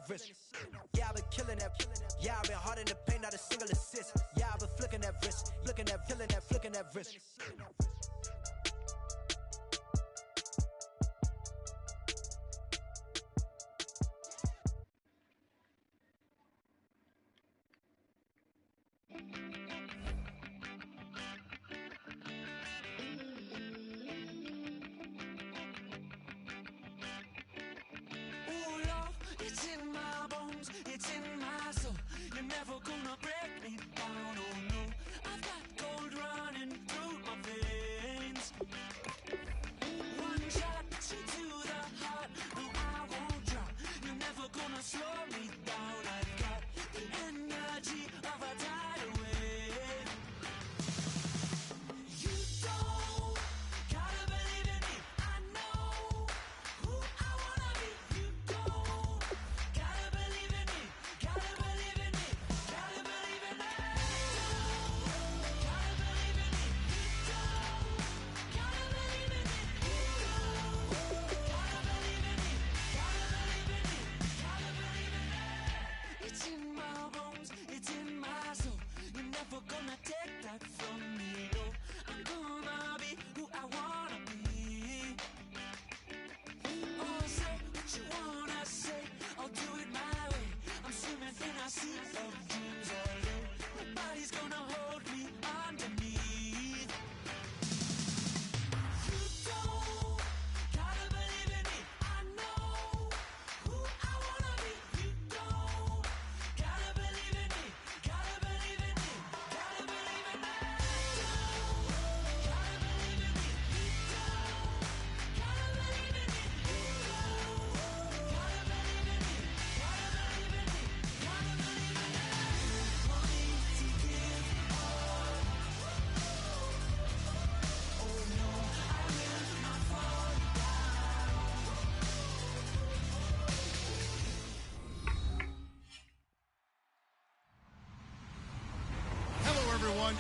wrist. Yeah, I've been killing that. Yeah, I've been hard in the paint, not a single assist. Yeah, I've been flicking that wrist, flicking that, flicking that wrist.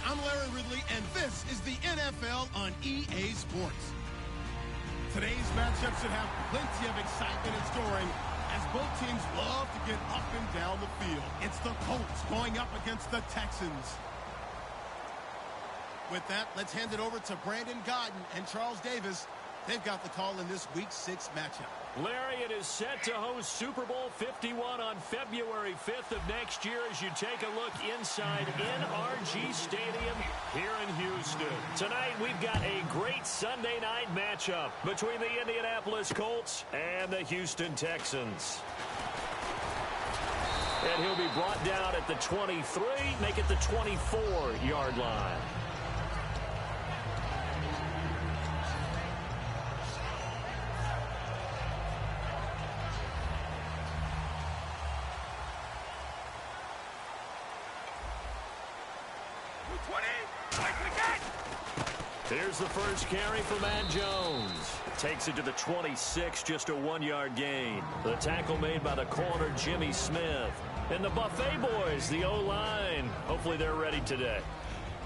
I'm Larry Ridley, and this is the NFL on EA Sports. Today's matchup should have plenty of excitement in store, as both teams love to get up and down the field. It's the Colts going up against the Texans. With that, let's hand it over to Brandon Gaudin and Charles Davis. They've got the call in this Week 6 matchup. Larry, it is set to host Super Bowl 51 on February 5th of next year as you take a look inside NRG Stadium here in Houston. Tonight, we've got a great Sunday night matchup between the Indianapolis Colts and the Houston Texans. And he'll be brought down at the 23, make it the 24-yard line. Here's the first carry for Matt Jones. Takes it to the 26, just a 1-yard gain. The tackle made by the corner, Jimmy Smith. And the Buffet boys, the O-line. Hopefully they're ready today.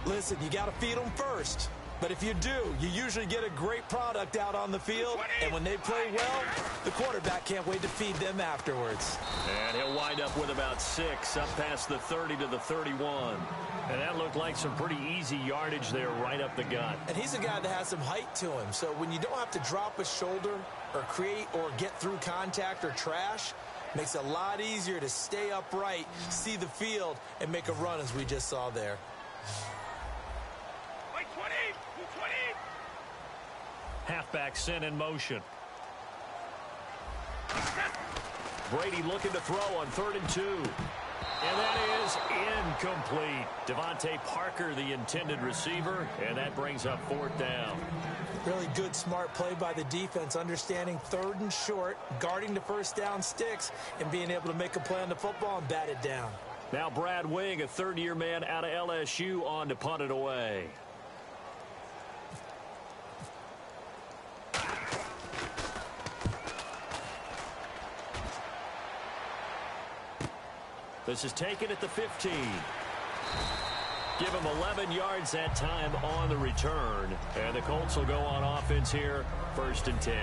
Listen, you got to feed them first. But if you do, you usually get a great product out on the field. And when they play well, the quarterback can't wait to feed them afterwards. And he'll wind up with about 6, up past the 30 to the 31. And that looked like some pretty easy yardage there right up the gut. And he's a guy that has some height to him. So when you don't have to drop a shoulder or create or get through contact or trash, makes it a lot easier to stay upright, see the field, and make a run as we just saw there. Halfback sent in motion. Brady looking to throw on 3rd and 2. And that is incomplete. Devontae Parker, the intended receiver, and that brings up 4th down. Really good, smart play by the defense, understanding 3rd and short, guarding the first down sticks, and being able to make a play on the football and bat it down. Now Brad Wing, a third-year man out of LSU, on to punt it away. This is taken at the 15. Give him 11 yards that time on the return. And the Colts will go on offense here, 1st and 10.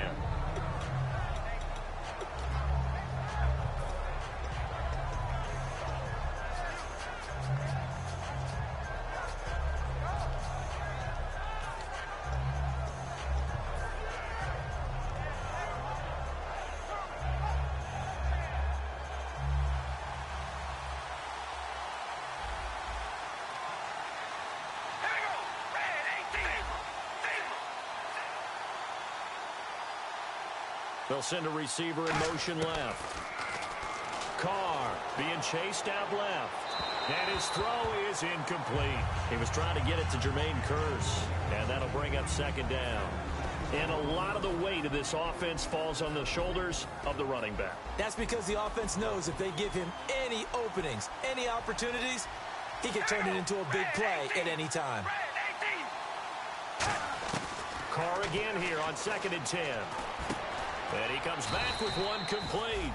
They'll send a receiver in motion left. Carr being chased out left. And his throw is incomplete. He was trying to get it to Jermaine Kearse. And that'll bring up second down. And a lot of the weight of this offense falls on the shoulders of the running back. That's because the offense knows if they give him any openings, any opportunities, he can turn it into a big play at any time. Carr again here on 2nd and 10. And he comes back with one complete.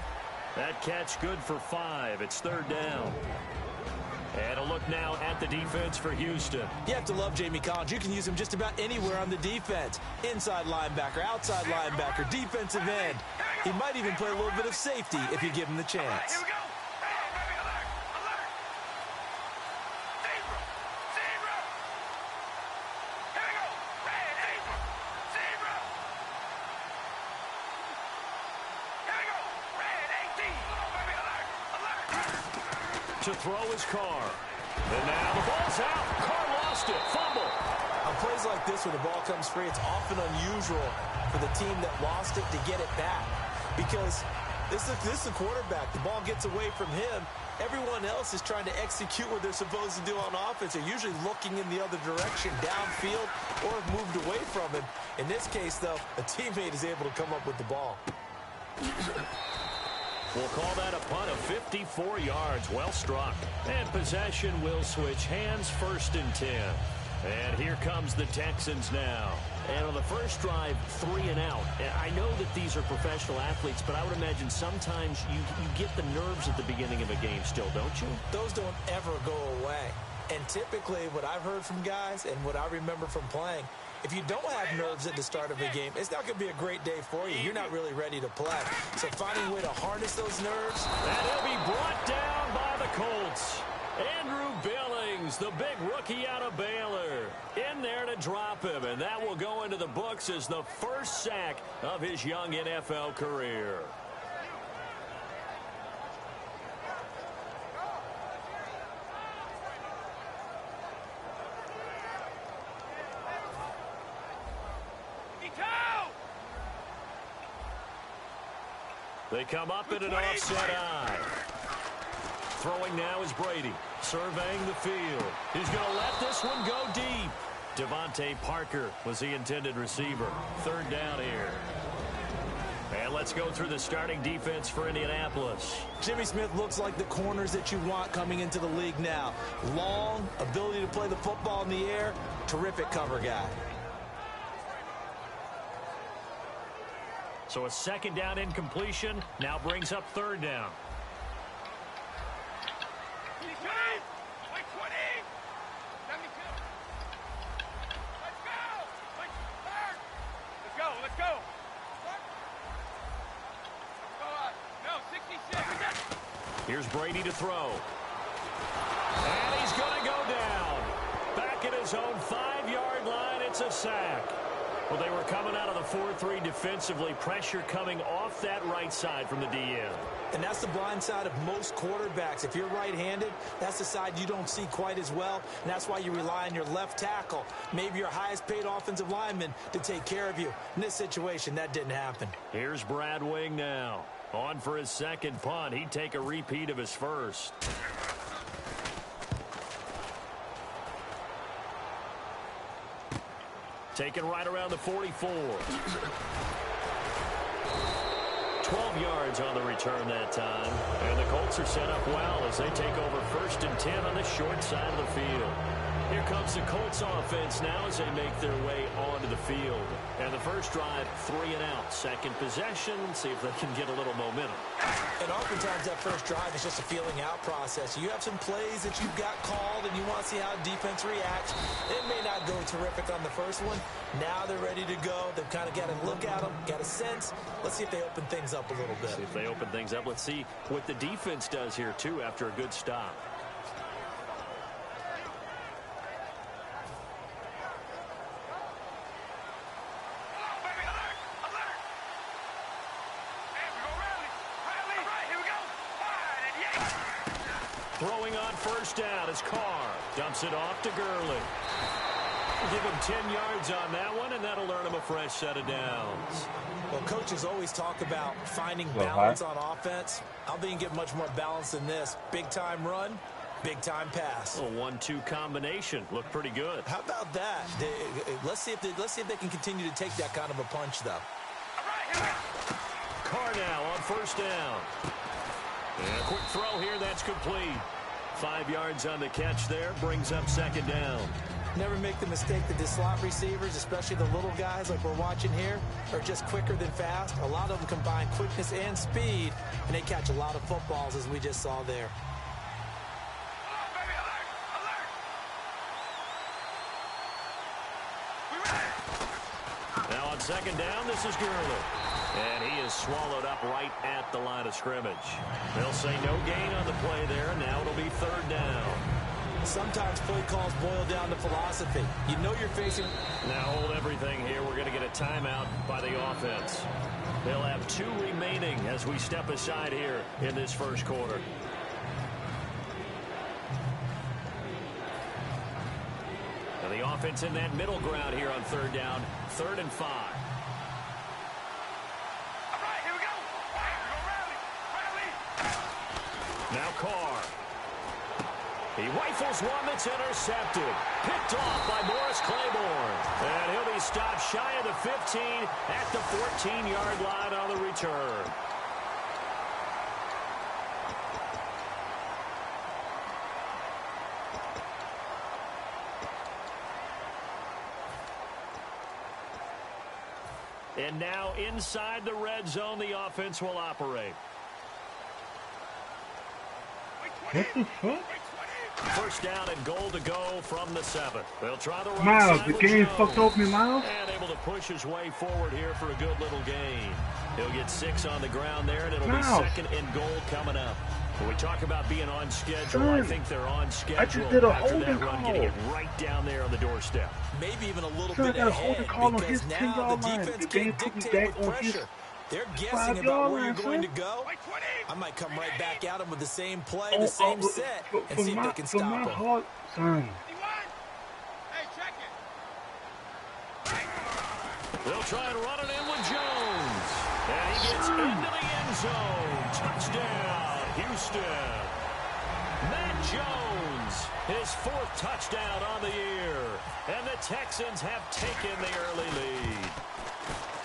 That catch good for 5. It's 3rd down. And a look now at the defense for Houston. You have to love Jamie Collins. You can use him just about anywhere on the defense. Inside linebacker, outside linebacker, defensive end. He might even play a little bit of safety if you give him the chance. To throw his Carr. And now the ball's out. Carr lost it. Fumble. On plays like this where the ball comes free, it's often unusual for the team that lost it to get it back. Because this is a quarterback. The ball gets away from him. Everyone else is trying to execute what they're supposed to do on offense. They're usually looking in the other direction, downfield, or have moved away from him. In this case, though, a teammate is able to come up with the ball. We'll call that a punt of 54 yards. Well struck. And possession will switch hands, 1st and 10. And here comes the Texans now. And on the first drive, 3 and out. And I know that these are professional athletes, but I would imagine sometimes you get the nerves at the beginning of a game still, don't you? Those don't ever go away. And typically what I've heard from guys and what I remember from playing, if you don't have nerves at the start of a game, it's not going to be a great day for you. You're not really ready to play. So finding a way to harness those nerves. And he'll be brought down by the Colts. Andrew Billings, the big rookie out of Baylor, in there to drop him. And that will go into the books as the first sack of his young NFL career. They come up in an offset eye. Throwing now is Brady. Surveying the field. He's going to let this one go deep. Devontae Parker was the intended receiver. 3rd down here. And let's go through the starting defense for Indianapolis. Jimmy Smith looks like the corners that you want coming into the league now. Long, ability to play the football in the air, terrific cover guy. So a 2nd down incompletion now brings up 3rd down. Let's go. Here's Brady to throw. And he's going to go down. Back at his own 5-yard line, it's a sack. Well, they were coming out of the 4-3 defensively. Pressure coming off that right side from the DN. And that's the blind side of most quarterbacks. If you're right-handed, that's the side you don't see quite as well. And that's why you rely on your left tackle, maybe your highest-paid offensive lineman, to take care of you. In this situation, that didn't happen. Here's Brad Wing now. On for his 2nd punt. He'd take a repeat of his first. Taken right around the 44. 12 yards on the return that time. And the Colts are set up well as they take over 1st and 10 on the short side of the field. Here comes the Colts offense now as they make their way onto the field. And the first drive, 3 and out. 2nd possession, see if they can get a little momentum. And oftentimes that first drive is just a feeling out process. You have some plays that you've got called and you want to see how defense reacts. It may not go terrific on the first one. Now they're ready to go. They've kind of got to look at them, got a sense. Let's see if they open things up a little bit. See if they open things up. Let's see what the defense does here, too, after a good stop. Throwing on first down is Carr. Dumps it off to Gurley. Give him 10 yards on that one, and that'll earn him a fresh set of downs. Well, coaches always talk about finding balance on offense. I don't think you can get much more balance than this. Big-time run, big-time pass. A 1-2 combination. Looked pretty good. How about that? Let's see if they can continue to take that kind of a punch, though. Carr now on first down. And a quick throw here. That's complete. 5 yards on the catch there. Brings up second down. Never make the mistake that the slot receivers, especially the little guys like we're watching here, are just quicker than fast. A lot of them combine quickness and speed, and they catch a lot of footballs, as we just saw there. Now on second down, this is Gurley. And he is swallowed up right at the line of scrimmage. They'll say no gain on the play there. Now it'll be third down. Sometimes play calls boil down to philosophy. You know you're facing... Now hold everything here. We're going to get a timeout by the offense. They'll have 2 remaining as we step aside here in this first quarter. Now the offense in that middle ground here on third down. 3rd and 5. Now Carr. He rifles one that's intercepted. Picked off by Morris Claiborne. And he'll be stopped shy of the 15 at the 14-yard line on the return. And now inside the red zone, the offense will operate. What the fuck? First down and goal to go from the 7. They'll try the right Miles, side the with game Jones. fucked up me, Miles. And able to push his way forward here for a good little gain. He'll get 6 on the ground there, and it'll be second and goal coming up. When we talk about being on schedule, I think they're on schedule. I just did a after holding that run, call. getting it right down there on the doorstep. Maybe even a little Sure, bit I got a holding ahead call on because his now the 10-yard line. defense The game can't put me dictate back with on his pressure. They're guessing 5-yard about where line, you're going to son. go. I might come right back at them with the same play, the same set, and see if they can stop my them. heart, son. They'll try and run it in with Jones. And he gets into the end zone. Touchdown, Houston. Matt Jones, his 4th touchdown on the year. And the Texans have taken the early lead.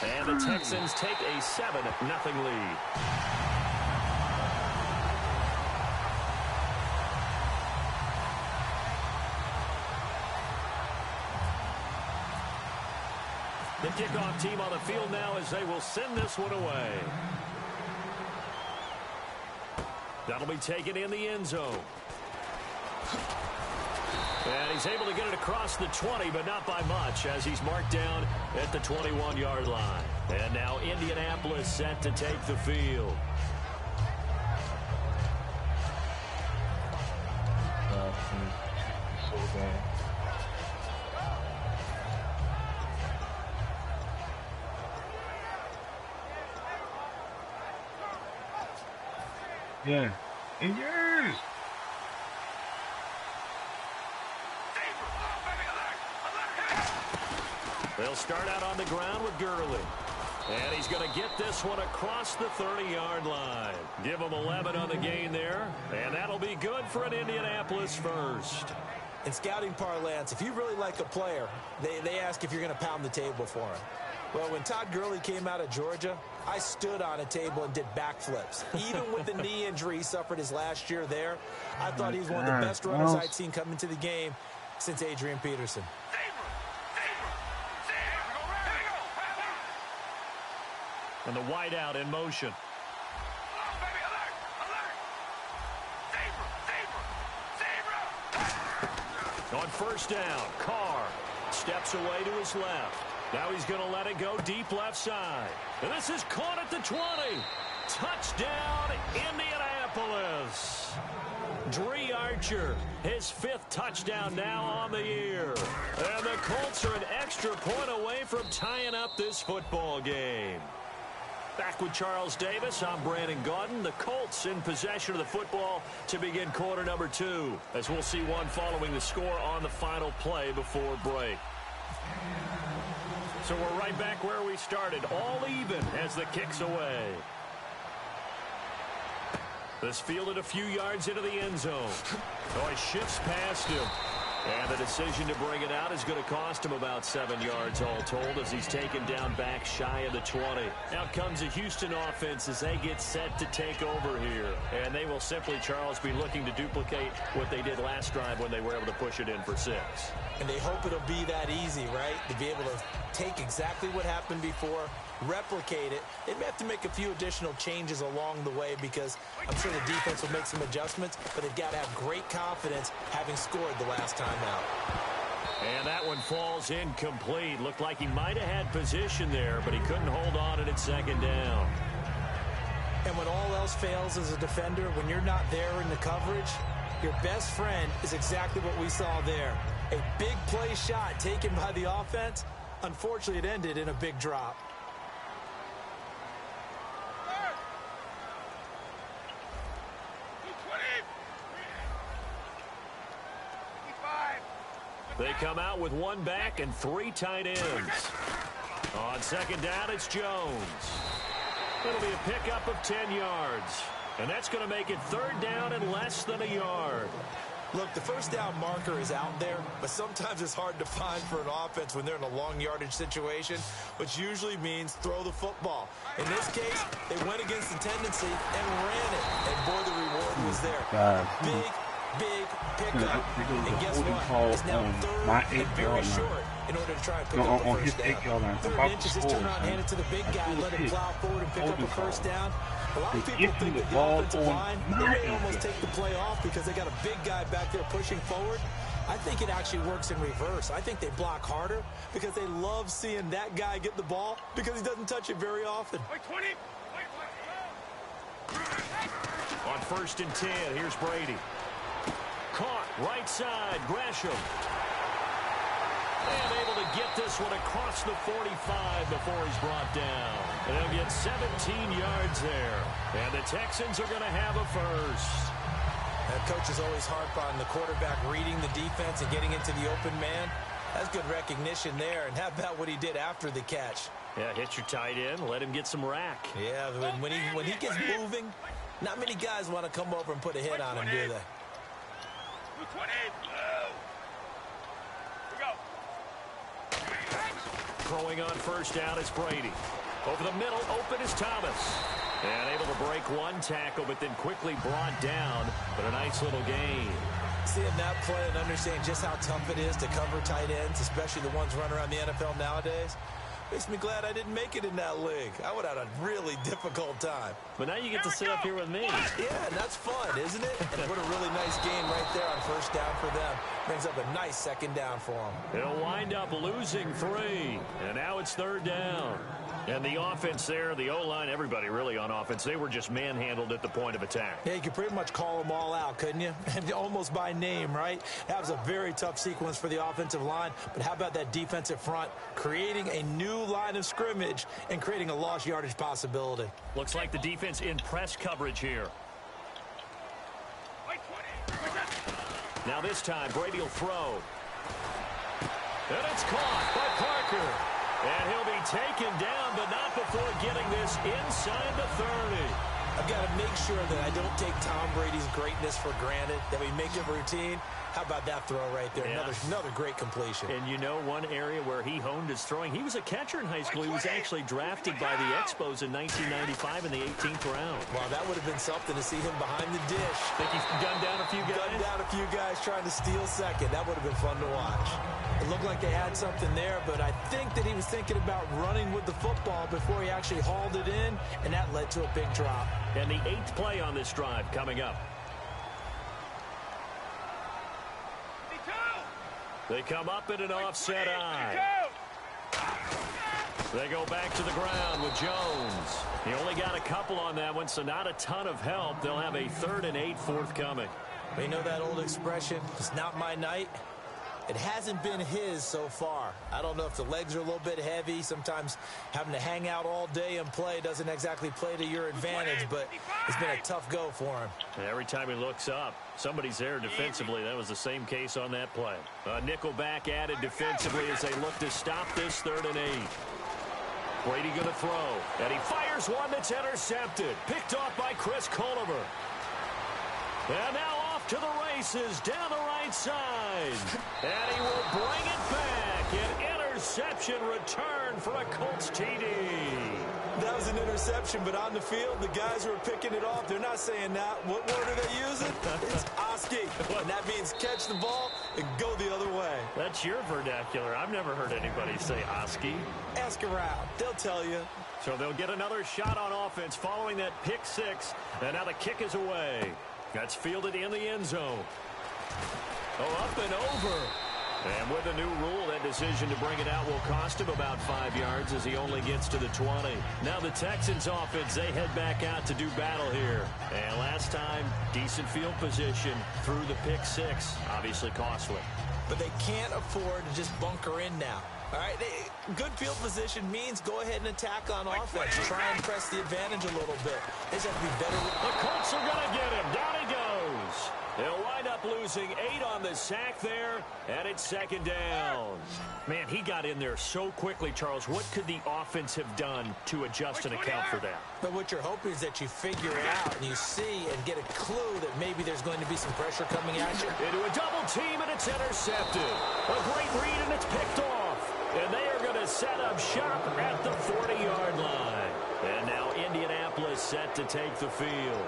And the Texans take a 7-0 lead. The kickoff team on the field now as they will send this one away. That'll be taken in the end zone. And he's able to get it across the 20, but not by much, as he's marked down at the 21-yard line. And now Indianapolis set to take the field. So bad. Yeah. And yours. They'll start out on the ground with Gurley. And he's going to get this one across the 30-yard line. Give him 11 on the gain there. And that'll be good for an Indianapolis first. In scouting parlance, if you really like a player, they ask if you're going to pound the table for him. Well, when Todd Gurley came out of Georgia, I stood on a table and did backflips. Even with the knee injury he suffered his last year there, I thought he was one of the best runners I'd seen come into the game since Adrian Peterson. And the wideout in motion. On first down, Carr steps away to his left. Now he's going to let it go deep left side. And this is caught at the 20. Touchdown, Indianapolis. Dre Archer, his 5th touchdown now on the year. And the Colts are an extra point away from tying up this football game. Back with Charles Davis, I'm Brandon Gaudin. The Colts in possession of the football to begin quarter number 2, as we'll see one following the score on the final play before break. So we're right back where we started, all even as the kick's away. This fielded a few yards into the end zone. Oh, he shifts past him. And the decision to bring it out is going to cost him about 7 yards all told as he's taken down back shy of the 20. Out comes the Houston offense as they get set to take over here. And they will simply, Charles, be looking to duplicate what they did last drive when they were able to push it in for 6. And they hope it'll be that easy, right? To be able to take exactly what happened before, replicate it. They may have to make a few additional changes along the way because I'm sure the defense will make some adjustments, but they've got to have great confidence having scored the last time out. And that one falls incomplete. Looked like he might have had position there, but he couldn't hold on at its second down. And when all else fails as a defender, when you're not there in the coverage, your best friend is exactly what we saw there. A big play shot taken by the offense. Unfortunately, it ended in a big drop. They come out with one back and 3 tight ends. On second down, it's Jones. It'll be a pickup of 10 yards. And that's going to make it 3rd down and less than a yard. Look, the first down marker is out there, but sometimes it's hard to find for an offense when they're in a long yardage situation, which usually means throw the football. In this case, they went against the tendency and ran it. And boy, the reward was there. Big pickup. And guess what? It's now 3rd and very short in order to try and pick up the first down. 3rd inches, just turn around, hand it to the big guy, let him plow forward and pick up a first down. A lot of people think that the offensive line, they may almost take the play off because they got a big guy back there pushing forward. I think it actually works in reverse. I think they block harder because they love seeing that guy get the ball because he doesn't touch it very often. On 1st and 10, here's Brady. Caught right side, Gresham. And able to get this one across the 45 before he's brought down. And they'll get 17 yards there. And the Texans are going to have a first. That coach is always harp on the quarterback reading the defense and getting into the open man. That's good recognition there. And how about what he did after the catch? Yeah, hit your tight end, let him get some rack. Yeah, when he gets moving, not many guys want to come over and put a hit on him, do they? Throwing on 1st down is Brady. Over the middle, open is Thomas. And able to break one tackle, but then quickly brought down. But a nice little gain. Seeing that play and understanding just how tough it is to cover tight ends, especially the ones running around the NFL nowadays, makes me glad I didn't make it in that league. I would have had a really difficult time. But now you get to sit up here with me. Yeah, and that's fun, isn't it? And what a really nice game right there on 1st down for them. Brings up a nice 2nd down for them. They'll wind up losing 3. And now it's 3rd down. And the offense there, the O-line, everybody really on offense, they were just manhandled at the point of attack. Yeah, you could pretty much call them all out, couldn't you? And almost by name, right? That was a very tough sequence for the offensive line. But how about that defensive front creating a new line of scrimmage and creating a lost yardage possibility? Looks like the defense in press coverage here. Now this time, Brady will throw. And it's caught by Parker. And he'll be taken down, but not before getting this inside the 30. I've got to make sure that I don't take Tom Brady's greatness for granted, that we make it routine. How about that throw right there? Yeah. Another great completion. And you know one area where he honed his throwing? He was a catcher in high school. He was actually drafted by the Expos in 1995 in the 18th round. Wow, that would have been something to see him behind the dish. Think he's gunned down a few guys? Gunned down a few guys trying to steal second. That would have been fun to watch. It looked like they had something there, but I think that he was thinking about running with the football before he actually hauled it in, and that led to a big drop. And the 8th play on this drive coming up. They come up in an offset eye. They go back to the ground with Jones. He only got a couple on that one, so not a ton of help. They'll have a 3rd and 8 forthcoming. You know that old expression, it's not my night? It hasn't been his so far. I don't know if the legs are a little bit heavy. Sometimes having to hang out all day and play doesn't exactly play to your advantage, but it's been a tough go for him. Every time he looks up, somebody's there defensively. That was the same case on that play. Nickel back added defensively as they look to stop this 3rd and 8. Brady going to throw, and he fires one that's intercepted. Picked off by Chris Culliver. And now off to the races down the right side. And he will bring it back. An interception return for a Colts TD. That was an interception, but on the field, the guys who are picking it off, they're not saying that. What word are they using? It's Oski. And that means catch the ball and go the other way. That's your vernacular. I've never heard anybody say Oski. Ask around. They'll tell you. So they'll get another shot on offense following that pick 6. And now the kick is away. That's fielded in the end zone. Oh, up and over. And with a new rule, that decision to bring it out will cost him about 5 yards as he only gets to the 20. Now the Texans offense, they head back out to do battle here. And last time, decent field position through the pick 6. Obviously costly. But they can't afford to just bunker in now. All right, good field position means go ahead and attack on offense. Try and press the advantage a little bit. They just have to be better. The Colts are going to get him. Down he goes. They'll wind up losing 8 on the sack there, and it's 2nd down. Man, he got in there so quickly, Charles. What could the offense have done to adjust and account for that? But what you're hoping is that you figure it out and you see and get a clue that maybe there's going to be some pressure coming at you. Into a double team, and it's intercepted. A great read, and it's picked off. And they are going to set up shop at the 40-yard line. And now Indianapolis set to take the field.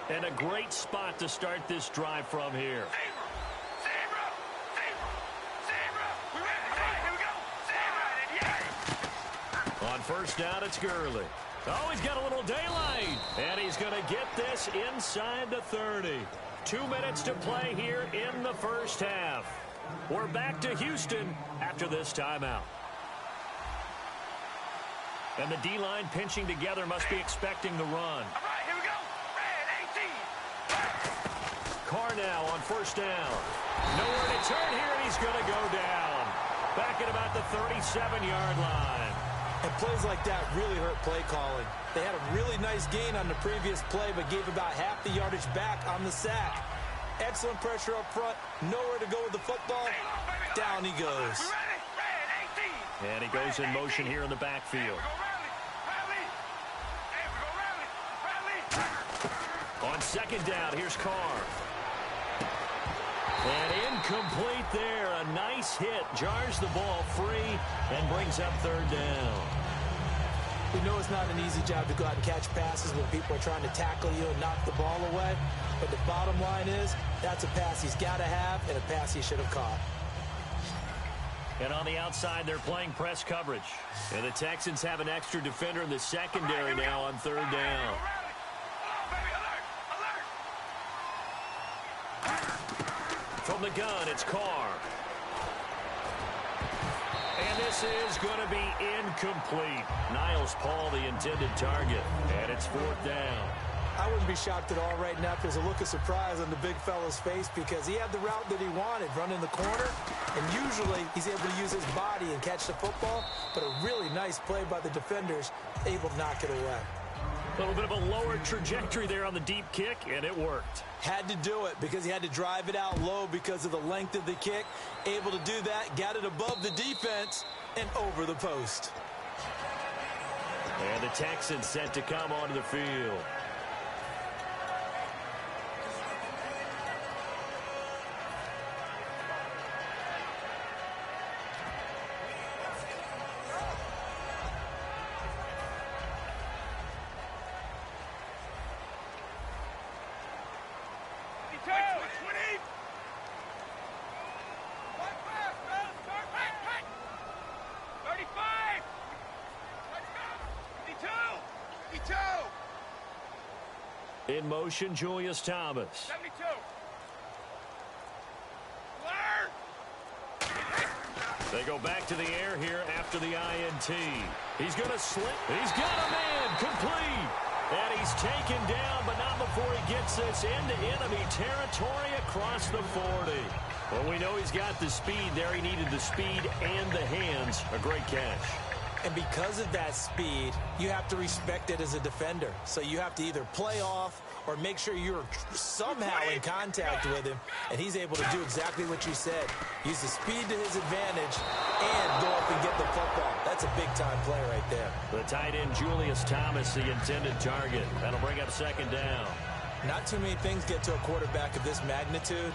And a great spot to start this drive from here. On first down, it's Gurley. Oh, he's got a little daylight. And he's going to get this inside the 30. 2 minutes to play here in the first half. We're back to Houston after this timeout. And the D-line pinching together must be expecting the run. All right, here we go. Red 18. Carr now on first down. Nowhere to turn here, and he's going to go down. Back at about the 37-yard line. And plays like that really hurt play calling. They had a really nice gain on the previous play, but gave about half the yardage back on the sack. Excellent pressure up front. Nowhere to go with the football. Down he goes. And he goes in motion here in the backfield. On second down, here's Carr. And incomplete there. A nice hit. Jars the ball free and brings up third down. We know it's not an easy job to go out and catch passes when people are trying to tackle you and knock the ball away. But the bottom line is, that's a pass he's got to have and a pass he should have caught. And on the outside, they're playing press coverage. And the Texans have an extra defender in the secondary now on third down. From the gun, it's Carr. And this is going to be incomplete. Niles Paul, the intended target. And it's fourth down. I wouldn't be shocked at all right now if there's a look of surprise on the big fella's face because he had the route that he wanted, running the corner. And usually he's able to use his body and catch the football. But a really nice play by the defenders, able to knock it away. A little bit of a lower trajectory there on the deep kick, and it worked. Had to do it because he had to drive it out low because of the length of the kick. Able to do that, got it above the defense and over the post. And the Texans set to come onto the field. In motion, Julius Thomas. 72. They go back to the air here after the INT. He's going to slip. He's got a man complete. And he's taken down, but not before he gets this into enemy territory across the 40. Well, we know he's got the speed there. He needed the speed and the hands. A great catch. And because of that speed, you have to respect it as a defender. So you have to either play off or make sure you're somehow in contact with him. And he's able to do exactly what you said. Use the speed to his advantage and go up and get the football. That's a big-time play right there. The tight end, Julius Thomas, the intended target. That'll bring up second down. Not too many things get to a quarterback of this magnitude,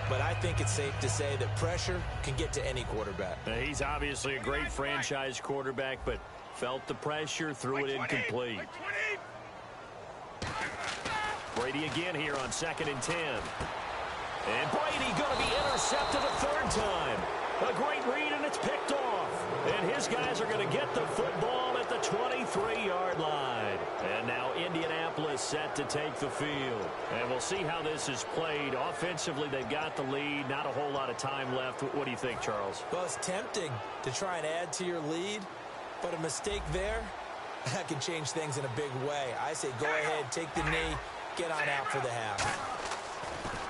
but I think it's safe to say that pressure can get to any quarterback. Now, he's obviously a great franchise quarterback, but felt the pressure, threw it incomplete. Brady again here on 2nd and 10. And Brady going to be intercepted a third time. A great read, and it's picked off. And his guys are going to get the football at the 23-yard line. And now Indianapolis set to take the field. And we'll see how this is played. Offensively, they've got the lead. Not a whole lot of time left. What do you think, Charles? Well, it's tempting to try and add to your lead, but a mistake there, that can change things in a big way. I say go ahead, take the knee, get on out for the half.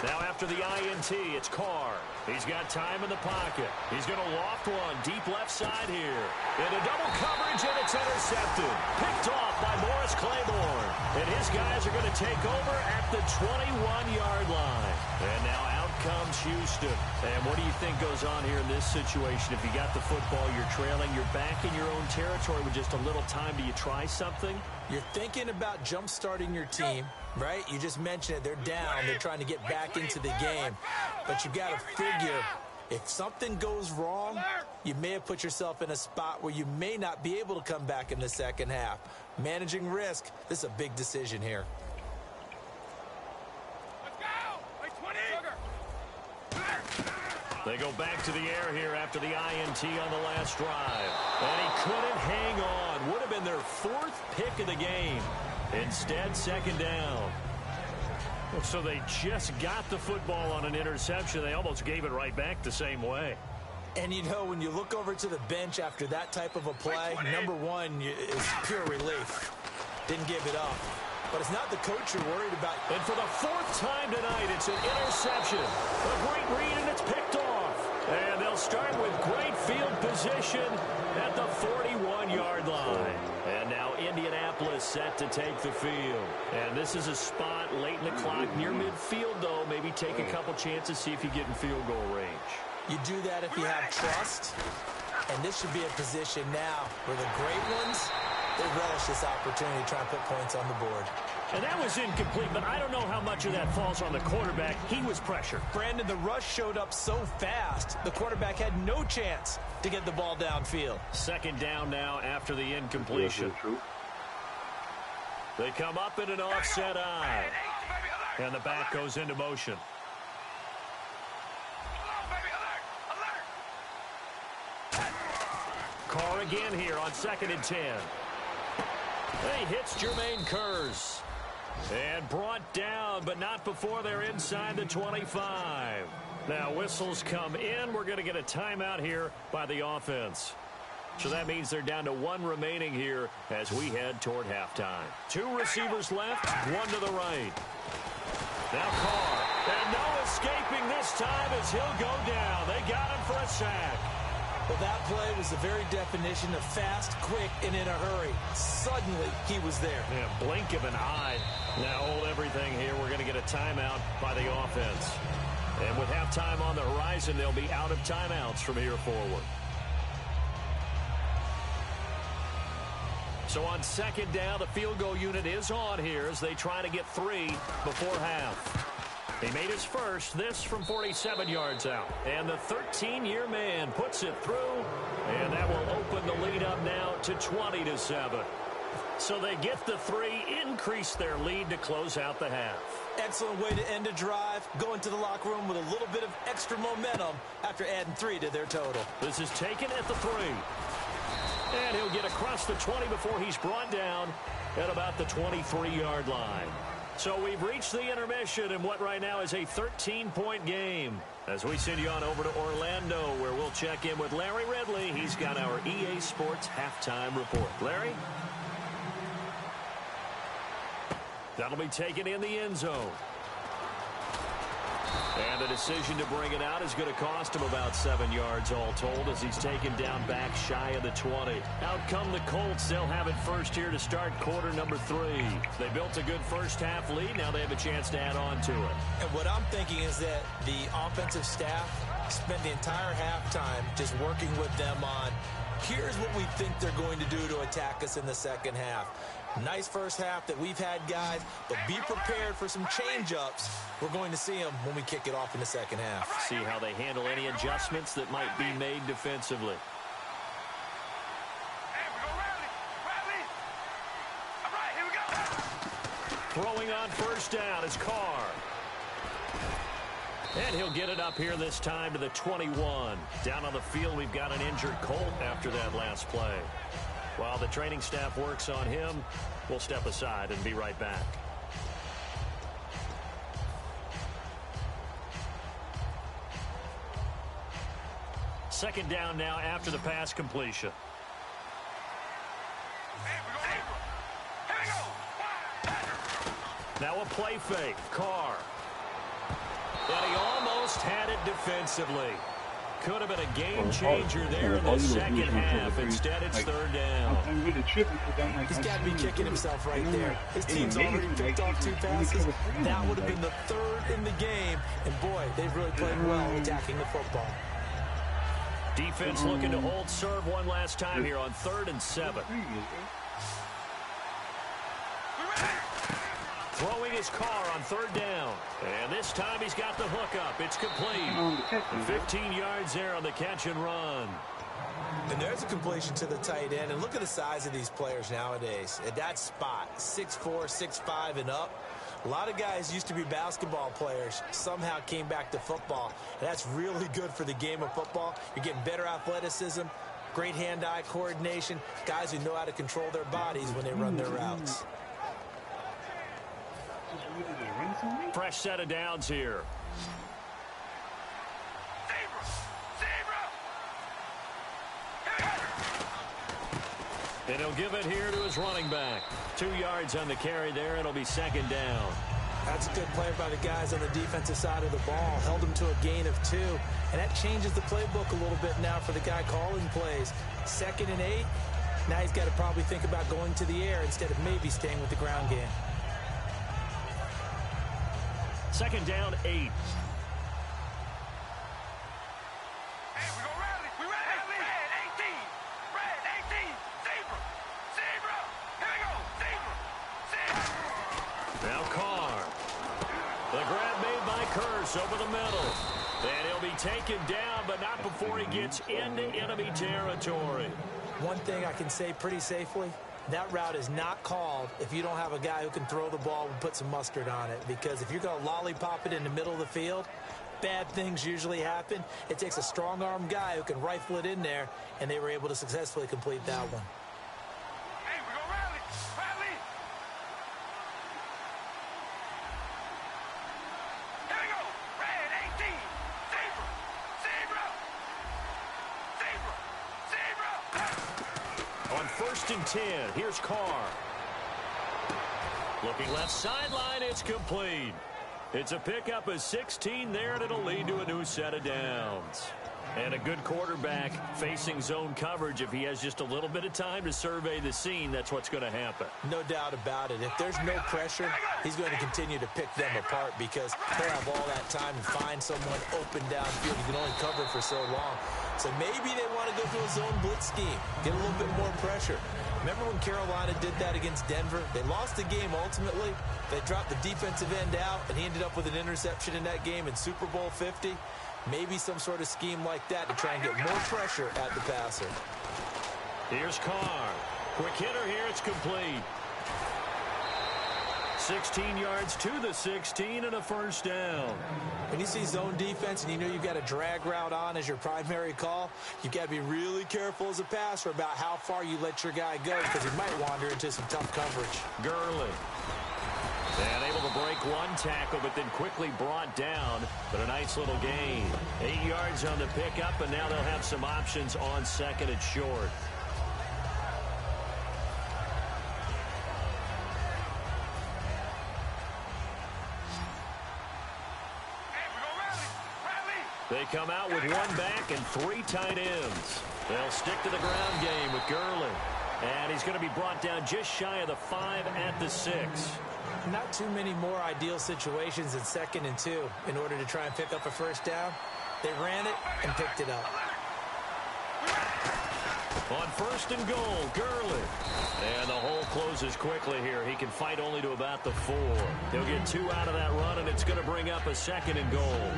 Now after the INT, it's Carr. He's got time in the pocket. He's going to loft one deep left side here. Into double coverage, and it's intercepted. Picked off by Morris Claiborne. And his guys are going to take over at the 21-yard line. And now out comes Houston. And what do you think goes on here in this situation? If you got the football, you're trailing, you're back in your own territory with just a little time. Do you try something? You're thinking about jump-starting your team, right? You just mentioned it. They're down. They're trying to get back into the game. But you've got to figure, if something goes wrong, you may have put yourself in a spot where you may not be able to come back in the second half. Managing risk, this is a big decision here. They go back to the air here after the INT on the last drive. And he couldn't hang on. Would have been their 4th pick of the game. Instead, second down. So they just got the football on an interception. They almost gave it right back the same way. And, you know, when you look over to the bench after that type of a play, number one is pure relief. Didn't give it up. But it's not the coach you're worried about. And for the 4th time tonight, it's an interception. A great read, and it's picked off. And they'll start with great field position at the 41-yard line. And now Indianapolis set to take the field. And this is a spot late in the clock near midfield, though. Maybe take a couple chances, see if you get in field goal range. You do that if you have trust. And this should be a position now where the great ones, they relish this opportunity to try and put points on the board. And that was incomplete, but I don't know how much of that falls on the quarterback. He was pressured. Brandon, the rush showed up so fast, the quarterback had no chance to get the ball downfield. Second down now after the incompletion. They come up in an offset eye. And the back goes into motion. Carr again here on 2nd and 10. He hits Jermaine Kearse. And brought down, but not before they're inside the 25. Now whistles come in. We're going to get a timeout here by the offense. So that means they're down to 1 remaining here as we head toward halftime. 2 receivers left, 1 to the right. Now Carr. And no escaping this time as he'll go down. They got him for a sack. Well, that play was the very definition of fast, quick, and in a hurry. Suddenly, he was there. Yeah, blink of an eye. Now hold everything here. We're going to get a timeout by the offense. And with halftime on the horizon, they'll be out of timeouts from here forward. So on second down, the field goal unit is on here as they try to get 3 before half. He made his first, this from 47 yards out. And the 13-year man puts it through, and that will open the lead up now to 20-7. So they get the 3, increase their lead to close out the half. Excellent way to end a drive, go into the locker room with a little bit of extra momentum after adding 3 to their total. This is taken at the 3. And he'll get across the 20 before he's brought down at about the 23-yard line. So we've reached the intermission in what right now is a 13-point game. As we send you on over to Orlando, where we'll check in with Larry Ridley. He's got our EA Sports halftime report. Larry? That'll be taken in the end zone. And the decision to bring it out is going to cost him about 7 yards all told, as he's taken down back shy of the 20. Out come the Colts. They'll have it first here to start quarter number 3. They built a good first half lead. Now they have a chance to add on to it. And what I'm thinking is that the offensive staff spent the entire halftime just working with them on, here's what we think they're going to do to attack us in the second half. Nice first half that we've had, guys, but be prepared for some change-ups. We're going to see them when we kick it off in the second half. See how they handle any adjustments that might be made defensively. Throwing on first down is Carr. And he'll get it up here this time to the 21. Down on the field, we've got an injured Colt after that last play. While the training staff works on him, we'll step aside and be right back. Second down now after the pass completion. Now a play fake. Carr. And he almost had it defensively. Could have been a game changer there in the second half. Instead, it's third down. I'm really tripping for that. He's got to be kicking himself right there. His team's already picked off 2 passes. That would have been the third in the game. And, boy, they've really played well attacking the football. Defense looking to hold serve one last time here on 3rd and 7. Throwing his Carr on 3rd down. And this time he's got the hook up. It's complete. 15 yards there on the catch and run. And there's a completion to the tight end. And look at the size of these players nowadays. At that spot, 6'4", 6'5", and up. A lot of guys used to be basketball players, somehow came back to football. And that's really good for the game of football. You're getting better athleticism, great hand-eye coordination, guys who know how to control their bodies when they run their routes. Fresh set of downs here. And he'll give it here to his running back. 2 yards on the carry there. It'll be second down. That's a good play by the guys on the defensive side of the ball. Held him to a gain of 2. And that changes the playbook a little bit now for the guy calling plays. 2nd and 8. Now he's got to probably think about going to the air instead of maybe staying with the ground game. Second down, 8. Now Carr. The grab made by Kearse over the middle. And he'll be taken down, but not before he gets into enemy territory. One thing I can say pretty safely, that route is not called if you don't have a guy who can throw the ball and put some mustard on it. Because if you're going to lollipop it in the middle of the field, bad things usually happen. It takes a strong-armed guy who can rifle it in there, and they were able to successfully complete that one. Hey, we're going to rally. Rally. Here we go. Red 18. Zebra. Zebra. Zebra. Zebra. On 1st and 10, here's Carr. Looking left sideline, it's complete. It's a pickup of 16 there, and it'll lead to a new set of downs. And a good quarterback facing zone coverage. If he has just a little bit of time to survey the scene, that's what's going to happen. No doubt about it. If there's no pressure, he's going to continue to pick them apart because he'll have all that time to find someone open downfield. You can only cover for so long. So maybe they want to go to a zone blitz scheme, get a little bit more pressure. Remember when Carolina did that against Denver? They lost the game ultimately. They dropped the defensive end out, and he ended up with an interception in that game in Super Bowl 50. Maybe some sort of scheme like that to try and get more pressure at the passer. Here's Carr. Quick hitter here. It's complete. 16 yards to the 16 and a first down. When you see zone defense and you know you've got a drag route on as your primary call, you've got to be really careful as a passer about how far you let your guy go because he might wander into some tough coverage. Gurley. And able to break one tackle, but then quickly brought down. But a nice little gain. 8 yards on the pickup, and now they'll have some options on second and short. They come out with one back and 3 tight ends. They'll stick to the ground game with Gurley. And he's going to be brought down just shy of the 5 at the 6. Not too many more ideal situations in 2nd and 2 in order to try and pick up a first down. They ran it and picked it up. On 1st and goal, Gurley. And the hole closes quickly here. He can fight only to about the 4. He'll get 2 out of that run, and it's going to bring up a 2nd and goal.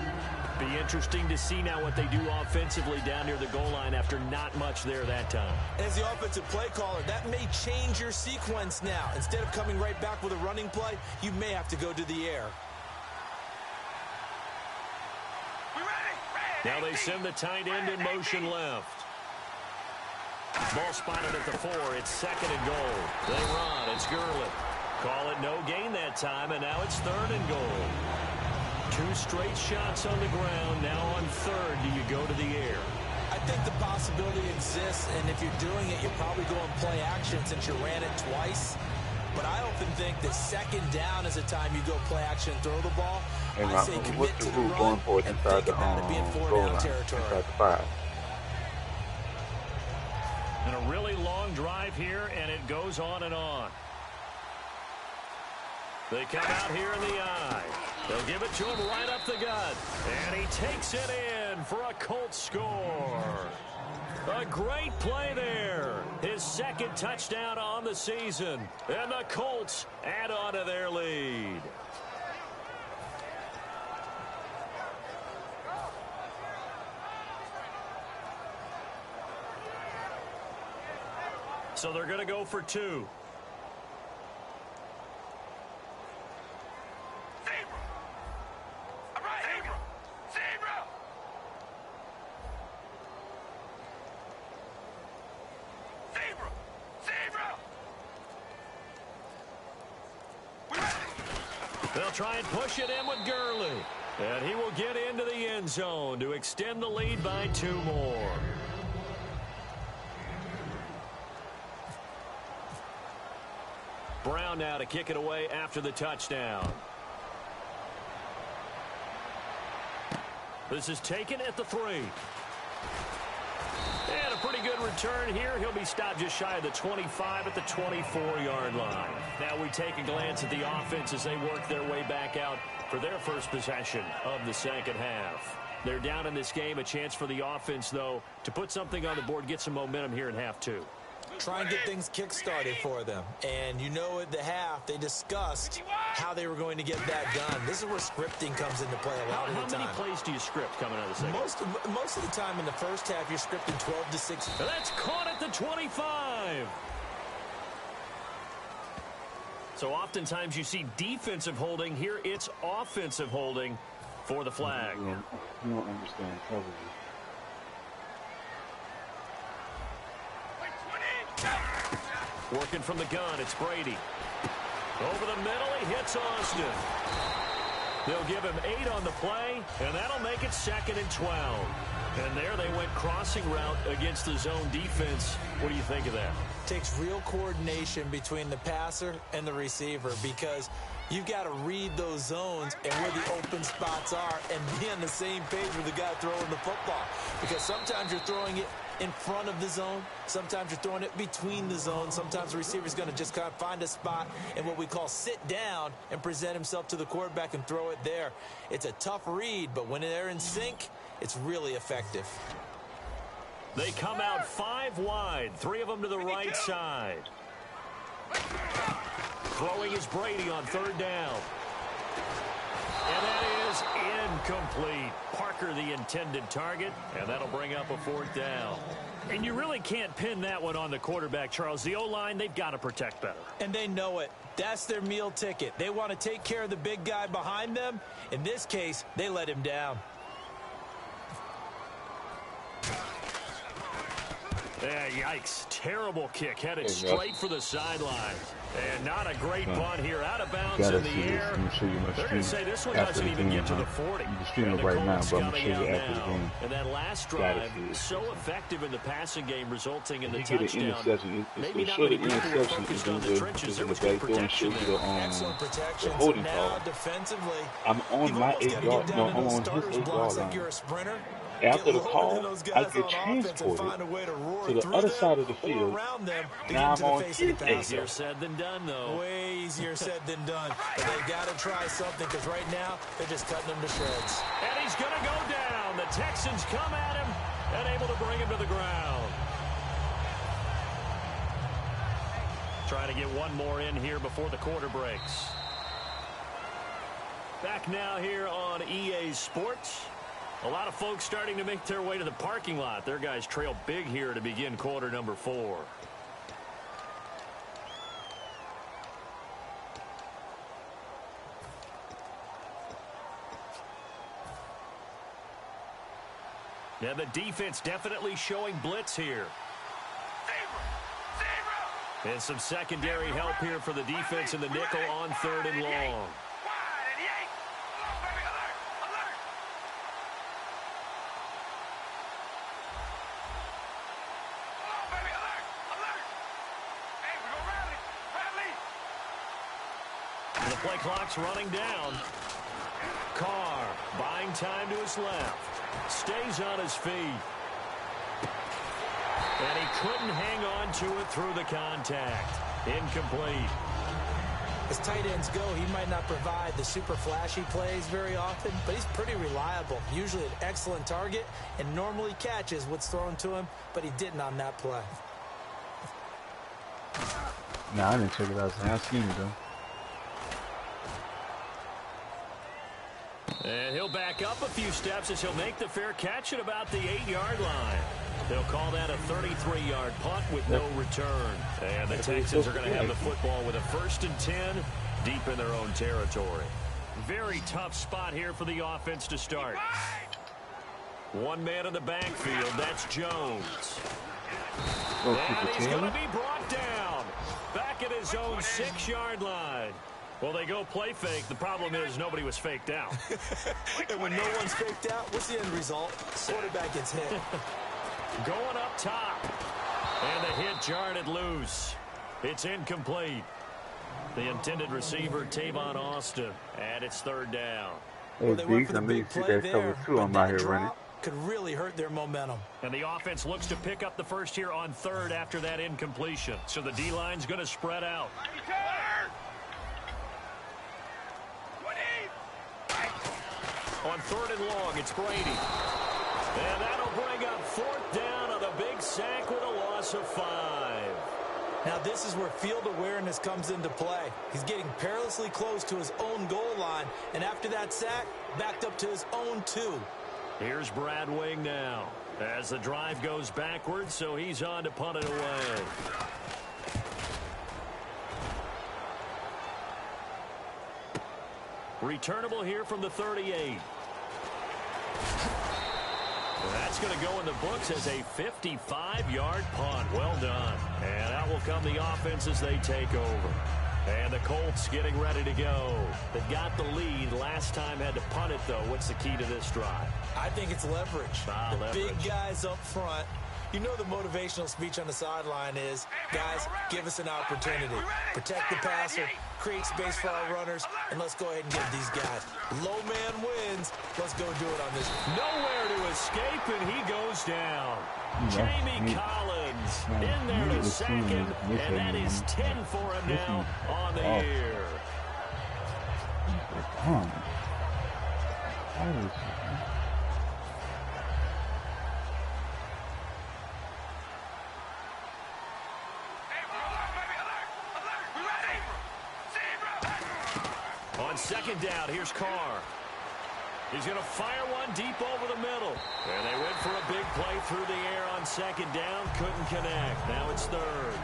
Be interesting to see now what they do offensively down near the goal line after not much there that time. As the offensive play caller, that may change your sequence now. Instead of coming right back with a running play, you may have to go to the air. Now they send the tight end in motion left. Ball spotted at the 4. It's 2nd and goal. They run. It's Gurley. Call it no gain that time, and now it's 3rd and goal. 2 straight shots on the ground. Now on 3rd, do you go to the air? I think the possibility exists, and if you're doing it, you're probably going play action since you ran it twice. But I often think that 2nd down is a time you go play action and throw the ball. Hey, I say commit to the run and think about it being 4-down territory. Inside the 5. And a really long drive here, and it goes on and on. They come out here in the eye. They'll give it to him right up the gut. And he takes it in for a Colts score. A great play there. His 2nd touchdown on the season. And the Colts add on to their lead. So they're going to go for 2. They'll try and push it in with Gurley. And he will get into the end zone to extend the lead by 2 more. Brown now to kick it away after the touchdown. This is taken at the 3. And a pretty good return here. He'll be stopped just shy of the 25 at the 24-yard line. Now we take a glance at the offense as they work their way back out for their first possession of the 2nd half. They're down in this game. A chance for the offense, though, to put something on the board, get some momentum here in half 2. Try and get things kick-started for them. And you know at the half, they discussed how they were going to get that done. This is where scripting comes into play a lot of the time. How many plays do you script coming out of the 2nd? Most of the time in the first half, you're scripting 12 to 16. And that's caught at the 25. So oftentimes you see defensive holding. Here it's offensive holding for the flag. You don't understand coverage. Working from the gun, it's Brady. Over the middle, he hits Austin. They'll give him 8 on the play, and that'll make it 2nd and 12. And there they went crossing route against the zone defense. What do you think of that? Takes real coordination between the passer and the receiver because you've got to read those zones and where the open spots are and be on the same page with the guy throwing the football. Because sometimes you're throwing it in front of the zone. Sometimes you're throwing it between the zones. Sometimes the receiver's going to just kind of find a spot and what we call sit down and present himself to the quarterback and throw it there. It's a tough read, but when they're in sync, it's really effective. They come out 5 wide, 3 of them to the right side. Throwing is Brady on 3rd down. And that is incomplete. Parker the intended target, and that'll bring up a 4th down. And you really can't pin that one on the quarterback, Charles. The O-line, they've got to protect better. And they know it. That's their meal ticket. They want to take care of the big guy behind them. In this case, they let him down. Yikes. Terrible kick. Headed straight for the sideline. And not a great punt here. Out of bounds in the air. I'm show you my They're going to say this one doesn't even get to the 40. You can stream it right now, but I'm going to show you after the game. And that last drive, so effective in the passing game, resulting in the touchdown. Maybe not many people were focused on the trenches. There was good protection there. Excellent protection. The holding now call. Defensively, I'm on my 8-yard. No, I'm on his 8-yard line. You're a sprinter. After the call, I get transported to the other side of the field. Now I'm on his 8-yard. Easier said than done, though. Way easier said than done. But they've got to try something because right now they're just cutting him to shreds. And he's going to go down. The Texans come at him and able to bring him to the ground. Trying to get one more in here before the quarter breaks. Back now here on EA Sports. A lot of folks starting to make their way to the parking lot. Their guys trail big here to begin quarter number 4. Yeah, the defense definitely showing blitz here. And some secondary help here for the defense in the nickel on 3rd and long. The play clock's running down. Carr buying time to his left. Stays on his feet. And he couldn't hang on to it through the contact. Incomplete. As tight ends go, he might not provide the super flashy plays very often, but he's pretty reliable. Usually an excellent target and normally catches what's thrown to him, but he didn't on that play. Nah, I didn't check it out. I seen it though. And he'll back up a few steps as he'll make the fair catch at about the 8-yard line. They'll call that a 33-yard punt with no return. And the Texans are going to have the football with a 1st and 10 deep in their own territory. Very tough spot here for the offense to start. One man in the backfield. That's Jones. And he's going to be brought down back at his own 6-yard line. Well, they go play fake. The problem is nobody was faked out. And when no one's faked out, what's the end result? Quarterback gets hit. Going up top. And the hit jarred it loose. It's incomplete. The intended receiver, Tavon Austin, and it's 3rd down. Hey, Well, they went for the I big need to see play that cover there, 2 on but my that here running. drop could really hurt their momentum. And the offense looks to pick up the first here on 3rd after that incompletion. So the D-line's going to spread out. On 3rd and long, it's Brady. And that'll bring up 4th down on a big sack with a loss of 5. Now this is where field awareness comes into play. He's getting perilously close to his own goal line, and after that sack, backed up to his own 2. Here's Brad Wing now as the drive goes backwards, so he's on to punt it away. Returnable here from the 38. That's going to go in the books as a 55-yard punt. Well done. And out will come the offense as they take over. And the Colts getting ready to go. They got the lead. Last time had to punt it, though. What's the key to this drive? I think it's leverage. Leverage. Big guys up front. You know the motivational speech on the sideline is, guys, give us an opportunity. Protect the passer, create space for our runners, and let's go ahead and get these guys. Low man wins. Let's go do it on this. Nowhere to escape, and he goes down. Jamie Collins in there to second, and that is 10 for him now on the year. On 2nd down, here's Carr. He's going to fire one deep over the middle. And they went for a big play through the air on second down. Couldn't connect. Now it's third.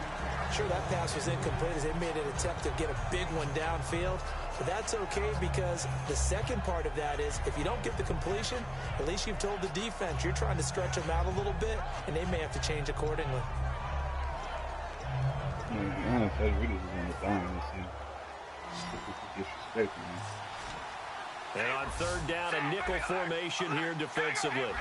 Sure, that pass was incomplete as they made an attempt to get a big one downfield. But that's okay because the second part of that is if you don't get the completion, at least you've told the defense you're trying to stretch them out a little bit, and they may have to change accordingly. Honestly, I really was on the down this year. Disrespect, man. And on third down, a nickel formation here defensively.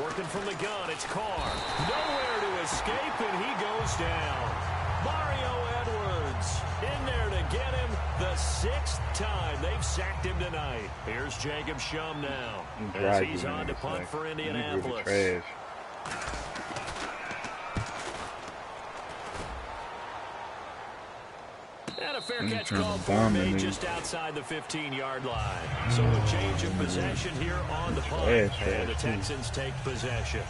Working from the gun, it's Carr. Nowhere to escape, and he goes down. Mario Edwards in there to get him the 6th time they've sacked him tonight. Here's Jacob Shum now as he's on to punt for Indianapolis. Really And a fair catch called for made just outside the 15-yard line. So a change of possession here on the punt. And the Texans take possession.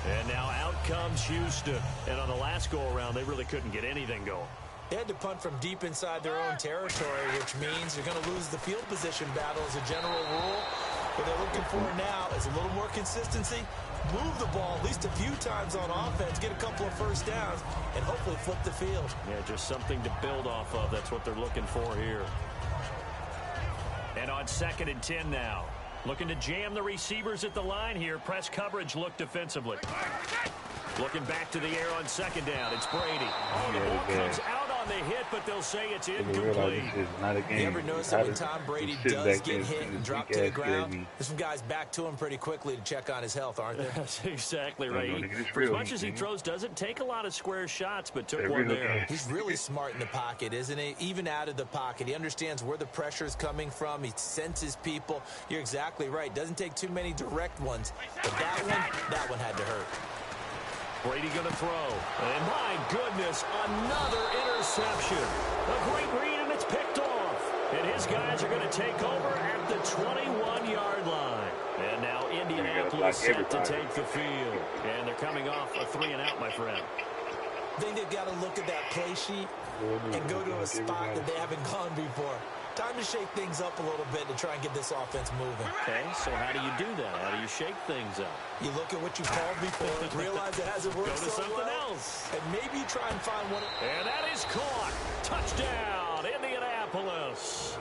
And now out comes Houston. And on the last go-around, they really couldn't get anything going. They had to punt from deep inside their own territory, which means you're going to lose the field position battle as a general rule. What they're looking for now is a little more consistency, move the ball at least a few times on offense, get a couple of first downs, and hopefully flip the field. Yeah, just something to build off of. That's what they're looking for here. And on 2nd and 10 now. Looking to jam the receivers at the line here. Press coverage look defensively. Looking back to the air on 2nd down. It's Brady. Oh, the ball comes out on the hit, but they'll say it's incomplete. You ever notice that when Tom Brady does get hit and drop to the ground, there's some guys back to him pretty quickly to check on his health, aren't there? That's exactly right. For as much as he throws, doesn't take a lot of square shots, but took one there. He's really smart in the pocket, isn't he? Even out of the pocket. He understands where the pressure is coming from. He senses people. You're exactly right. Doesn't take too many direct ones. But that one had to hurt. Brady going to throw. And my goodness, another interception. A great read, and it's picked off. And his guys are going to take over at the 21-yard line. And now Indianapolis set to take the field. And they're coming off a 3-and-out, my friend. I think they've got to look at that play sheet and go to a spot that they haven't gone before. Time to shake things up a little bit to try and get this offense moving. Okay, so how do you do that? How do you shake things up? You look at what you called before, realize it hasn't worked so something well, else. And maybe try and find one. And that is caught. Touchdown, Indianapolis.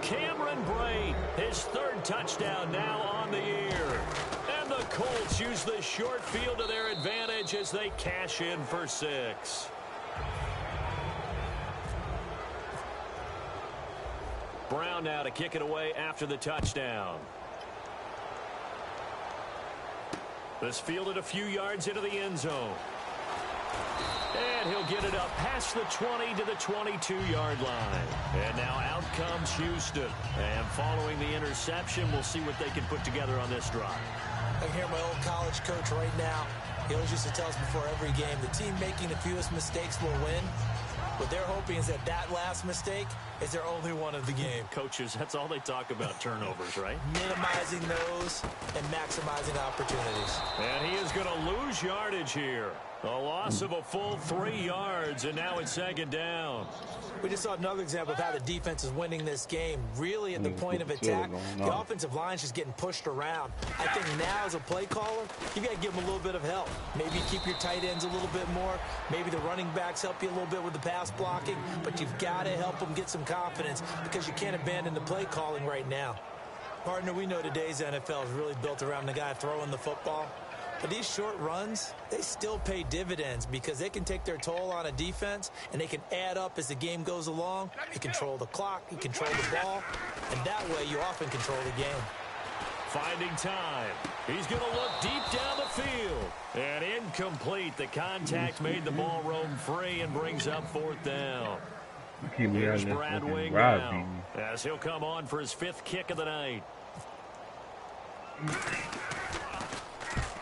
Cameron Brate, his 3rd touchdown now on the year. And the Colts use the short field to their advantage as they cash in for 6. Brown now to kick it away after the touchdown. This fielded a few yards into the end zone. And he'll get it up past the 20 to the 22-yard line. And now out comes Houston. And following the interception, we'll see what they can put together on this drive. I can hear my old college coach right now. He always used to tell us before every game, the team making the fewest mistakes will win. What they're hoping is that last mistake is their only one of the game. Coaches, that's all they talk about, turnovers, right? Minimizing those and maximizing opportunities. And he is going to lose yardage here. A loss of a full 3 yards, and now it's 2nd down. We just saw another example of how the defense is winning this game. Really at the point of attack, the offensive line's just getting pushed around. I think now as a play caller, you got to give them a little bit of help. Maybe keep your tight ends a little bit more. Maybe the running backs help you a little bit with the pass blocking. But you've got to help them get some confidence because you can't abandon the play calling right now. Partner, we know today's NFL is really built around the guy throwing the football. But these short runs, they still pay dividends because they can take their toll on a defense and they can add up as the game goes along. You control the clock, you control the ball, and that way you often control the game. Finding time. He's going to look deep down the field. And incomplete. The contact made the ball roam free and brings up 4th down. Here's Brad Wing now as he'll come on for his 5th kick of the night.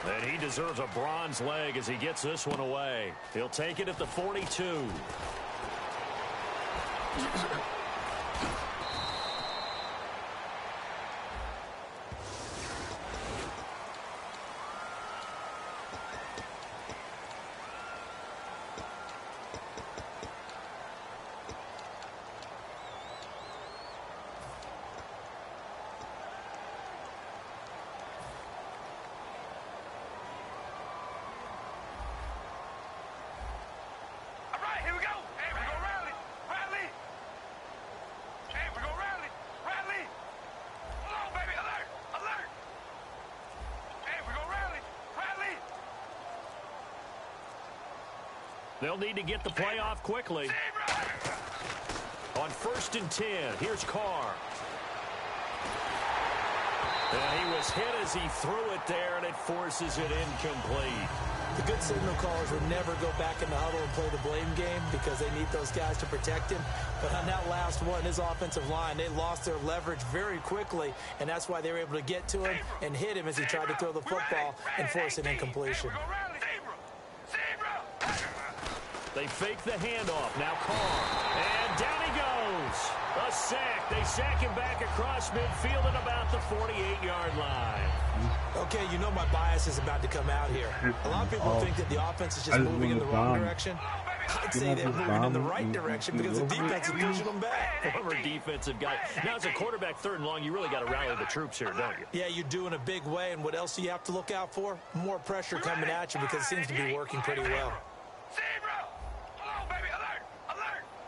And he deserves a bronze leg as he gets this one away. He'll take it at the 42. They'll need to get the play off quickly. On 1st and 10, here's Carr. And he was hit as he threw it there, and it forces it incomplete. The good signal callers would never go back in the huddle and play the blame game because they need those guys to protect him. But on that last one, his offensive line, they lost their leverage very quickly, and that's why they were able to get to him and hit him as he tried to throw the football and force an incompletion. They fake the handoff. Now Carr. And down he goes. A sack. They sack him back across midfield at about the 48-yard line. Okay, you know my bias is about to come out here. A lot of people think that the offense is just moving in the wrong direction. I'd say they're moving in the right direction because the defense is pushing them back. Former defensive guy. Now, as a quarterback, 3rd and long, you really got to rally the troops here, don't you? Yeah, you do in a big way. And what else do you have to look out for? More pressure coming at you because it seems to be working pretty well.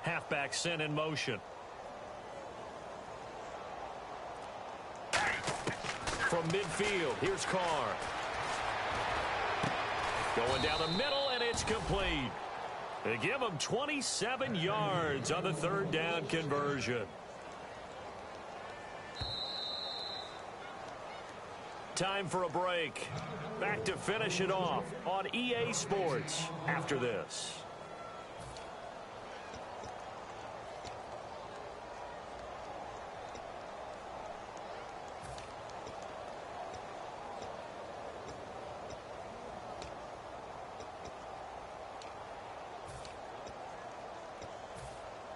Halfback sent in motion. From midfield, here's Carr. Going down the middle, and it's complete. They give him 27 yards on the 3rd down conversion. Time for a break. Back to finish it off on EA Sports after this.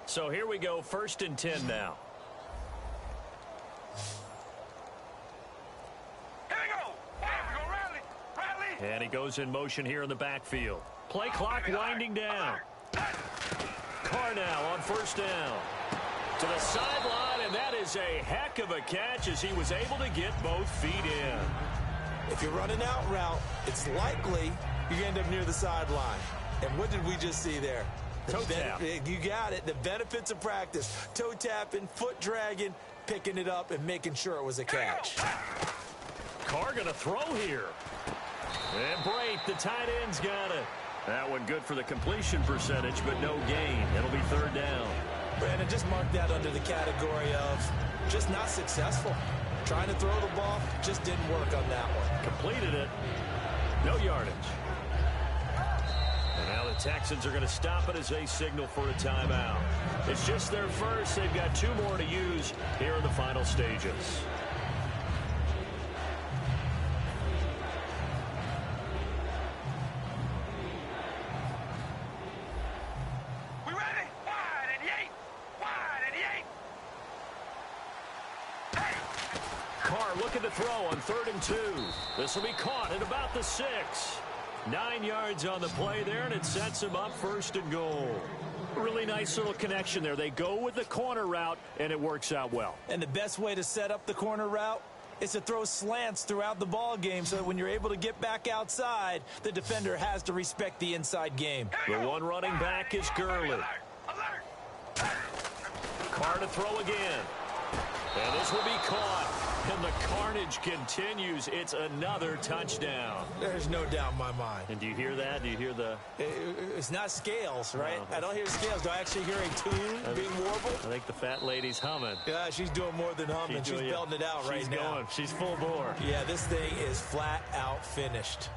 So here we go, 1st and 10 now. Here we go. Rally. And he goes in motion here in the backfield. Play clock winding down. Carr now on 1st down. To the sideline, and that is a heck of a catch as he was able to get both feet in. If you're running out route, it's likely you end up near the sideline. And what did we just see there? Toe tap. You got it. The benefits of practice. Toe tapping, foot dragging, picking it up, and making sure it was a catch. Carr going to throw here. And Brate, the tight end's got it. That one good for the completion percentage, but no gain. It'll be 3rd down. Brandon, just mark that under the category of just not successful. Trying to throw the ball, just didn't work on that one. Completed it. No yardage. And now the Texans are going to stop it as they signal for a timeout. It's just their first. They've got 2 more to use here in the final stages. We ready? Wide and yay. Carr looking to throw on 3rd and 2. This will be caught at about the 6. 9 yards on the play there, and it sets him up 1st and goal. Really nice little connection there. They go with the corner route, and it works out well. And the best way to set up the corner route is to throw slants throughout the ball game so that when you're able to get back outside, the defender has to respect the inside game. The one running back is Gurley. Carr to throw again. And this will be caught. And the carnage continues. It's another touchdown. There's no doubt in my mind. And do you hear that? Do you hear the... It's not scales, right? No. I don't hear scales. Do I actually hear a tune being warbled? I think the fat lady's humming. Yeah, she's doing more than humming. She's belting it out right now. She's going. She's full bore. Yeah, this thing is flat out finished.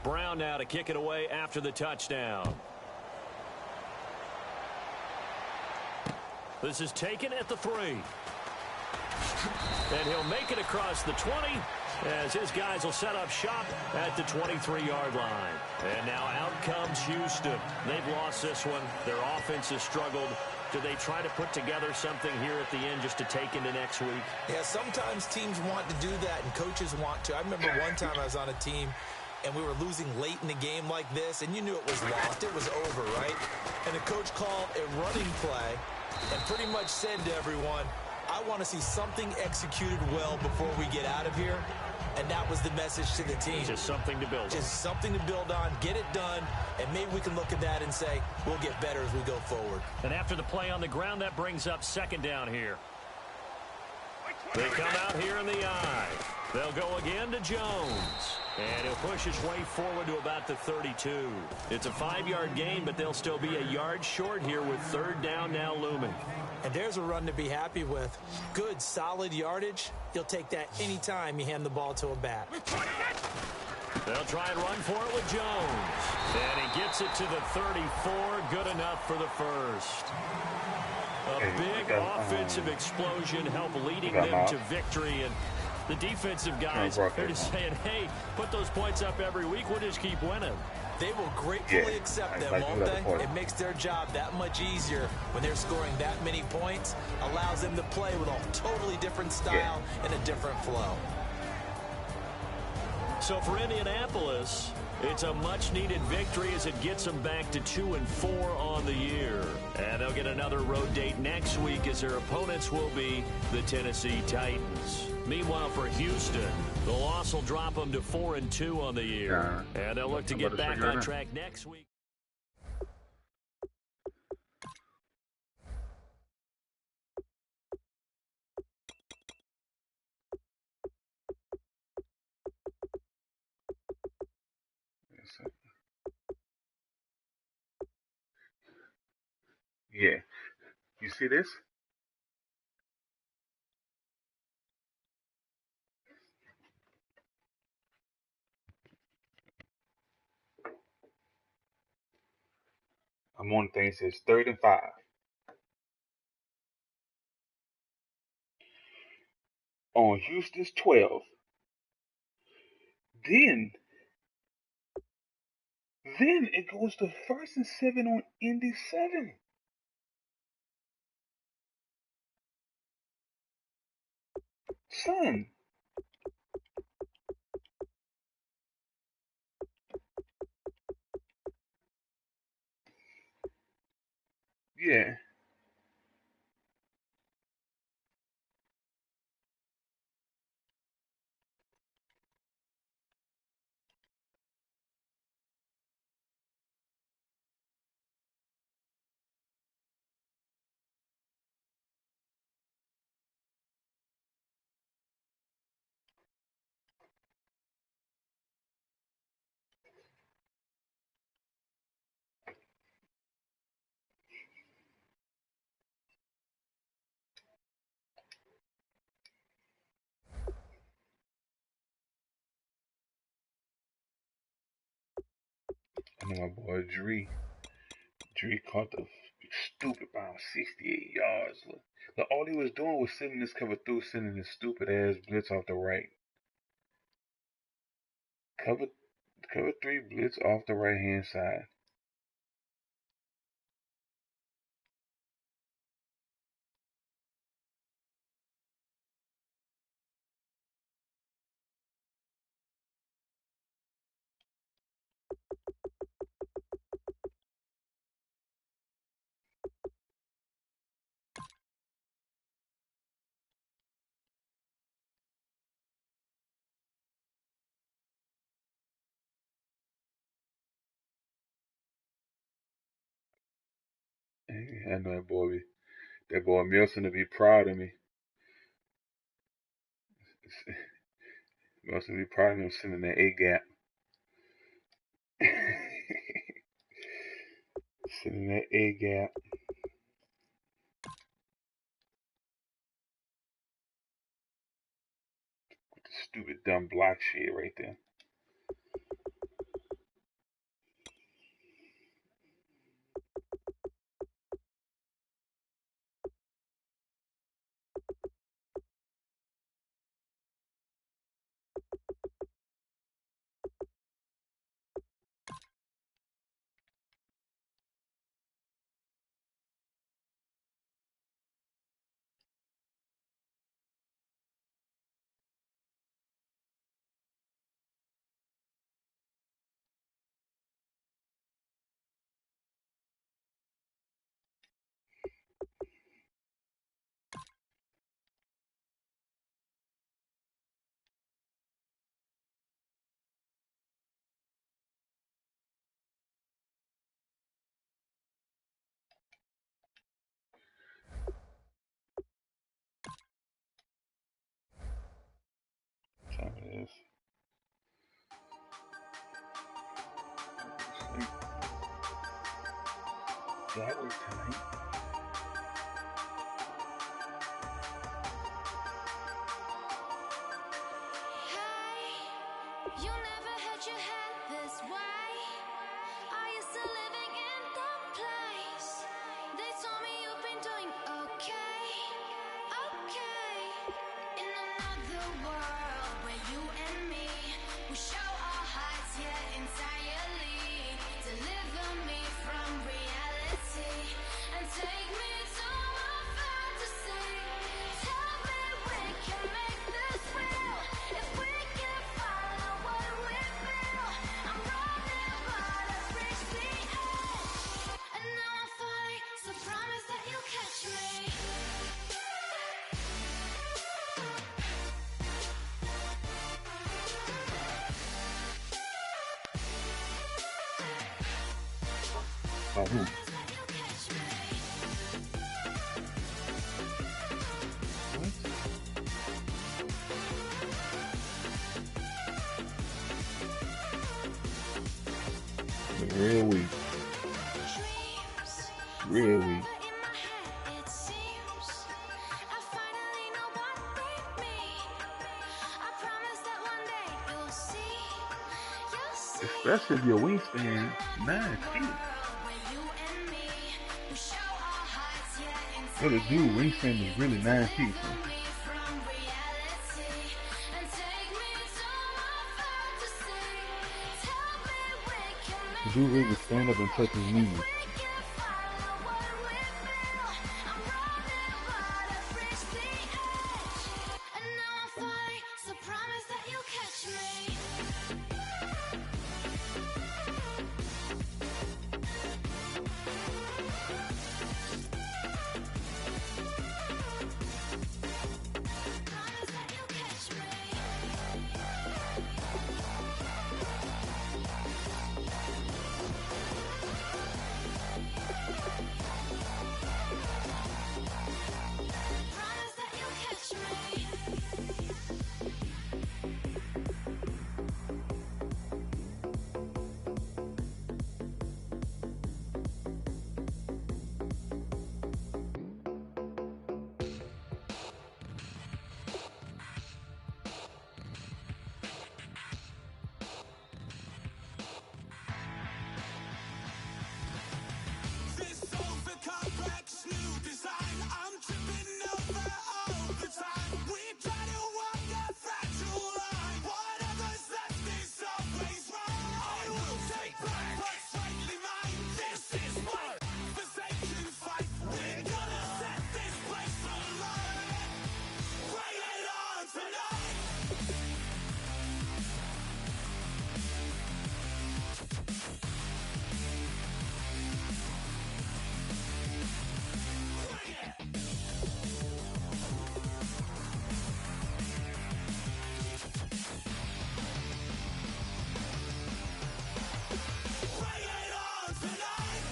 Brown now to kick it away after the touchdown. This is taken at the 3. And he'll make it across the 20 as his guys will set up shop at the 23-yard line. And now out comes Houston. They've lost this one. Their offense has struggled. Do they try to put together something here at the end just to take into next week? Yeah, sometimes teams want to do that and coaches want to. I remember one time I was on a team and we were losing late in the game like this, and you knew it was lost. It was over, right? And the coach called a running play and pretty much said to everyone, I want to see something executed well before we get out of here. And that was the message to the team. Just something to build on. Just something to build on, get it done, and maybe we can look at that and say, we'll get better as we go forward. And after the play on the ground, that brings up 2nd down here. They come out here in the I. They'll go again to Jones. And he'll push his way forward to about the 32. It's a 5-yard gain, but they'll still be a yard short here with 3rd down now looming. And there's a run to be happy with. Good, solid yardage. You'll take that anytime you hand the ball to a back. They'll try and run for it with Jones. And he gets it to the 34. Good enough for the first. A big offensive explosion helped leading them to victory. And the defensive guys, they're just saying, hey, put those points up every week. We'll just keep winning. They will gratefully accept them, won't they? It makes their job that much easier when they're scoring that many points. Allows them to play with a totally different style and a different flow. So for Indianapolis, it's a much-needed victory as it gets them back to 2-4 on the year. And they'll get another road date next week as their opponents will be the Tennessee Titans. Meanwhile, for Houston, the loss will drop them to 4-2 on the year. And they'll look to get back on track next week. Yeah. You see this? I'm on the thing. It says 3rd and 5. On Houston's 12. Then it goes to 1st and 7 on Indy 7. Son. Yeah. I know my boy Dree caught the stupid bomb 68 yards. Look, all he was doing was sending this cover through, sending this stupid ass blitz off the right. Cover 3 blitz off the right hand side. I know that boy Milson to be proud of me. Milson be proud of him sending that A gap. Sending that A gap. With the stupid dumb block shit right there. Time it is. That was tonight. You never had your head this way. Are you still living in that place? They told me you've been doing okay, okay. In another world where you and me, we show our hearts, yeah, entirely. Deliver me from reality and take me to my fantasy. Tell me we can make this real if we can follow what we feel. I'm running but I've reached the edge, and now I'm falling, so promise that you'll catch me. Oh, who? Promise that you'll catch me. What? Real weak. Real weak. In my head it seems I finally know what they mean. I promise that one day you'll see. Especially if your wingspan 9 feet. Where you and me, we show our hearts, yeah, Yo, the dude wingspan is really 9 feet. me from reality and take me to my fantasy. Tell me we can The make dude really stand up and touch his knees. we can follow what we feel. I'm running but I've reached the edge, and now I'm falling, so promise that you'll catch me. Promise that you'll catch me. Promise that you'll catch me. This over complex new design, I'm tripping over all the time. We try to walk that fragile line. Whatever's left is always wrong. I will take back what's rightly mine. This is my forsaken fight. We're gonna set this place alight. Bring it on tonight. Bring it. Bring it on tonight.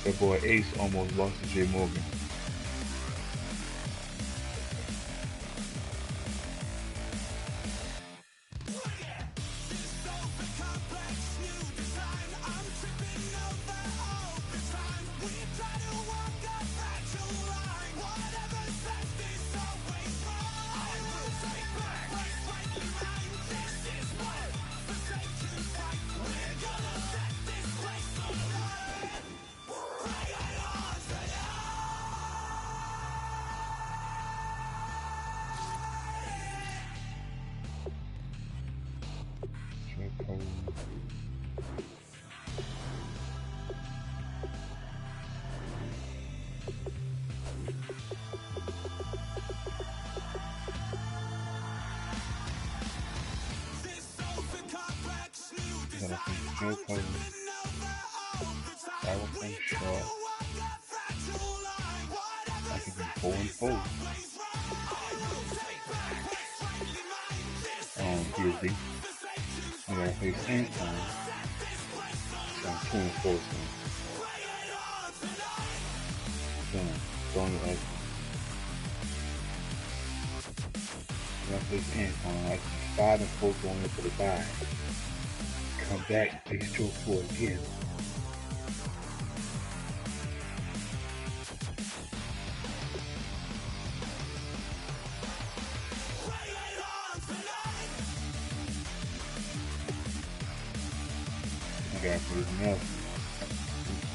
That boy Ace almost lost to Jay Morgan. This over complex new design, I'm tripping over all the time. We try to walk a fragile line. Whatever's left is always wrong. I will take back what's rightly mine. This is my forsaken fight. We're gonna set this place alight. Bring it on tonight. This over complex new design, I'm tripping over all the time. We try to walk a fragile line. I Whatever's think he's 4-4. always wrong. I will take back what's rightly mine. This is PSG. forsaken You know, he's in set this place alight. 2-4. Bring it on tonight. Throwing it like. Netflix in on like 5-4 going into the bye. Come back, they stroke 4 again. I got for enough.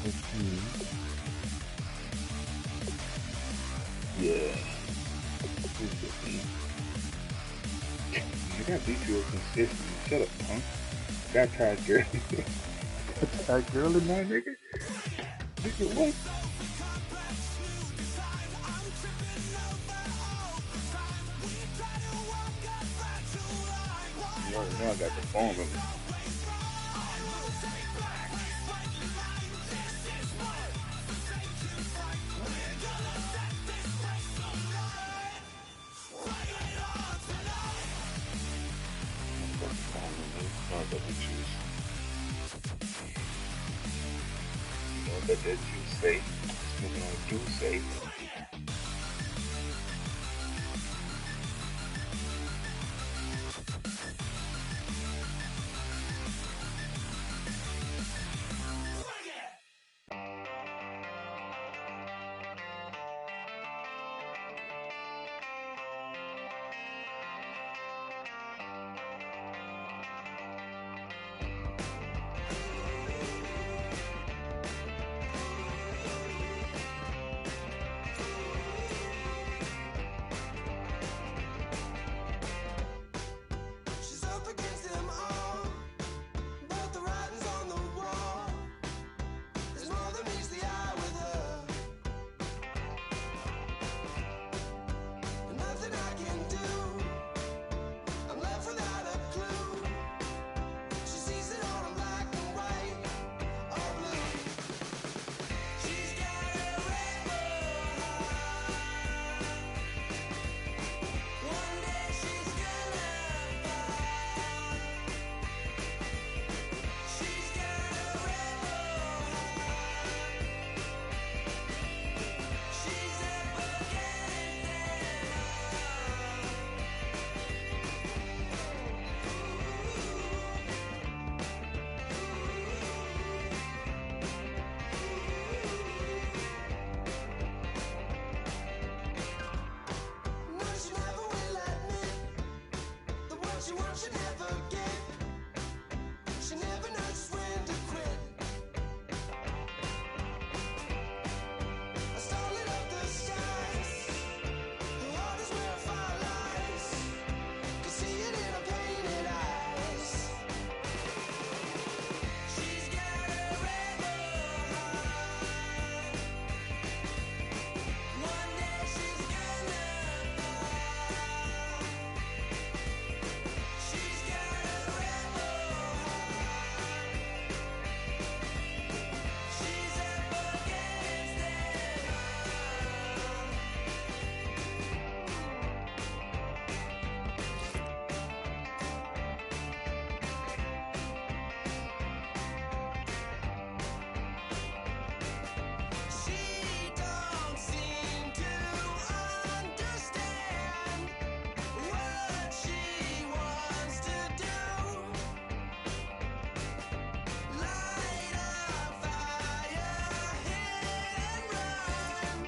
15. Yeah. 15. I got beat you consistent. Shut up, punk. Got tired girl. Got tired girl in my nigga? Nigga, what? You already know I got the phone with me. Let that juice say, smoking on juice say. She's up against them all, but the writing's on the wall. There's more than meets the eye with her. And nothing I can do, I'm left without a clue. She sees it all in black and white or blue. She's got a rebel heart. One day she's gonna fall. She's got a rebel heart. She's up against them all. No, she never will admit that what she wants she never get. She never knows just when to quit. I started up the skies. Her heart is where fire lies. Can see it in her painted eyes. She's got a rebel heart. One day she's gonna fall. She's got a rebel heart. She's up against them all. She don't seem to understand what she wants to do. Light a fire, hit and run,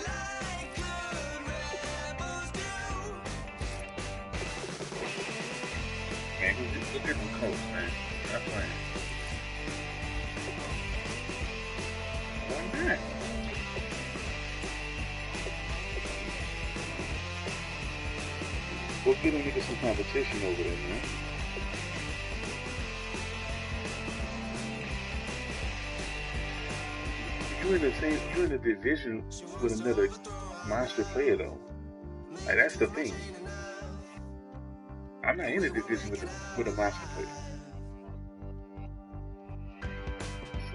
like good rebels do. Man, just look at them coats, man. Stop playing. Why not? We'll get them niggas some competition over there, man. You're in the division with another monster player though. Like that's the thing. I'm not in the division with a monster player.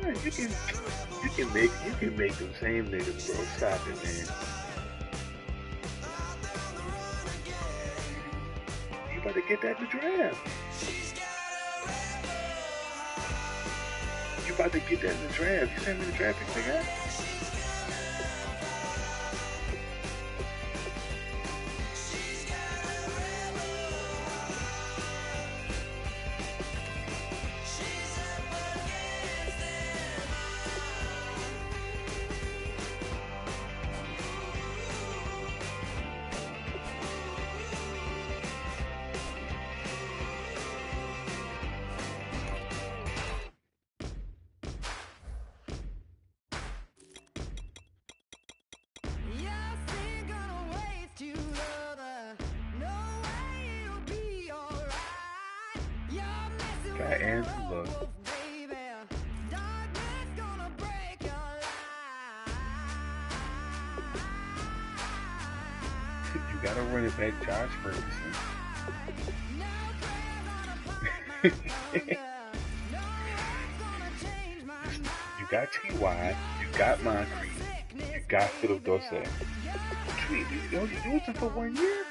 Son, you can make them same niggas, bro. Stop it, man. You about to get that in the draft. You about to get that in the draft. You send me the draft pick, nigga. got Angela. You got a running back, Josh Ferguson. You got T.Y., you got Moncrief, you got Philip Dorsett. Sweet, you only used him for 1 year?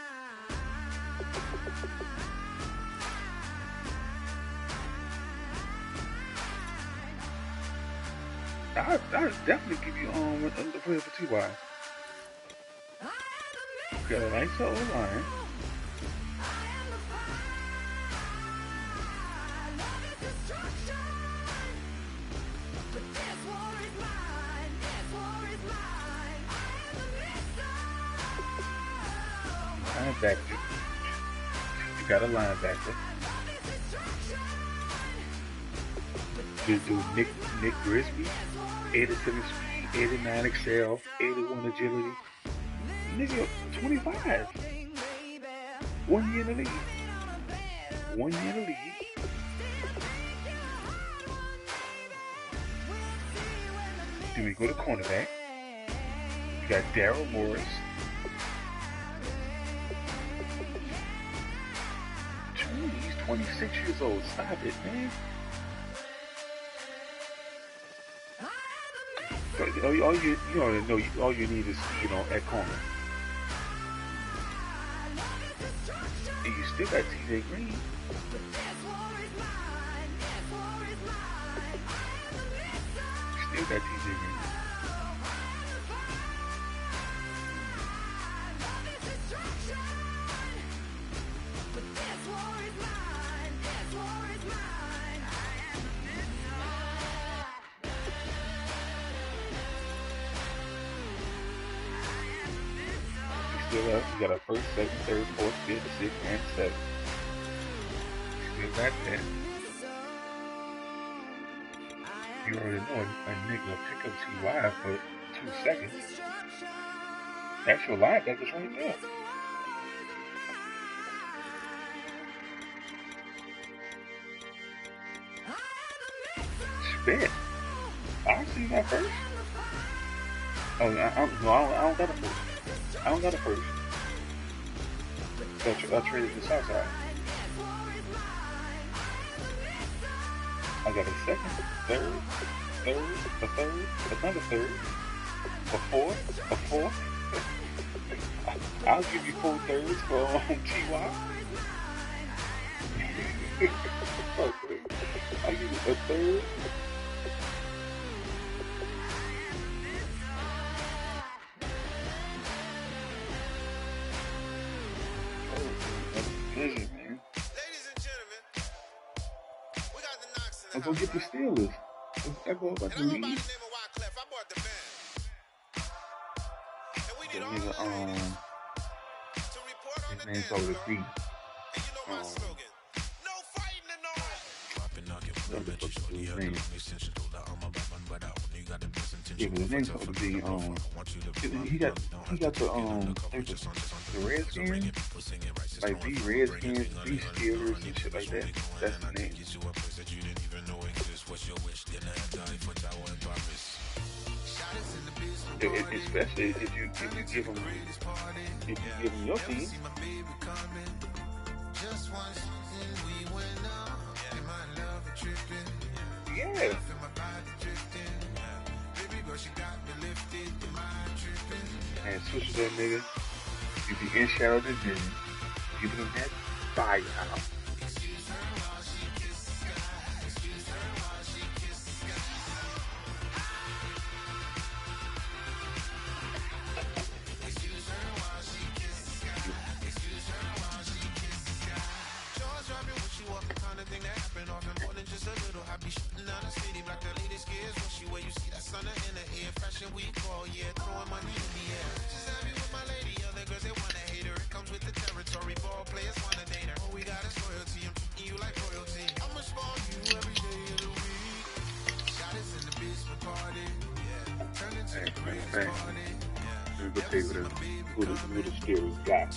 I'll definitely give you the player for T.Y. Got a nice old line. Linebacker. You got a linebacker. You do Nick Grisby, 87 speed, 89 excel, 81 agility. Nigga, 25. 1 year in the league. 1 year in the league. Then we go to cornerback. You got Daryl Morris. He's 26 years old. Stop it, man. All you already know. All you need is at corner. And you still got T.J. Green. Still got T.J. Green. You got a first, second, third, fourth, fifth, sixth, and seventh. Still got that. You already know a nigga pick up T.Y. for 2 seconds. That's your linebackers right there. Spit. I'll see that first. Oh, I don't got a first. I don't got a first. I traded the south side. I got a second, third, a third, another third, a fourth. I'll give you 4 thirds for T.Y. I'll give you a third. Ladies and gentlemen, we got the Knox in the house. Go get the Steelers. That boy about to leave. I bought the band. And we need all the to report on the dance. His name's over the beat. And you know my slogan. No fighting and no yeah, but his name's over the beat. He got the Redskins. Like the Redskins, the Steelers, and shit like that. That's the name. Especially if you give them your team. Yeah. And switch to that nigga. You be in shadow the gym. Give them that fire out. Who the Steelers got,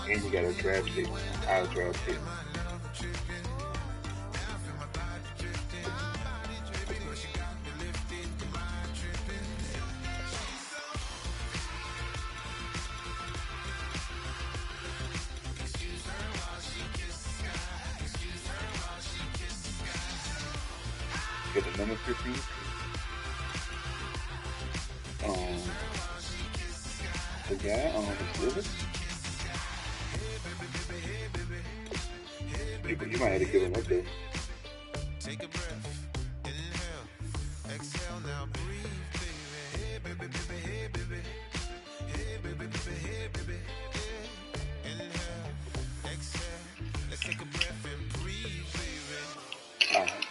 and you got a draft pick, our draft pick. Get the number 15. The guy on his liver. You might have to give him up there. Take a breath, inhale, exhale, now breathe, baby. Hey, baby, baby, hey, baby. Hey, baby, baby, hey, baby. Yeah. Inhale, exhale, let's take a breath and breathe, baby. Alright.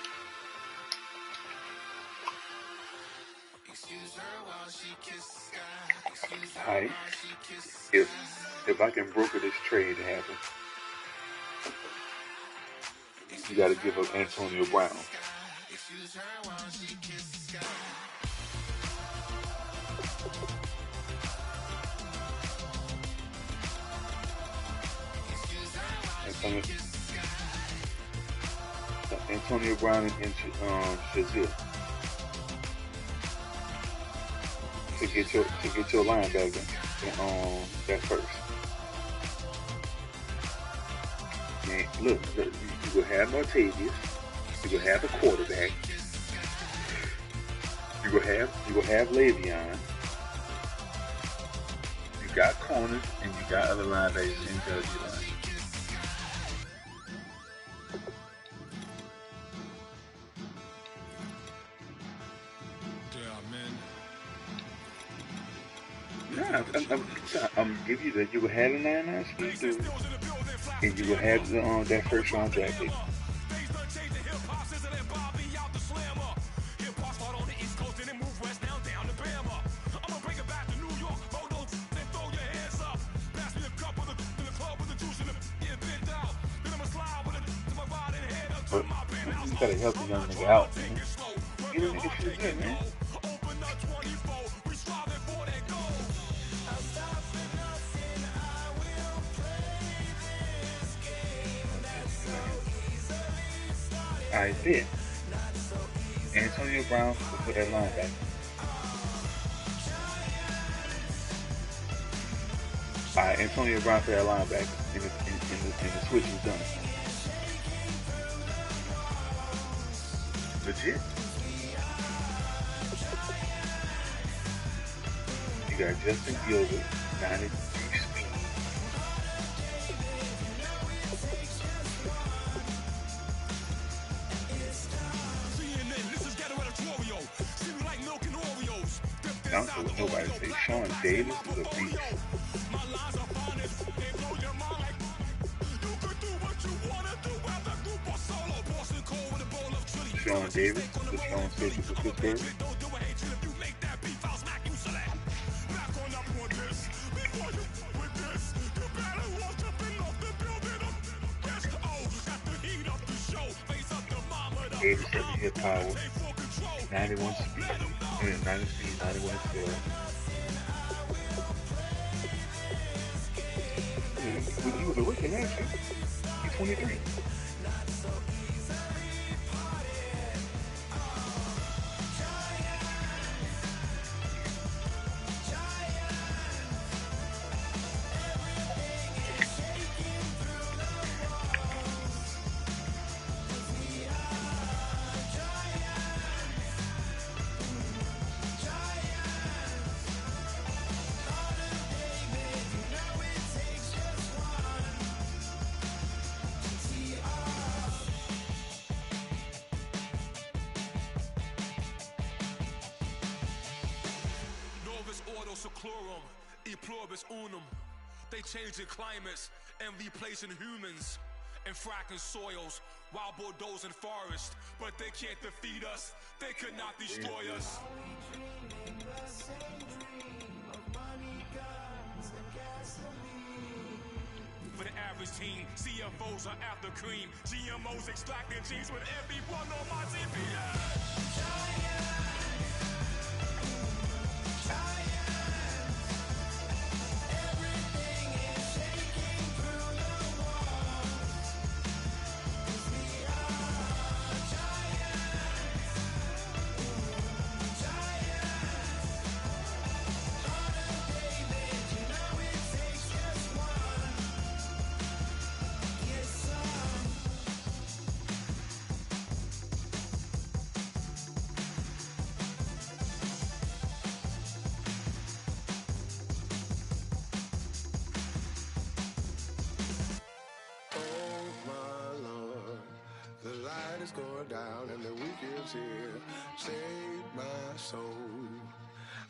Excuse her while she kisses the sky. Excuse her Alright. while she kisses the sky. If I can broker this trade to happen, you got to give up Antonio Brown. Excuse her while she kisses the sky. Antonio Brown and Shazier to get your linebacker that first. And look, you will have Martavius, you will have a quarterback, you will have Le'Veon, you got corners, and you got other linebackers in the line. I'm give you that you will have a 9-9 speed dude, and you will have the that first round draft pick. But you gotta help the young nigga out, man. Get a nigga shit good, man. I did. Antonio Brown for that linebacker. Antonio Brown for that linebacker. And the switch is done. Legit. You got Justin Gilbert, 93 speed. I don't know what nobody say. Sean Davis is a beast. Sean Davis, the Sean Safety for Pittsburgh. Davis has the hit power, 91 speed, 90 speed, 91 skill. He was a rookie last year. He's 23. Seclorum, e pluribus unum. They changing climates and replacing humans and fracking soils while bulldozing forests, but they can't defeat us. They could not destroy us. For the average team, CFOs are after cream. GMOs extracting genes with everyone on my GPS. is going down and the weekend's here. Save my soul.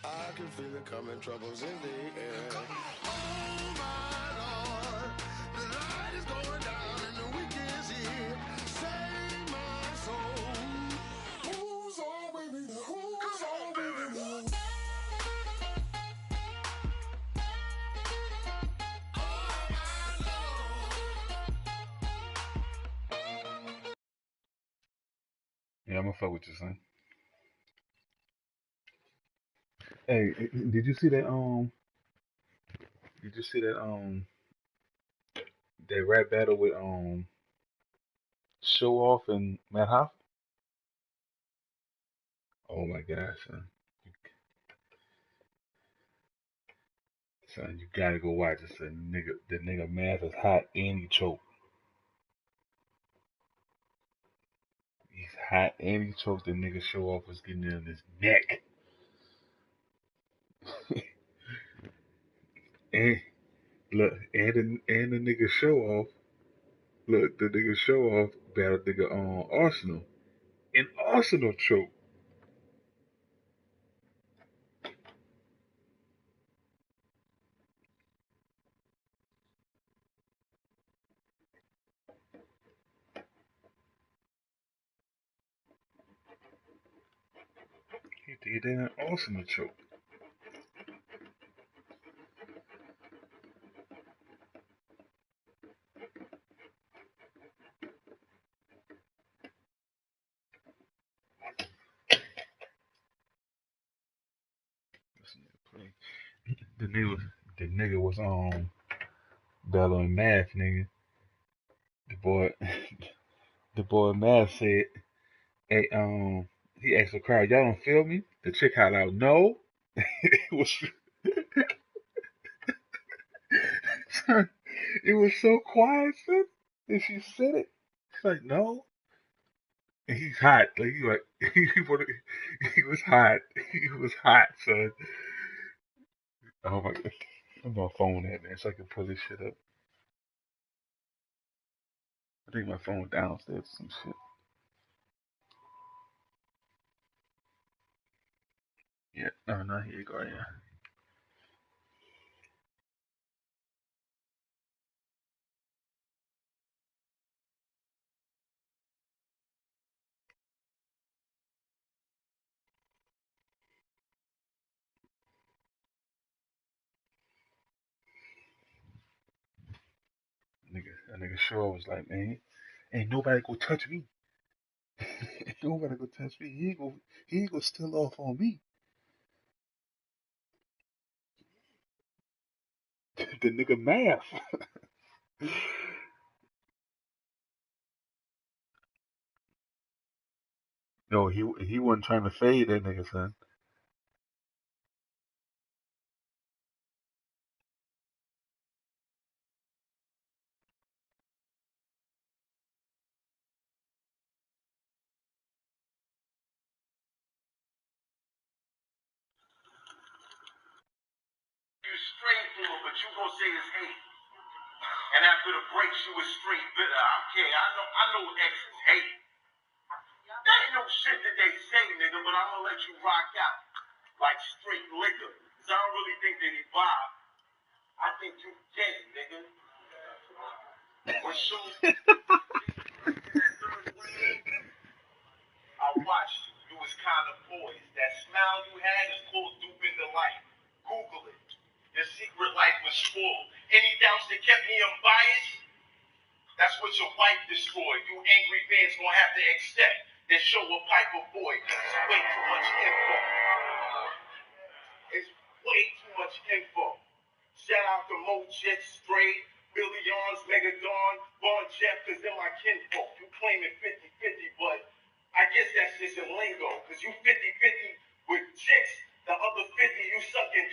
I can feel it coming, troubles in the air. Oh my Lord, the light is going down and the weekend's here. Save my soul. Who's on with me? Who's on with me? Yeah, I'm gonna fuck with you, son. Hey, did you see that? Did you see that? That rap battle with Show Off and Matt Hoff? Oh my God, son. Son, you gotta go watch it, son. The nigga Math is hot and he choked. He's hot and he choked. The nigga Show Off was getting in his neck. And look, and the nigga Show Off. Look, the nigga Show Off battled nigga Arsenal, and Arsenal choked. He did that, and Arsenal choked. The nigga was battling Math, nigga. The boy, the boy Math said, "Hey, he asked the crowd, y'all don't feel me?" The chick hollered out, "No." It was, son, it was so quiet, son. And she said it. She's like, "No." And he's hot. Like he like he was hot. He was hot, son. Oh my god. I'm on my phone at man, so I can pull this shit up. I think my phone downstairs or some shit. Yeah. Oh no, here you go. Yeah. That nigga sure was like, man, ain't nobody gonna touch me. Ain't nobody gonna touch me. He ain't gonna steal off on me. The nigga Math. No, he wasn't trying to fade that nigga, son. You straight for it, but you gonna say it's hate. And after the break, she was straight bitter. Okay, I know exes hate. That ain't no shit that they say, nigga, but I'm gonna let you rock out like straight liquor. Cause I don't really think that he vibe. I think you get it, nigga. When shoes I watched you. You was kind of poised. That smile you had is called duping the light. Google it. Your secret life was full. Any doubts that kept me unbiased? That's what your wife destroyed. You angry fans gonna have to accept that show a Piper boy. It's way too much info. It's way too much info. Shout out to Mo Jet Stray, Billy Arms, Megadon, Bon Jeff, cause they're my kinfolk. You claiming 50-50, but I guess that's just in lingo. Cause you 50-50 with chicks, the other 50 you sucking.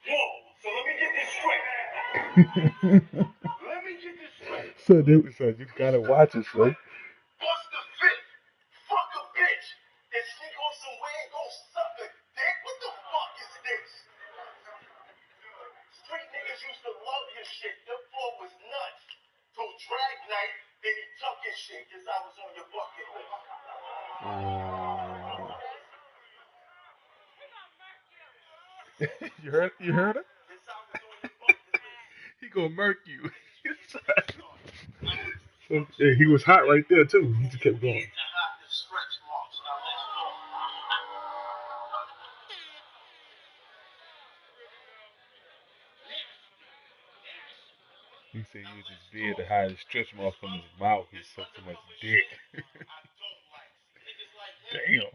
Whoa, so let me get this straight. Let me get this straight. So you gotta watch it, son. Bust the fifth. Fuck a bitch. And sneak on some way and go suck a dick. What the fuck is this? Street niggas used to love your shit. Your flow was nuts. Till drag night, then he tuck his shit. Cause I was on your bucket list. You heard her? He gonna murk you. So, yeah, he was hot right there too. He just kept going. He said he used his beard to hide his stretch marks from his mouth. He sucked too much dick. Damn.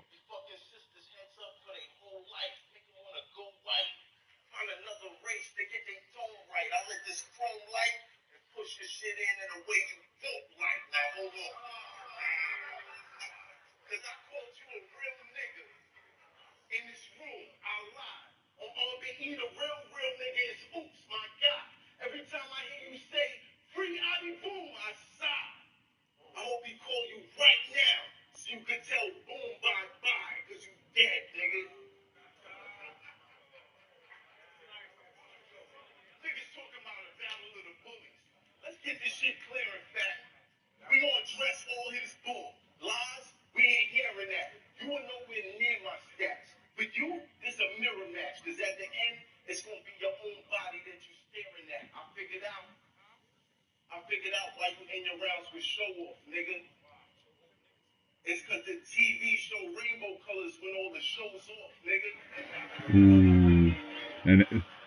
Mm.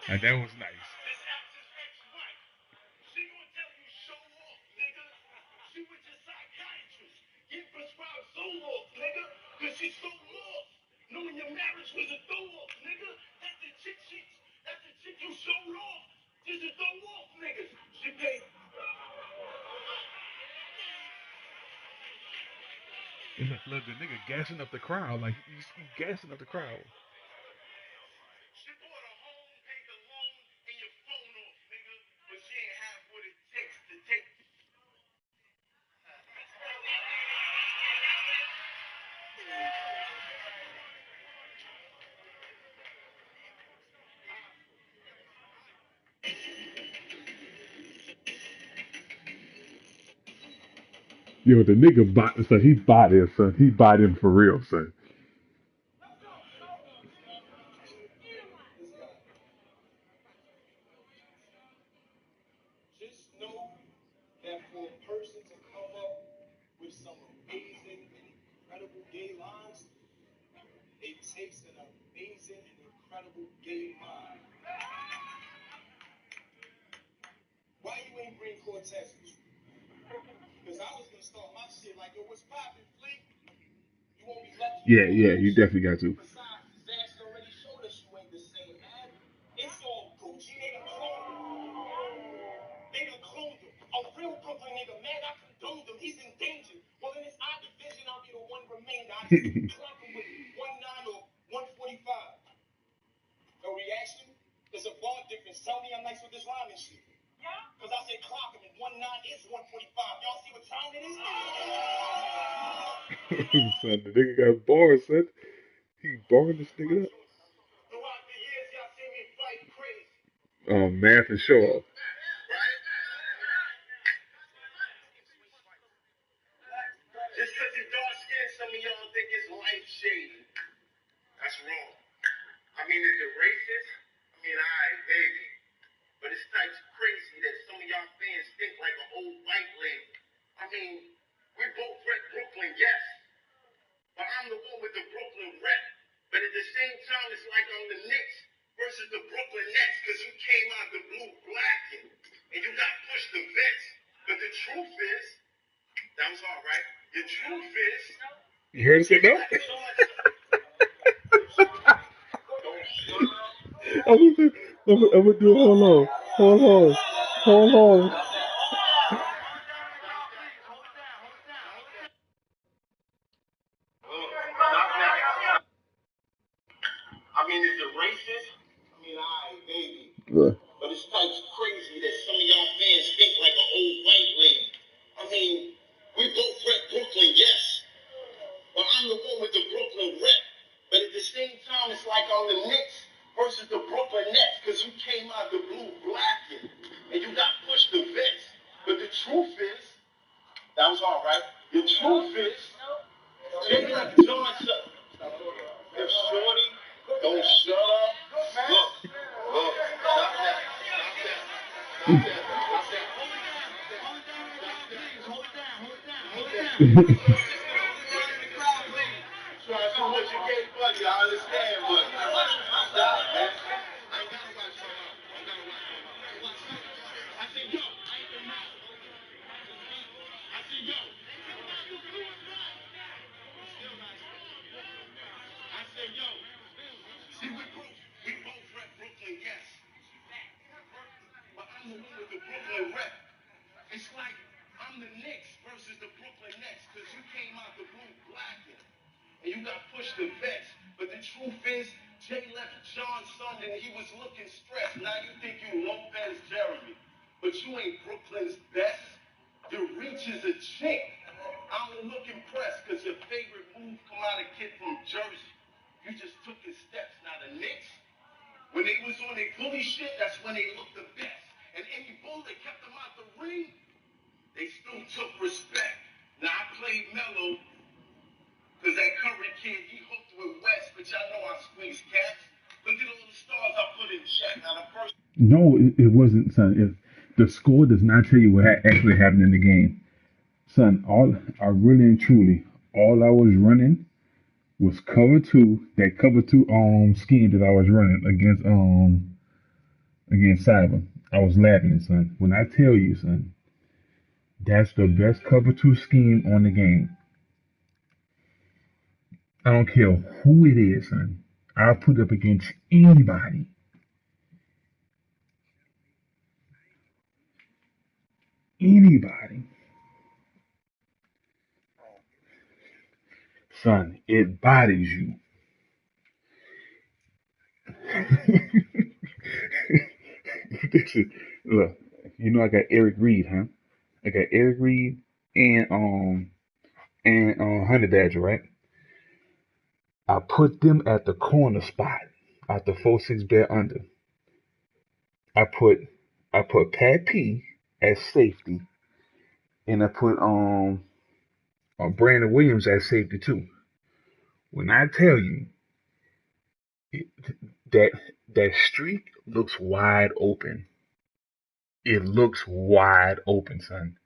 And that was nice. And look, the nigga gassing up the crowd. Like, he's gassing up the crowd. Yo, the nigga bought, son, he bought it, son. He bought him for real, son. Yeah, yeah, you definitely got to. Son, the nigga got bars, son. He barring this nigga up. Math and show off. You heard us say no? I'm gonna do it. Hold on. Hold on. Hold on. Look. It's like I'm the Knicks versus the Brooklyn Nets because you came out the blue blackened and you got pushed to vets. But the truth is, Jay left John Sunday and he was looking stressed. Now you think you Lopez Jeremy, but you ain't Brooklyn's best. Your reach is a chink. I don't look impressed because your favorite move come out a kid from Jersey. You just took his steps. Now the Knicks, when they was on their bully shit, that's when they looked the best. And any bull that kept them out the ring, they still took respect. Now I played mellow because that Curry kid, he hooked with West, but y'all know I squeeze cats. Look at all the stars I put in check. Now the first. No, it wasn't, son. If the score does not tell you what actually happened in the game, son, I really and truly, all I was running was cover two. That cover two scheme that I was running against Cyber. I was laughing, son. When I tell you, son, that's the best cover two scheme on the game. I don't care who it is, son. I'll put it up against anybody. Anybody. Son, it bodies you. Look, you know I got Eric Reed, huh? I got Eric Reed and Honey Badger, right? I put them at the corner spot at the 4-6 bet under. I put Pat P at safety, and I put Brandon Williams at safety too. When I tell you that streak looks wide open, it looks wide open, son.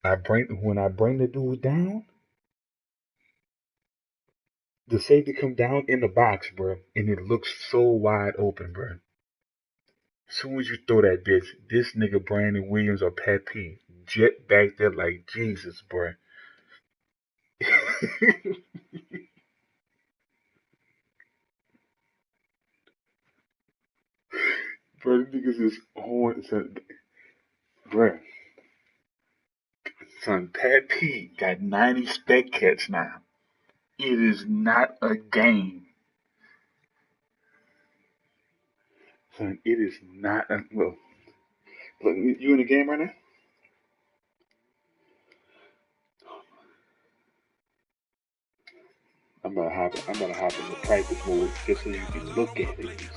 When I bring the dude down, the safety come down in the box, bro, and it looks so wide open, bro. As soon as you throw that bitch, this nigga Brandon Williams or Pat P jet back there like Jesus, bro. Bro, the niggas is on, son. Bro. Son, Pat P got 90 spec catch now. It is not a game. Son, it is not a... Look, you in the game right now? I'm about to hop in the practice mode just so you can look at it.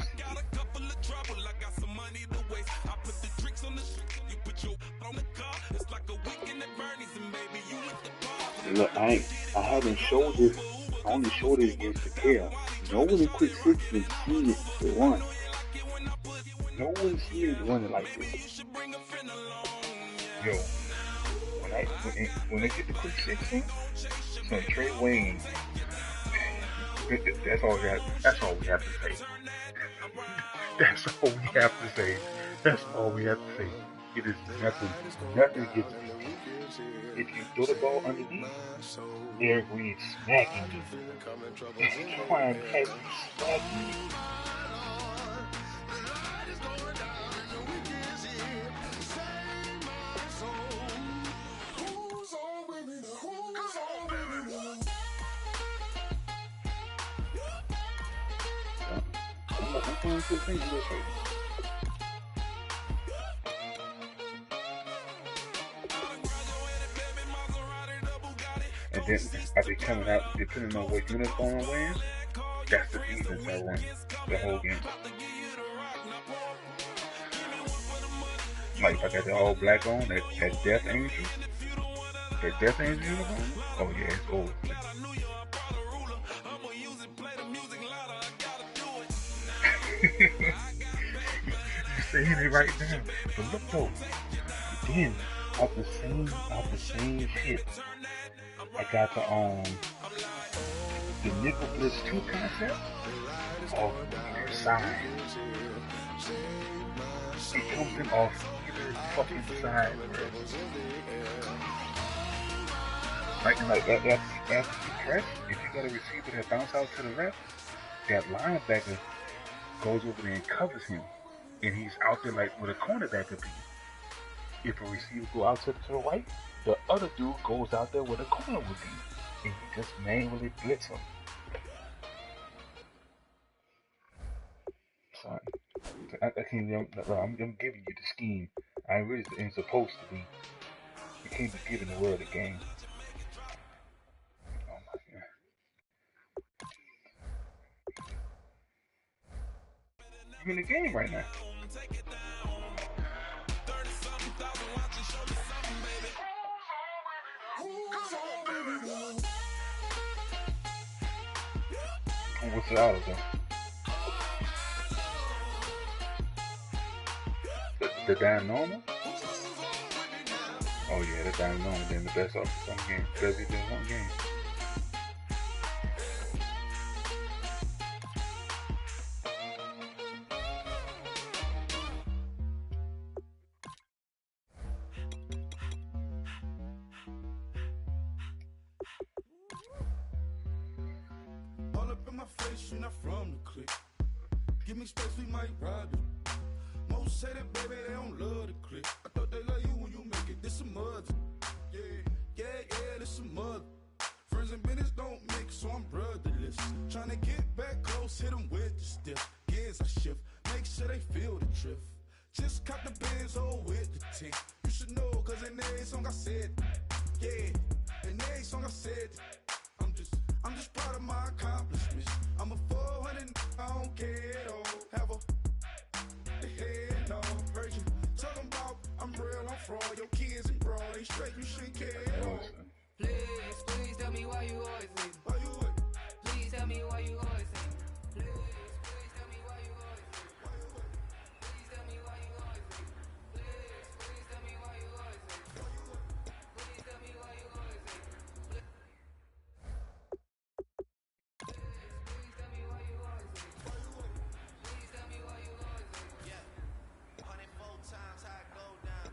Look, I haven't showed this. I only showed it against the tail. No one in Quick Six has seen it run. No one's seen it running like this. Yo, when they get the Quick Six in, so Trey Wayne. That's all we have to say. That's all we have to say. It is nothing gets me. If you throw the ball underneath, Eric Reed smacking you. If you try and catch me smacking you. And then as they coming out, depending on what uniform I'm wearing, that's the defense I run the whole game. Like if I got the all black on, that Death Angel uniform, oh yeah, it's over. saying it right now. But look though, then off the same shit, I got the Nickel Blitz 2 concept off either side. It comes in off either fucking side, bro. Like after you press, if you got a receiver that bounce out to the left, that linebacker goes over there and covers him, and he's out there like where the cornerback would be. If a receiver go out to the right, the other dude goes out there where the corner would be, and he just manually blitz him. Sorry, I can't. I'm giving you the scheme. I really ain't supposed to be. You can't be giving the world a game. Oh my god. I'm in the game right now. What's the auto though? The damn normal? Oh yeah, the damn normal. Then the best off some game. Because he did one game. All up in my face, you're not from the clique. Give me space, we might ride it. Most say that, baby, they don't love the clique. I thought they love you when you make it. This some mud. Yeah, this some mud. Friends and business don't mix, so I'm brotherless. Trying to get back close, hit them with the stiff. Gears I shift, make sure they feel the drift. Just caught the Benz, oh, with the tick. You should know, cause in every song I said, yeah, in every song I said, I'm just proud of my accomplishments. I'm a 400, I don't care at all. Have a head no version. Talking about I'm real, I'm fraud. Your kids and broad, they straight, you shouldn't care at all. Please tell me why you always hate. Why you would? Please tell me why you always hate. Please tell me why you always hate. Please tell me why you always hate. Please tell me why you always hate. Please tell me why you always hate. Please tell me why you always hate. Please tell me why you always hate. Yeah, 104 times how it go down.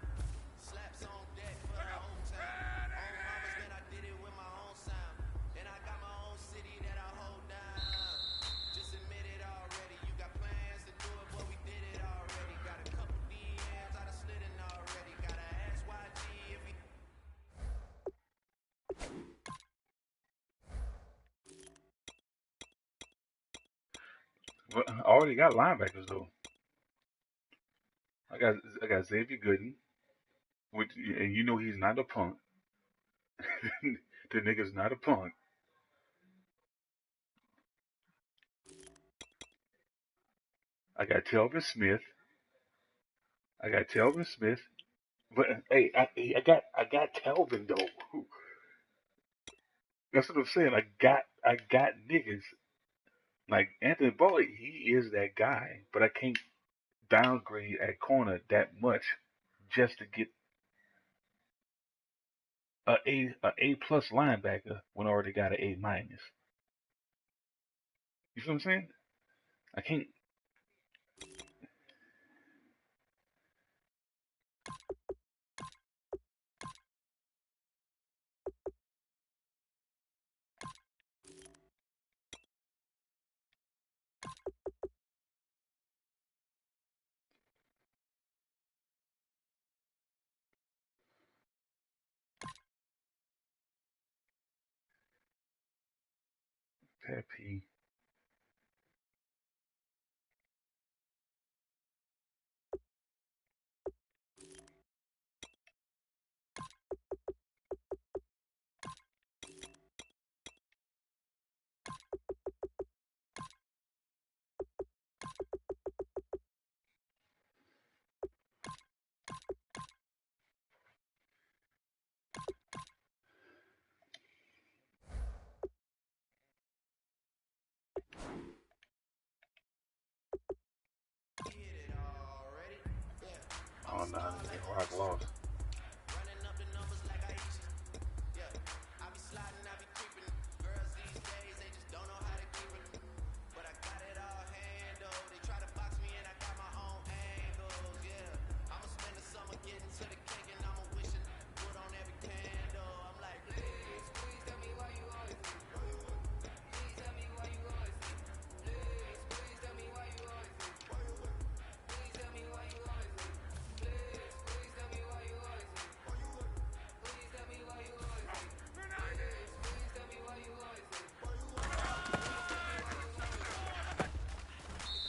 Slaps on deck for the whole time. On mamas, man, I did it with my own sound. And I got my own city that I hold down. Just admit it already. You got plans to do it, but we did it already. Got a couple DMs, I done slid in already. Gotta ask YG if he. Well, I already got linebackers though. I got Xavier Gooden, which and you know he's not a punk. The nigga's not a punk. I got Telvin Smith. But hey, I got Telvin though. That's what I'm saying. I got niggas like Anthony Boyd. He is that guy, but I can't downgrade at corner that much just to get a plus linebacker when I already got an A minus. You feel what I'm saying? I can't. Pepe. nah, Rock lost. Running up the numbers like I eat you. Yeah, I be sliding, I be creeping. Girls these days, they just don't know how to keep it. But I got it all handled. They try to box me and I got my own angles. Yeah, I'ma spend the summer getting to the cake and I'ma wish it wood on every candle. I'm like, please, please tell me why you always leave. Please tell me why you always leave. Please, please tell me why you always leave. Please tell me why you always leave. Please, please tell me why you always leave. Please tell me why you always leave. Please tell me why you always leave.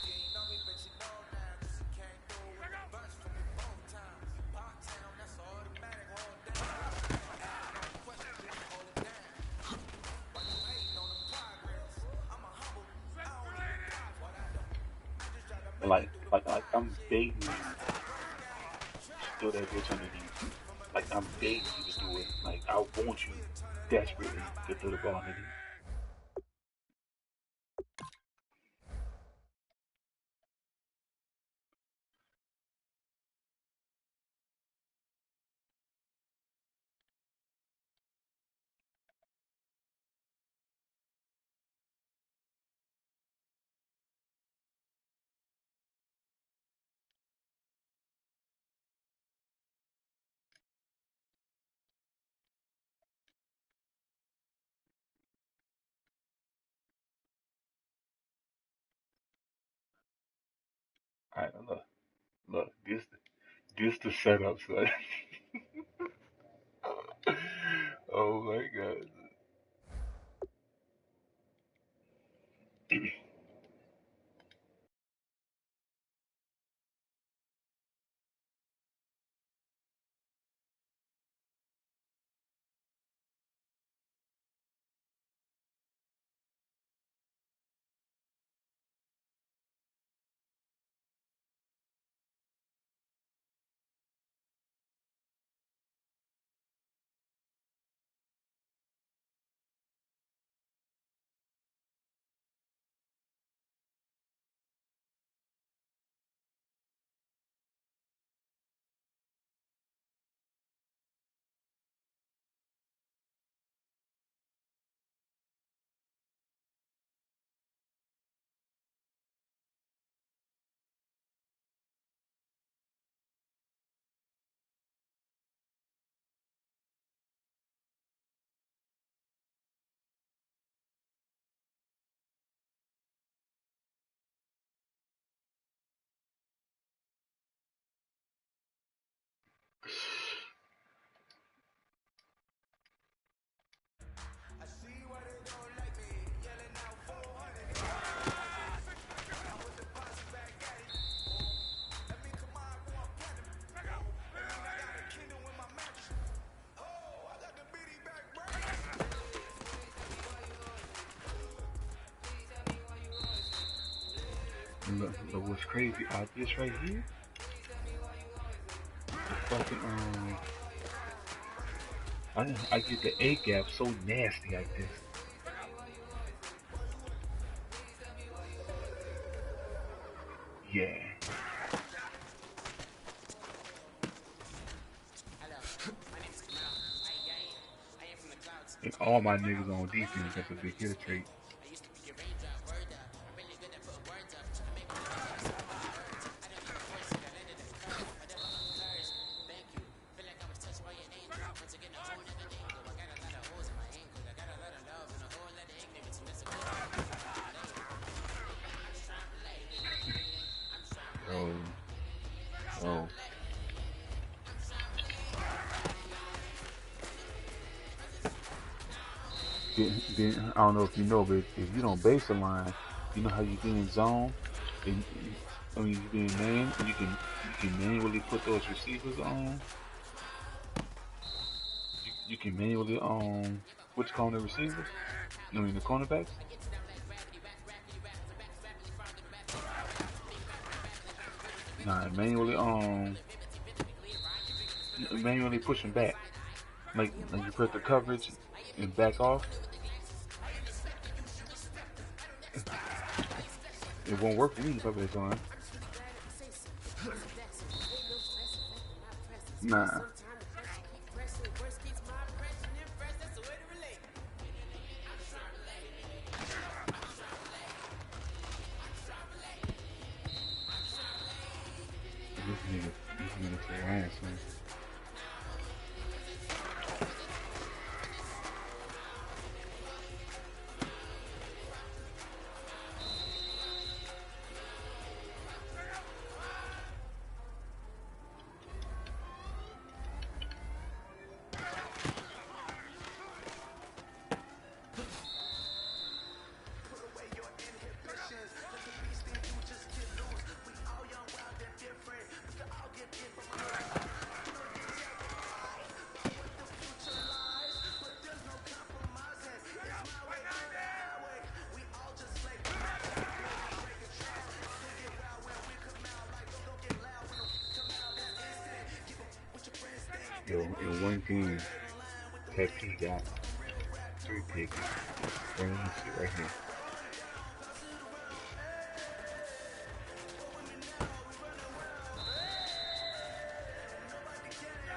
You ain't know me, but you know now. 'Cause you came through with a bunch for me both times. Pop town, that's automatic, hold down. No question, just hold it down. Why you hating on the progress? I'm a humble, I don't even got what I do. I just try to make it through the Like I'm begging you to throw that bitch underneath. Like I'm begging you to do it. Like I want you desperately to throw the ball underneath. Alright, look, this the setup, son. Oh my god. I see why they don't like me. Yelling out 400. I was the boss back at it. Let me come on, go on platinum. That mean I got a kingdom with my mattress. Oh, I got the bitty back right. Look what's crazy out this right here? The fucking I get the A gap so nasty like this. Yeah. And all my niggas on defense, that's a big hit trait. Oh. Then, I don't know if you know, but if you don't base a line, you know how you get in zone, and you be in man, and you can manually put those receivers on. You can manually what you call the receivers? I mean the cornerbacks. Nah, manually push them back. Like you put the coverage and back off. It won't work for me if I base line. Nah. This nigga say ass, man. Yo, in one game, Pepsi got 3 picks. Let me see right here.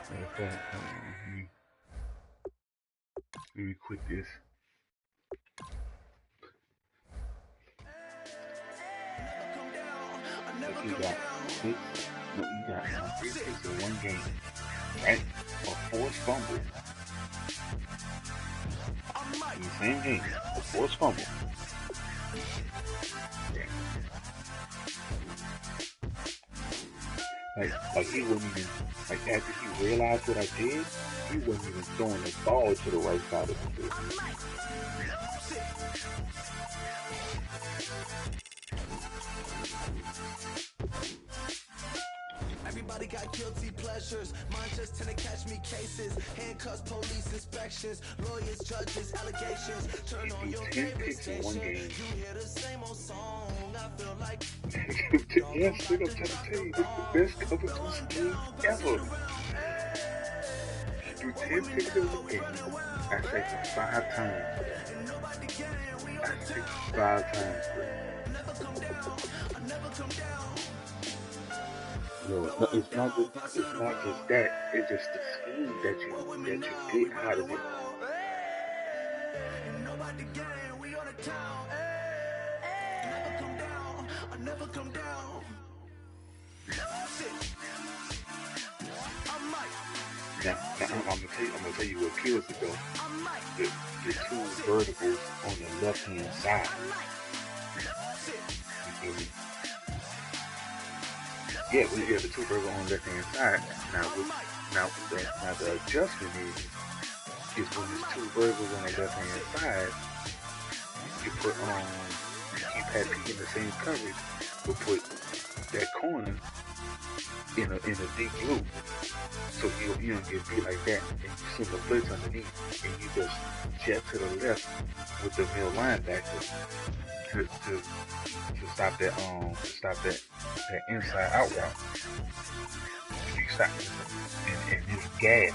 Matter of fact, let me quit this. Pepsi got 6. No, you got 3 picks in one game. Right? A forced fumble. In the same game. A forced fumble. Like he wouldn't even, like after he realized what I did, he wasn't even throwing the ball to the right side of the field. Everybody got guilty pleasures. Mine just tend to catch me cases. Handcuffs, police inspections, lawyers, judges, allegations. Turn on your favorite station. You hear the same old song. I feel like yes, I'm trying to tell you, this is the best cover 2 scheme ever. Do 10 picks in one game. I say 5 times. I say 5 times. No, it's not just that. It's just the scheme that you get out of it. Never come down. Now I'm gonna tell you what kills it though. The 2 verticals on the left hand side. You feel me? Yeah, the 2 verticals on the left hand side. Now the adjustment is when there's 2 verticals on the left hand side, you put keep Pat P in the same coverage, but put that corner in a deep blue, so you don't get beat like that, and you send the blitz underneath, and you just jet to the left with the middle linebacker to stop that inside out route. If you stop and this gas,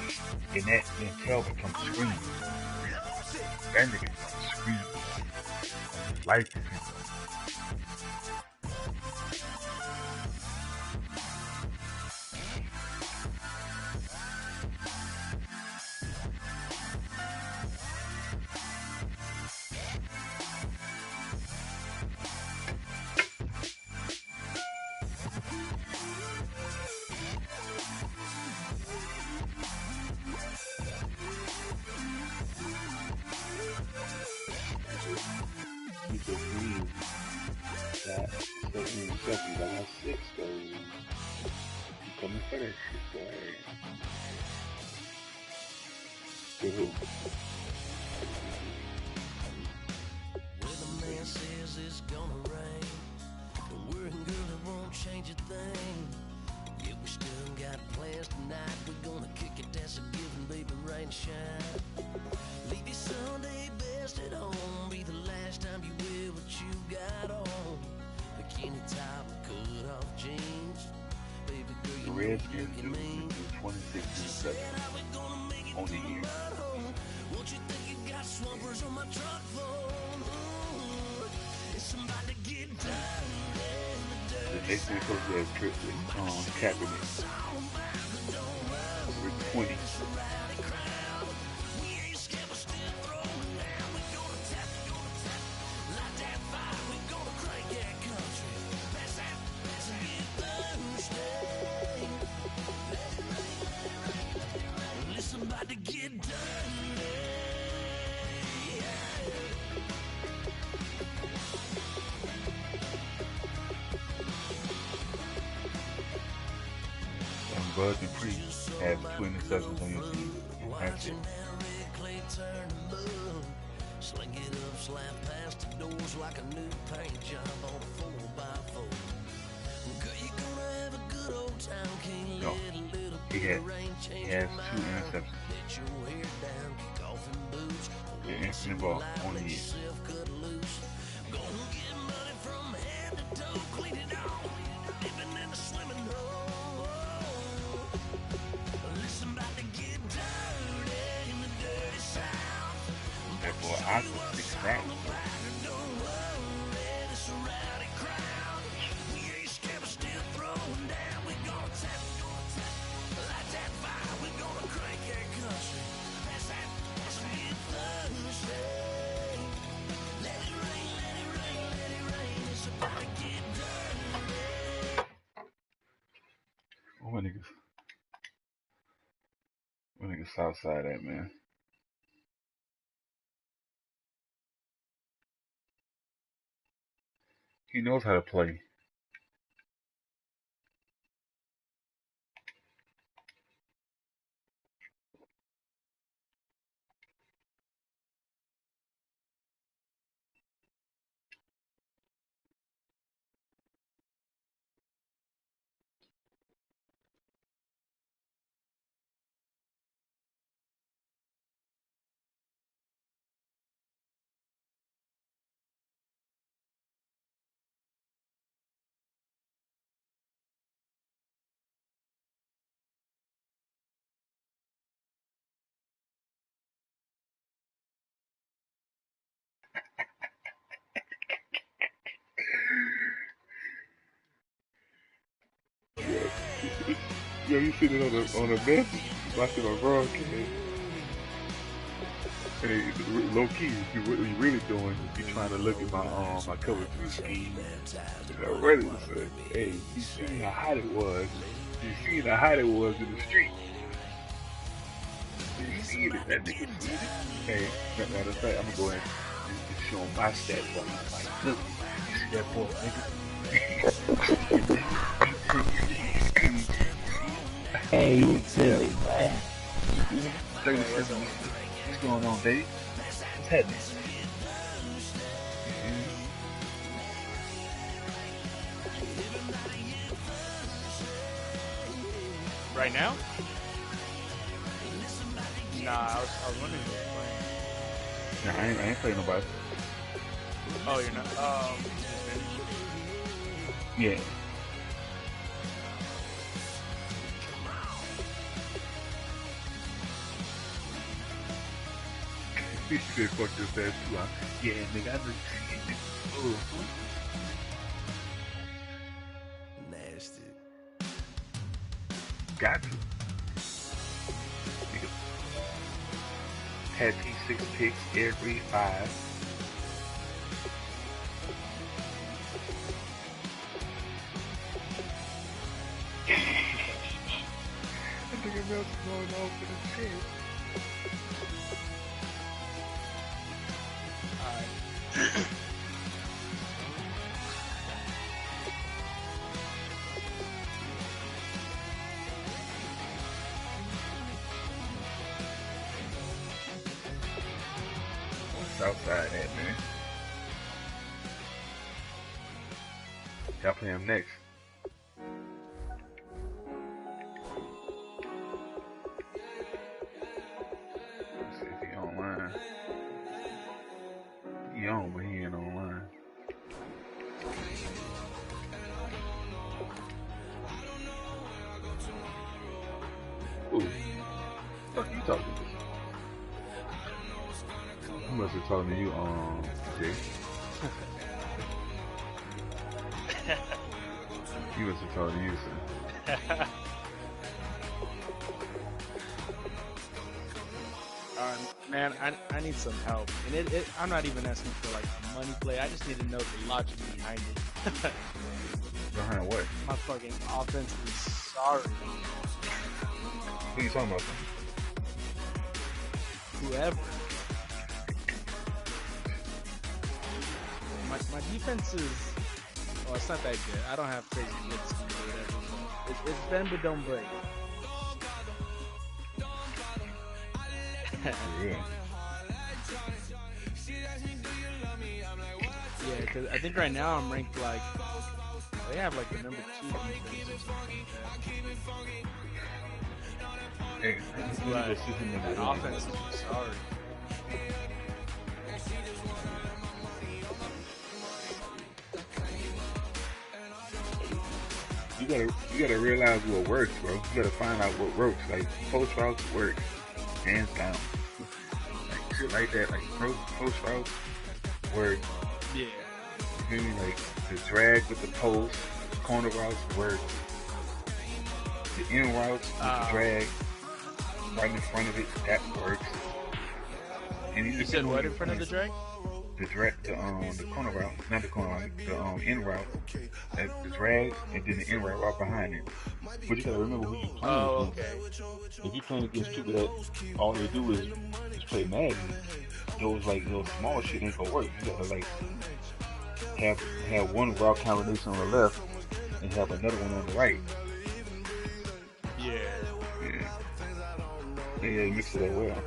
and then Kelvin comes screaming. That nigga comes screaming. Life depends on it. You can see that 7-6 though. You coming for that shit, boy. To who? Well, the man says it's gonna rain. The working girl, it won't change a thing. Yeah, we still got plans tonight. We're gonna kick it, that's a given, baby, rain and shine. Leave your Sunday best at home. Be the last time you wear what you got on. Bikini top, cut off jeans. Baby girl, you know Redskins you mean. do 26-7 on the year. Won't you think you got swampers on my truck phone? Is somebody get down in the dirt? The next thing coach has Kaepernick. With 20. About to get done. And Bud Dupree has 2 interceptions on your team. That's it. Sling it up, slap past the doors like a new paint job on a 4x4. Girl, you gonna have a good old time. Can't No, let a little he bit has, of rain he change has your 2 mind. interceptions. Let your hair down, kick off in boots. And Anthony Ball on the year. Yourself cut loose. Gonna get money from head to toe, clean it all. Living in a swimming hole. Listen, about to get dirty in the dirty south. That boy Aqua 6'9". Don't worry, it's a rowdy crowd. We ain't scared, but still throwing down. We gonna tap, light that fire. We gonna crank that country. That's that, that's get Thursday. Let it rain, let it rain, let it rain. It's about to get dirty. Oh, my niggas Southside at, man. He knows how to play. Yo, you sitting on the bench watching a broadcast. And low key, what you really doing is you trying to look at my my cover 3 scheme. And I'm ready to say, hey, you seen how hot it was. You seen how hot it was in the street. You seen it, that nigga seen it. Hey, matter of fact, I'm gonna go ahead and show him my stats while he's like, look, you see that boy, nigga? Hey, you silly, man. 37. What's going on, baby? What's happening? Right now? Nah, I was wondering if you were playing. Nah, I ain't playing nobody. Oh, you're not? Yeah. He said, fuck this ass too. Yeah, nigga, I know you see it. Nasty. Got to. Nigga. Had P6 picks every 5. That nigga Mel's going off in his head. Southside at, man. Y'all play him next. Let's see if he online. He on, but he ain't online. Ooh. Fuck you talking to? I must be talking to you, Jay. You must be talking to you, son. Man, I need some help, and I'm not even asking for like a money play. I just need to know the logic behind it. Behind what? My fucking offense is sorry. Who you talking about? Whoever. My defense is, well, it's not that good. I don't have crazy hits or whatever. It's bend but don't break. Yeah. Yeah, because I think right now I'm ranked like, they have like the number 2 defense or something like Hey, that. let's see him in But the offense is sorry. You gotta realize what works, bro. You gotta find out what works. Like post routes work, hands down. Like shit like that, like post routes work. Yeah. You feel me? Like the drag with the post, corner routes work. The in routes with the drag right in front of it, that works. And You said what in front of the drag? The drag, the corner route, not the corner route, the in route, the drag, and then the in route right behind it. But you gotta remember who you playing Oh, against. okay. If you're playing against people that all they do is play Madden, those like little small shit ain't gonna work. You gotta like have one route combination on the left and have another one on the right. Yeah. Yeah, mix it that well.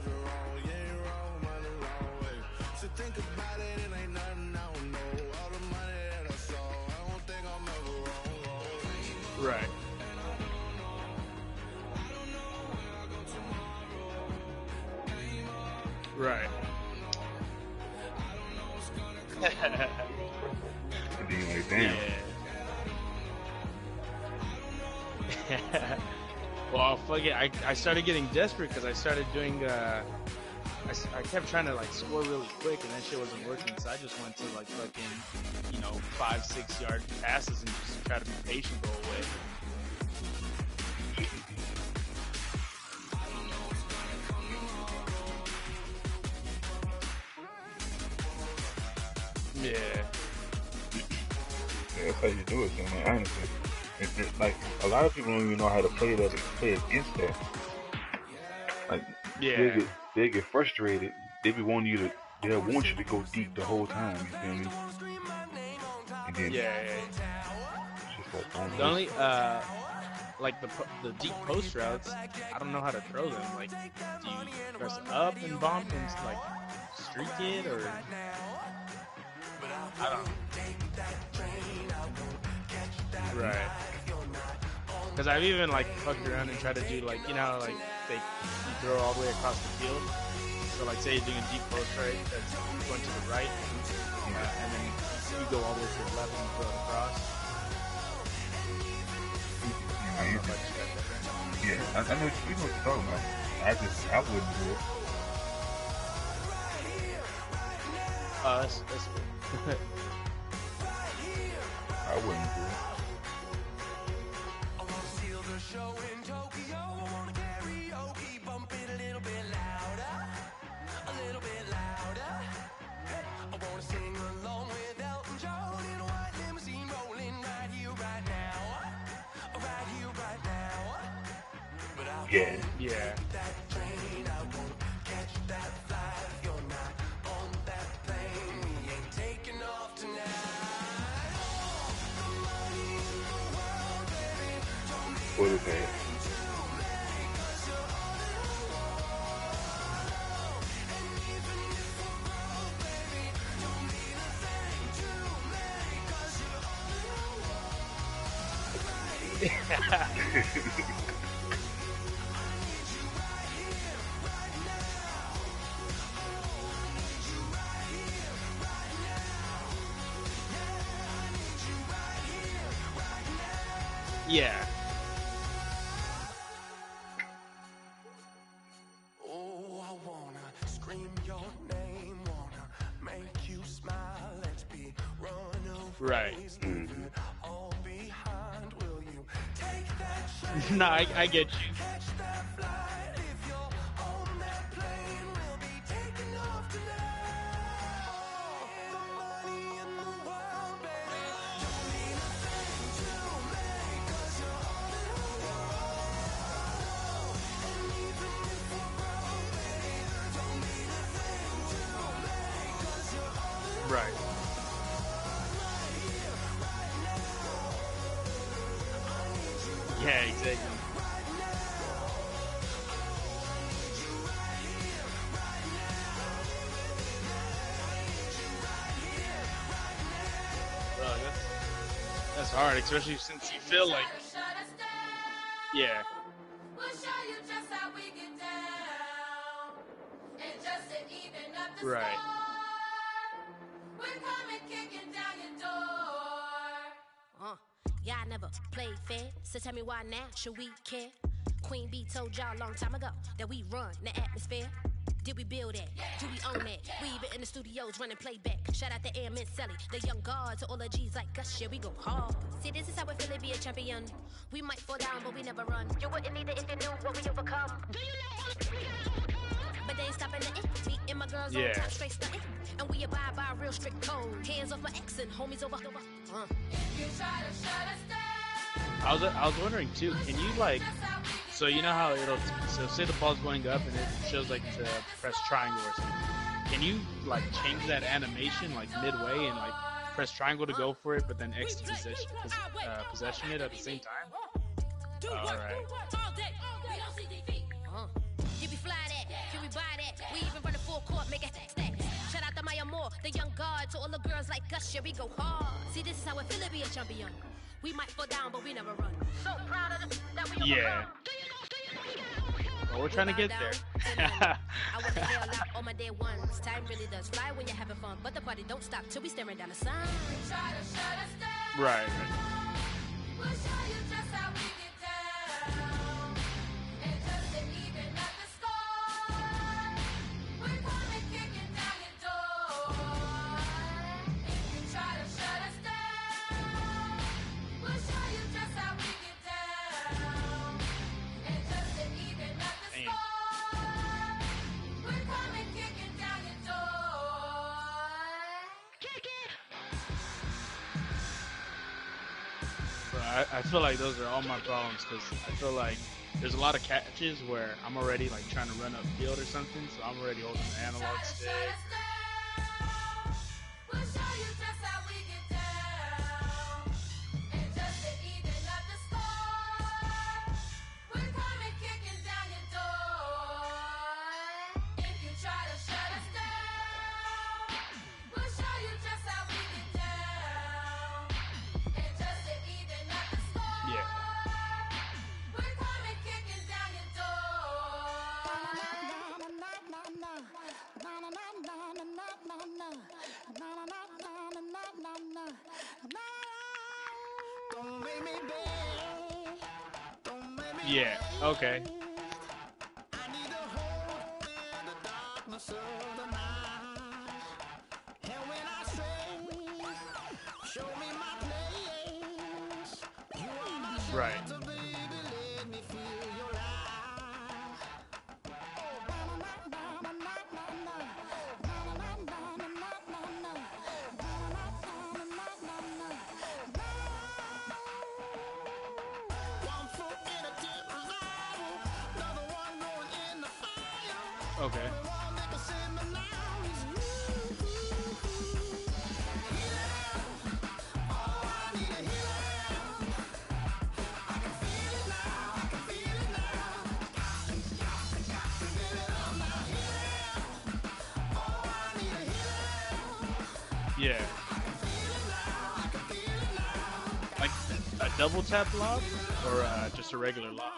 Right. Right. And then you're like, damn. Yeah. Well, fuck it. I started getting desperate because I started doing. I kept trying to like score really quick, and that shit wasn't working. So I just went to like fucking, 5-6 yard passes and just try to be patient the whole way. Yeah. Yeah, that's how you do it, man. Honestly, it's like a lot of people don't even know how to play against that. Like, Yeah. they get frustrated. They want you to go deep the whole time. You feel me? And then Yeah. it's just like, don't The only like the deep post routes, I don't know how to throw them. Like, do you press up and bump and like streak it, or I don't. Right. Because I've even like fucked around and tried to do like, like you throw all the way across the field. So like say you're doing a deep post right that's going to the right, and then you go all the way to the left and you throw it across. I don't know if I just got that right. Yeah, I know you know what you're talking about. I wouldn't do it. That's cool. I wouldn't do it. Yeah. Yeah. What is that? Yeah. Oh, I wanna scream your name, wanna make you smile. Let's be running Right. all behind. Will you take that No, I get you. catch that flight? If you're on that plane, we'll be Bro, that's hard, especially since you feel like, yeah, We'll show you just how we get down. And just to even up the right. score, we're coming kicking down your door. Y'all never played fair, so tell me why now should we care? Queen Bee told y'all a long time ago that we run the atmosphere. Did we build it? Do we own it? We even in the studios running playback. Shout out to Am and Sally, the young guards, to all the G's like us. Yeah, we go hard. See, this is how it feel to be a champion. We might fall down, but we never run. You wouldn't need it if you knew what we overcome. Do you know all we got overcome? But they ain't stopping nothing. Me and my girls on top, straight stunting. And we abide by a real strict code. Hands off my ex and homies over. If you try to shut us down, I was wondering too, can you like, so you know how it'll, so say the ball's going up and it shows like to press triangle or something. Can you like change that animation like midway and like press triangle to go for it, but then X to possession it at the same time? Alright. You be fly that, can we buy that? We even run a full court, make it stack. Shout out to Maya Moore, the young guard, to all the girls like us, yeah, we go hard. See, this is how it feel to be a champion. We might fall down, but we never run. So proud of them that we Yeah. Well, we're trying to get there. I want to hell out on my day ones. Time really does fly when you're having fun, but the party don't stop till we staring down the sun. try to shut us down. Right. We'll show you just how we get down. And just to even up the score, we're coming kicking down your door. If you try to shut us down, we'll show you just how we get down. And just to even up the Damn. score, we're coming kicking down your door. Kick it! Bro, I feel like those are all my problems because I feel like there's a lot of catches where I'm already like trying to run upfield or something, so I'm already holding the analog stick. We'll show you just how we get down. And just to even up the score, we're coming kicking down your door. If you try to shut us down, we'll show you just how we get down. And just to even up the score, Yeah. we're coming kicking down your Yeah. Okay. Right. Okay. Yeah. Like a double tap lob or just a regular lob?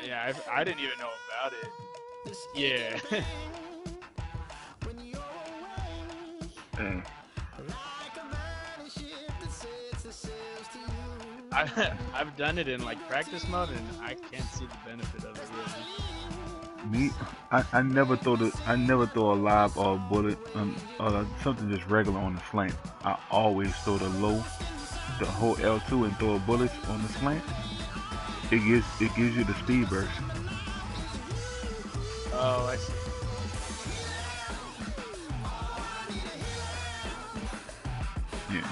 Yeah, I didn't even know about it. Yeah. I've done it in like practice mode and I can't see the benefit of it really. Me, I never throw a lob or a bullet or something just regular on the slant. I always throw the whole L2 and throw a bullet on the slant. It gives you the speed burst. Oh, I see. Yeah.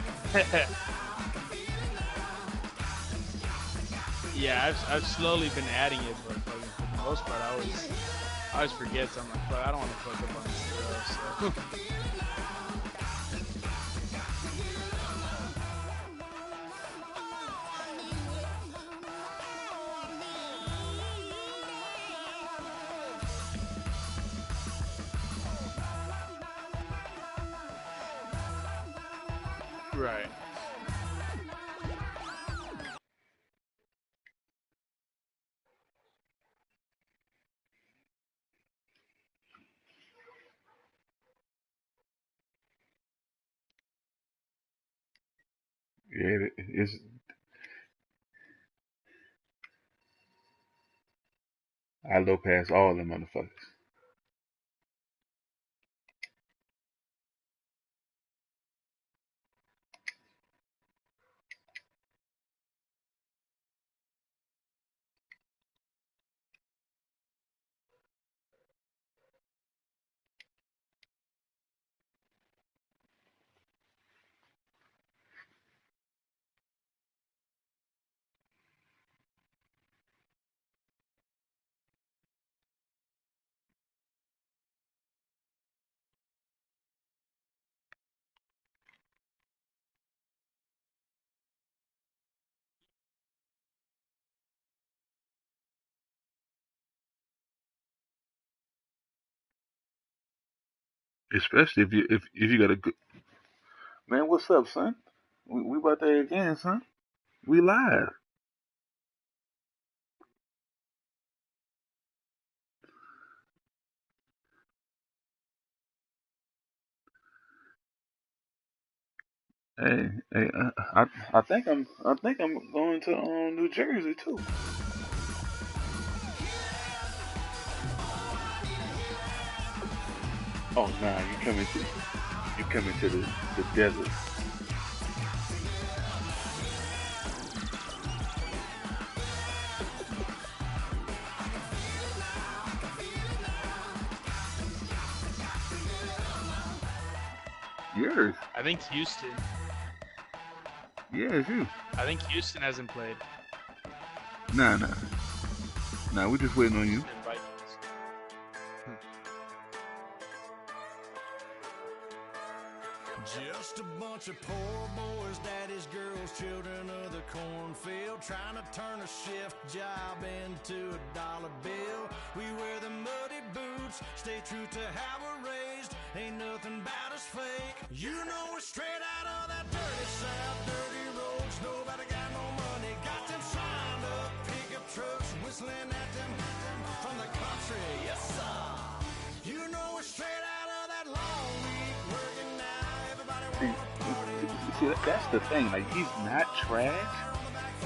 Yeah, I've slowly been adding it, but for the most part, I always forget. So I'm like, but I don't want to fuck up on this stuff. So. Right. Yeah, it's. I low past all them motherfuckers. Especially if you got a good man. What's up, son? We about there again, son. We live. Hey, hey, I think I'm going to New Jersey too. Oh nah, you coming to the desert. Yours. I think Houston. Yeah, it's you. I think Houston hasn't played. Nah, we just waiting on you. Houston and Vikings. Just a bunch of poor boys, daddy's girls, children of the cornfield, trying to turn a shift job into a dollar bill. We wear the muddy boots, stay true to how we're raised. Ain't nothing about us fake. You know we're straight out of that dirty south, dirty roads. Nobody got no money, got them signed up pickup trucks, whistling at them from the country. Yes sir. You know we're straight out of that long week working now. See, that's the thing. Like, he's not trash.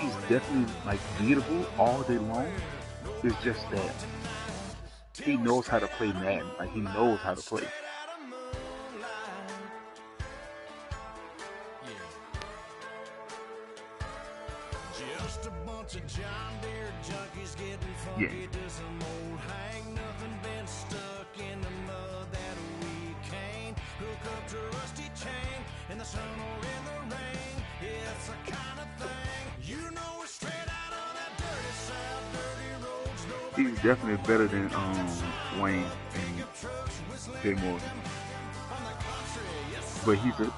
He's definitely like beatable all day long. It's just that he knows how to play Madden. Like, he knows how to play. Just a bunch of John Deere junkies getting funky to some old hang. Nothing been stuck in the mud that we can't hook up to a rusty chain in the sun or in the rain. Yeah, it's the kind of thing. You know we're straight out of that dirty south, dirty roads. He's definitely better than Wayne and Jay Morgan. But he's a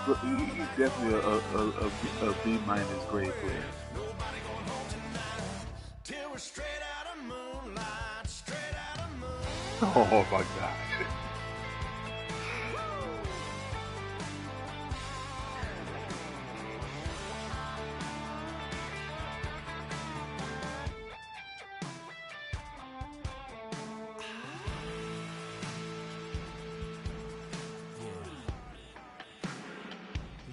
but he's definitely a B minus grade player. Oh my God.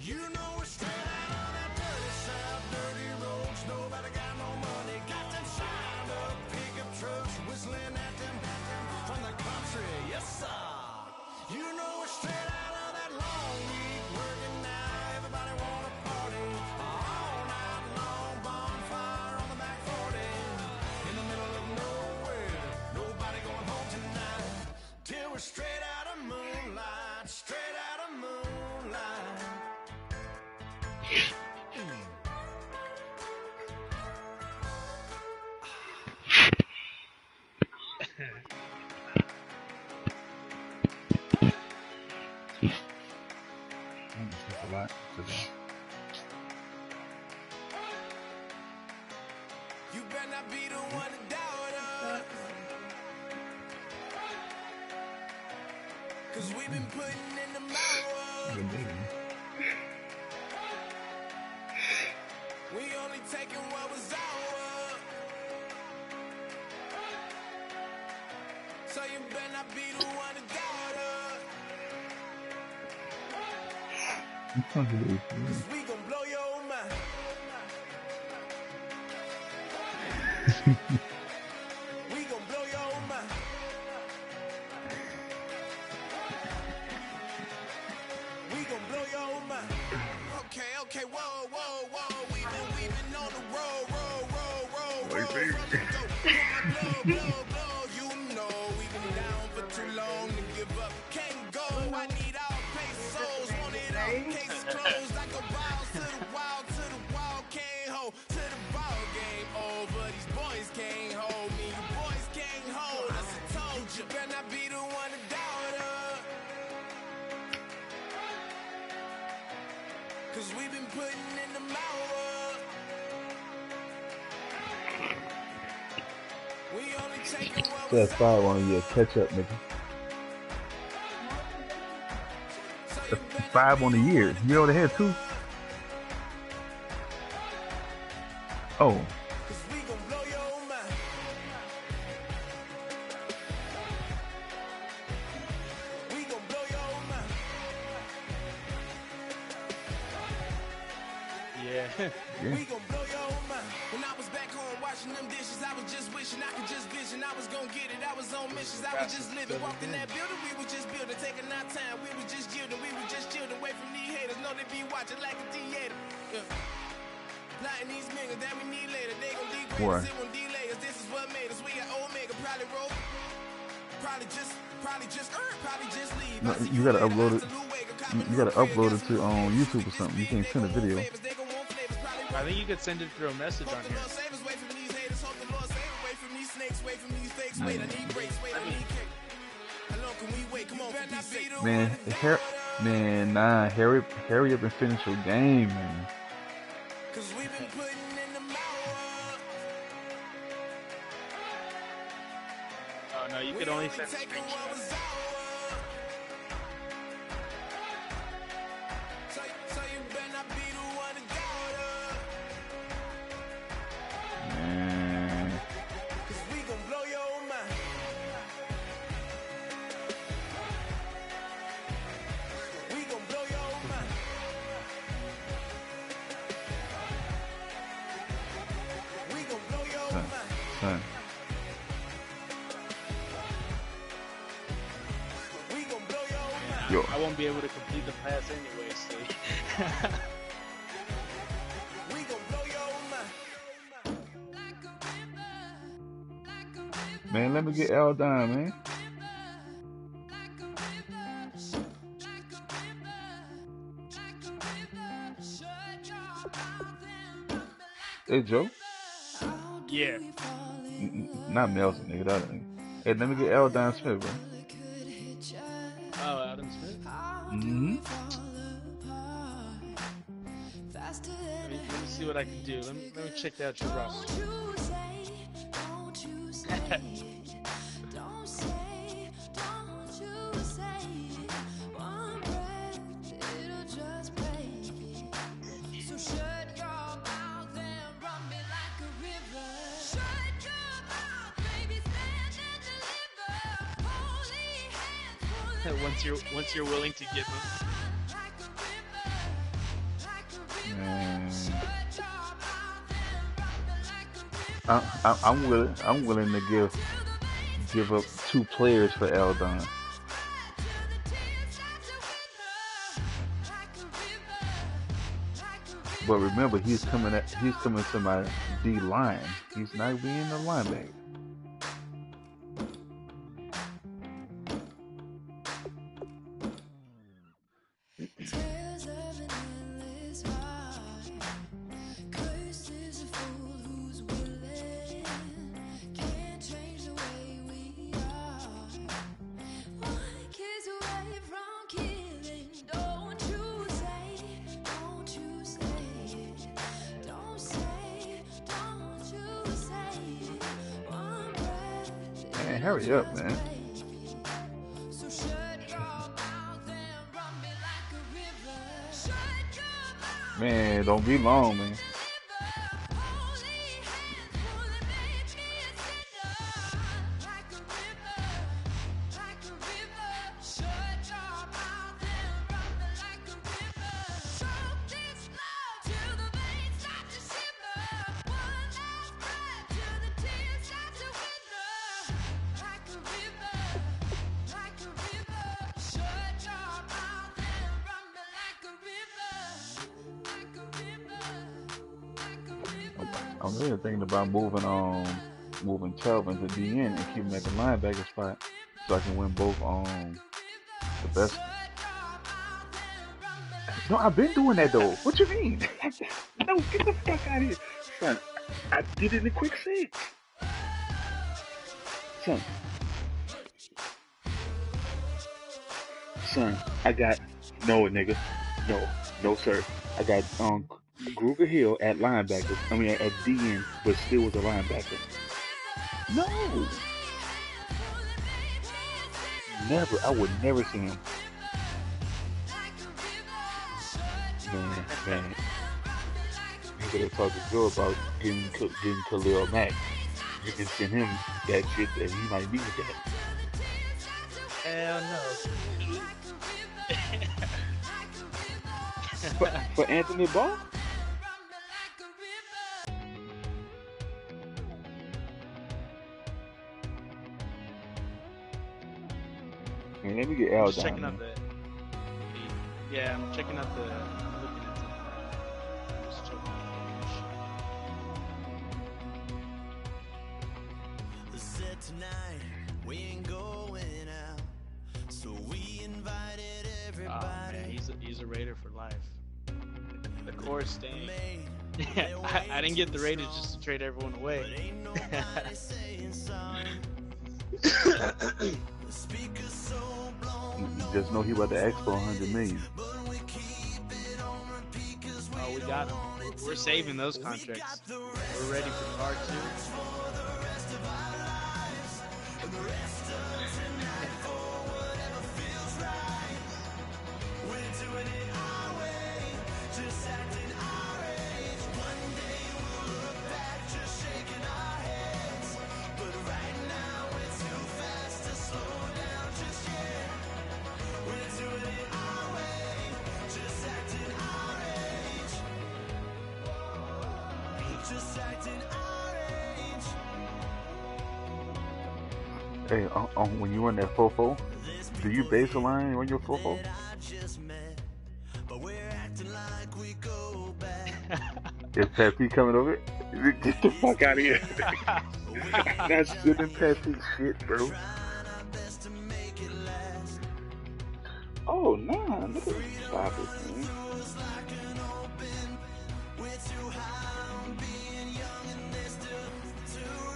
You know we're straight out of that dirty south, dirty roads. Nobody got no money, got them signed up pickup trucks, whistling at them from the country. Yes sir. You know we're straight out of that long week working now. Everybody wanna party all night long. Bonfire on the back 40 in the middle of nowhere. Nobody going home tonight till we're straight out of moonlight, straight out of moonlight. That's a lot today. You better not be the one to doubt us. Cause we've been putting in the hour. We only taking what was ours. So you better not be the one to doubt us. Cause we gon' blow your mind. We gon' blow your mind. We gon' blow your mind. Okay, whoa, whoa, whoa. We been on the road. From the go. Blow. You know we been down for too long to give up. Can't go. I need our pesos. Want it all. Case closed. I go wild to the wild, can't hold to the ball game over. These boys can't hold me. You boys can't hold us. I told you. Better not be the one to doubt us. Cause we've been putting in the hour. We only taking what That's 5 on a year. Catch up, nigga. That's 5 on the year. You already had 2. Oh. Yeah. We gon' blow your mind. When I was back home washing them dishes, I was just wishing I could just vision. I was gon' get it. I was on missions. I was just living. Walked in that building, we was just building, taking our time. We was just yielding. We was just chilling away from these haters. Know they be watching like a theater. Yeah. Plotting these niggas that we need later. They gon' degrade us. It won't delay us. This is what made us. We got Omega. Probably roll. Probably just leave. No, you gotta upload it. You gotta upload it to YouTube or something. You can't send a video. I think you could send it through a message on here. Man, hurry up and finish your game, man. Cause we've been putting in the hour. Oh no, you could only send screenshots. So you better not be the one to doubt us. Man. Cause we gon' blow your mind. We gon' blow your mind. We gon' blow your mind. Son. We gon' blow your mind. Yo. I won't be able to complete the pass anyway, so. We gon' blow your mind. Man, let me get L down, man. Hey, Joe. Yeah. Not Nelson, nigga. That nigga. Hey, let me get L down Smith, bro. Oh, Adam Smith? Mm-hmm. Let me see what I can do. Let me check out your roster. Once you're willing to give them. Man. I'm willing to give up 2 players for Eldon. But remember, he's coming to my D line. He's not being the linebacker. Man, hurry up, man. Man, don't be long, man. I'm really thinking about moving Telvin to DN and keep him at the linebacker spot so I can win both the best. No, I've been doing that though. What you mean? No, get the fuck out of here. Son, I did it in a quick six. Son, I got no nigga. No sir. I got Gruger Hill at linebacker. I mean at DN, but still was a linebacker. No. Never. I would never see him. Man. You better talk to Joe about getting Khalil Mack. You can send him that shit that he might be with that. Hell no. For Anthony Ball? I mean, let me get Al Just down. checking out the. Yeah, I'm checking out the. I'm looking at something. Just checking out Said tonight we ain't going out, so we invited everybody. Oh man, he's a Raider for life. The core staying. I didn't get the Raiders just to trade everyone away. You just know he about to ask for $100 million. Oh, we got him. We're saving those contracts. We're ready for part 2. Hey, when you run that fofo, do you base a line on your fofo? Is Pat P coming over? Get the fuck out of here. That's sitting Pat P shit, bro. Oh, nah, nigga. Stop it, man.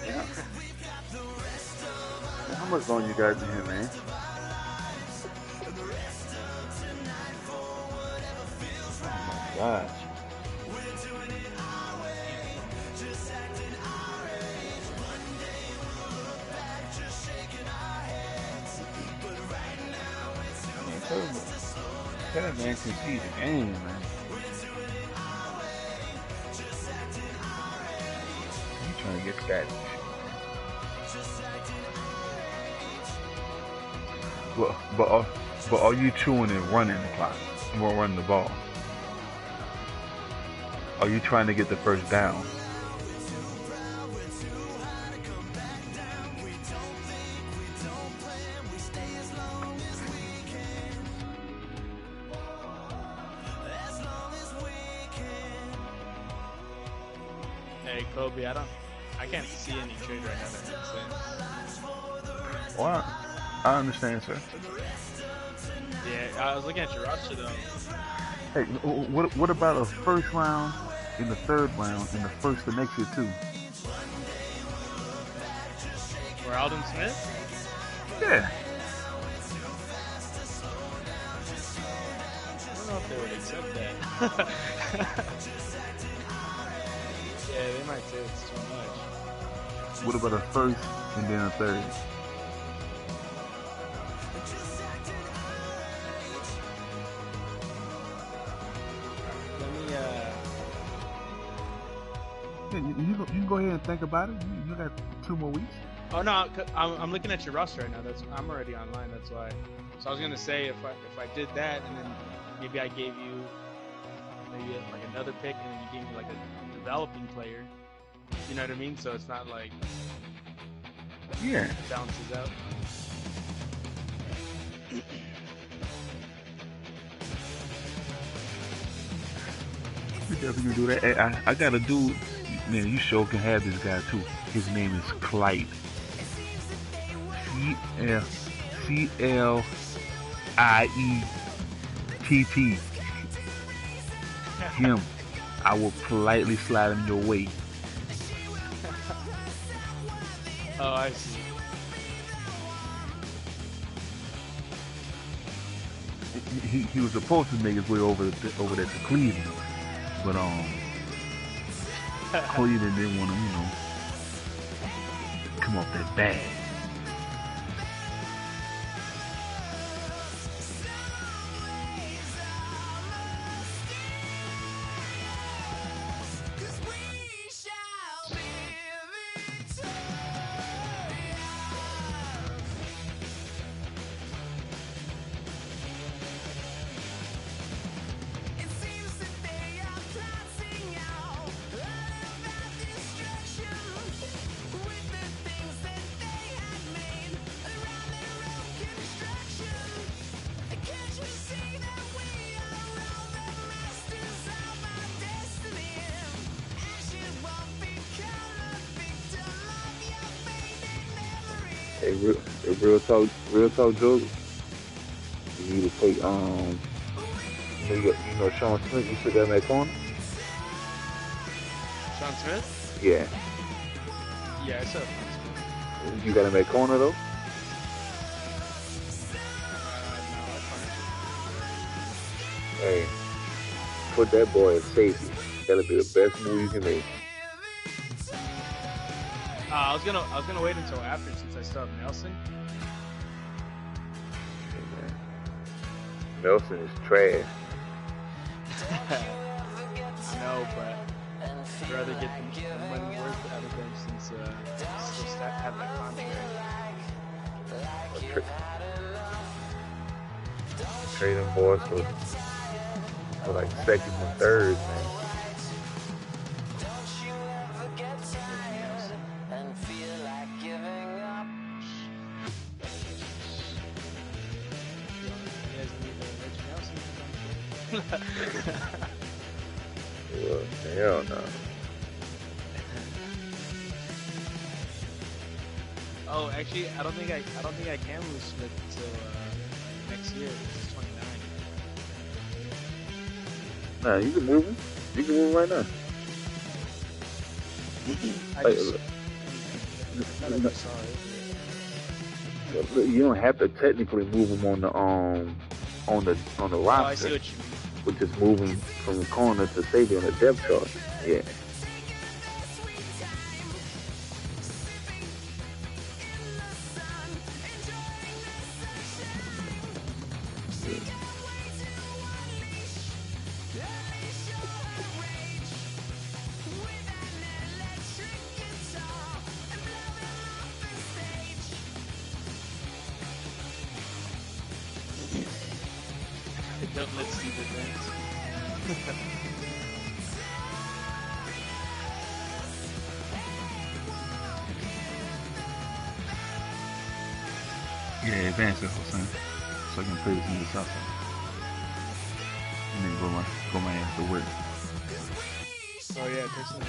Yeah. How much longer you guys in here, man? Oh my gosh. That man can see the game, man. You trying to get that? But are you chewing and running the clock? Or running the ball? Are you trying to get the first down? Hey Kobe, I can't see any trade right now that makes sense. Well, I understand, sir. Yeah, I was looking at your roster though. Hey, what about a first round in the third round and the first of next year too? For Aldon Smith? Yeah. I don't know if they would accept that. Yeah, they might say it's too much. What about a first and then a third? Let me can go ahead and think about it. You got 2 more weeks. Oh no, I'm looking at your roster right now. I'm already online. That's why. So I was gonna say if I did that and then maybe I gave you maybe like another pick and then you gave me like a developing player. You know what I mean? So it's not like Yeah. it balances out. We definitely do that. Hey, I got a dude, man, you sure can have this guy too. His name is Clyde. CLIETT. Him. I will politely slide him your way. Oh, I see. He was supposed to make his way over there to Cleveland, but Cleveland didn't want to, come off that bag. Hey, real talk, Joe. You need to take Sean Smith. You still got him at corner? Sean Smith? Yeah. Yeah, I saw Sean Smith. You got him at corner though? No, I can't. Hey, put that boy at safety. That'll be the best move you can make. I was gonna wait until after since I still have Nelson. Nelson is trash. I know, but I'd rather get the money worth out of them since still have that contract. Trade them boys for like second and third, man. Well, hell no. Oh, actually, I don't think I can lose Smith until next year. This is 29. Nah, you can move him. You can move him right now. You don't have to technically move him on the roster. Oh, I see what you mean. We're just moving from the corner to safety on the depth chart. Yeah. Don't let's see the things. Yeah, advance it, Hossein. So I can play this in the south side. And then go my ass to work. Oh yeah, it takes some work.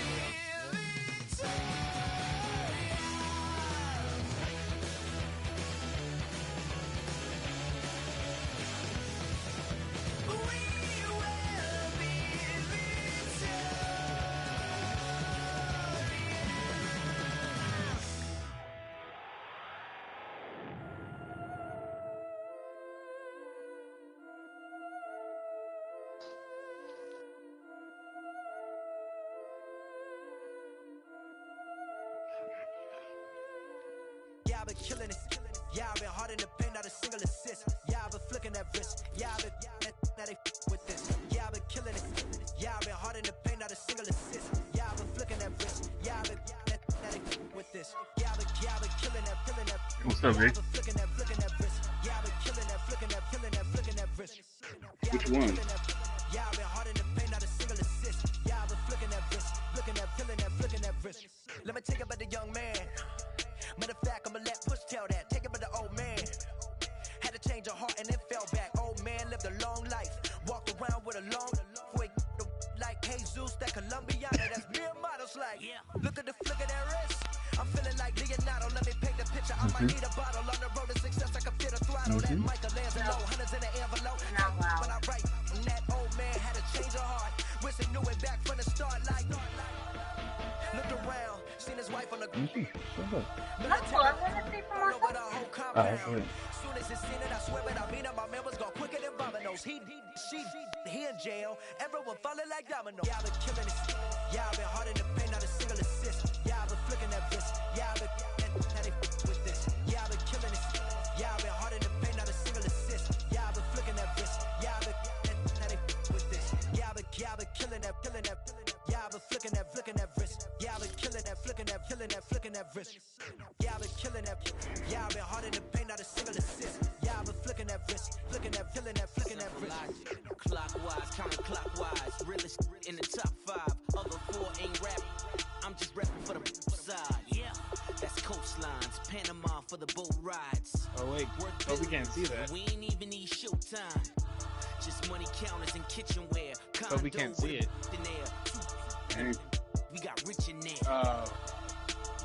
Yeah, I've been killing it. Yeah, I've been hard in the paint, not a single assist. Yeah, I've been flicking that wrist. Yeah, I've been now they with this. Yeah, I've been killing it. Yeah, I've been hard in the paint, not a single assist. Yeah, I've been flicking that wrist. Yeah, I've been this. Yeah, I've been killing that, feeling that. What's up, Vic? Flicking that wrist. Yeah, I've been killing that, flicking that, feeling that, flicking that wrist. Which one? Yeah, I've been hard in the paint, not a single assist. Yeah, I've been flicking that wrist, flicking that, feeling that, flicking that wrist. Let me tell you about the young man. Matter of fact, I'ma let Push tell that. Take it about the old man. Had to change her heart and then fell back. Old man lived a long life. Walked around with a long wig like Jesus, that Colombiana. That's mere models like. Look at the flick of that wrist. I'm feeling like Leonardo. Let me paint the picture. I might need a bottle on the road to success. I can fit a throttle. That Michelangelo, hundreds in the envelope. When I write, that old man had to change her heart. Wish he knew it back from the start. Like, looked around, seen his wife on the. Soon as he seen it, I swear it. I mean it. My man was gone quicker than dominoes. He in jail. Everyone falling like dominoes. Yeah, I've been killing this. Yeah, I've been hard in the paint, not a single assist. Yeah, I've been flicking that wrist. Yeah, I've been now they with this. Yeah, I've been killing this. Yeah, I've been hard in the paint, not a single assist. Yeah, I've been flicking that wrist. Yeah, I've been now they with this. Yeah, I've been killing that, killing that. Yeah, I've been flicking that wrist. Yeah, I've been killing that, flicking that, killing that, flicking that wrist. Yeah, I've been killing that. Yeah, I've been hard in the paint, not a single assist. Yeah, I've been flicking that wrist, flicking that, killing that, flicking that wrist. Clockwise, counterclockwise, realest in the top 5. Other 4 ain't rap. I'm just rapping for the side. Yeah, that's coastlines, Panama for the boat rides. Oh wait, we can't see that. We ain't even need showtime. Just money counters and kitchenware. But we can't see it. We got rich in there.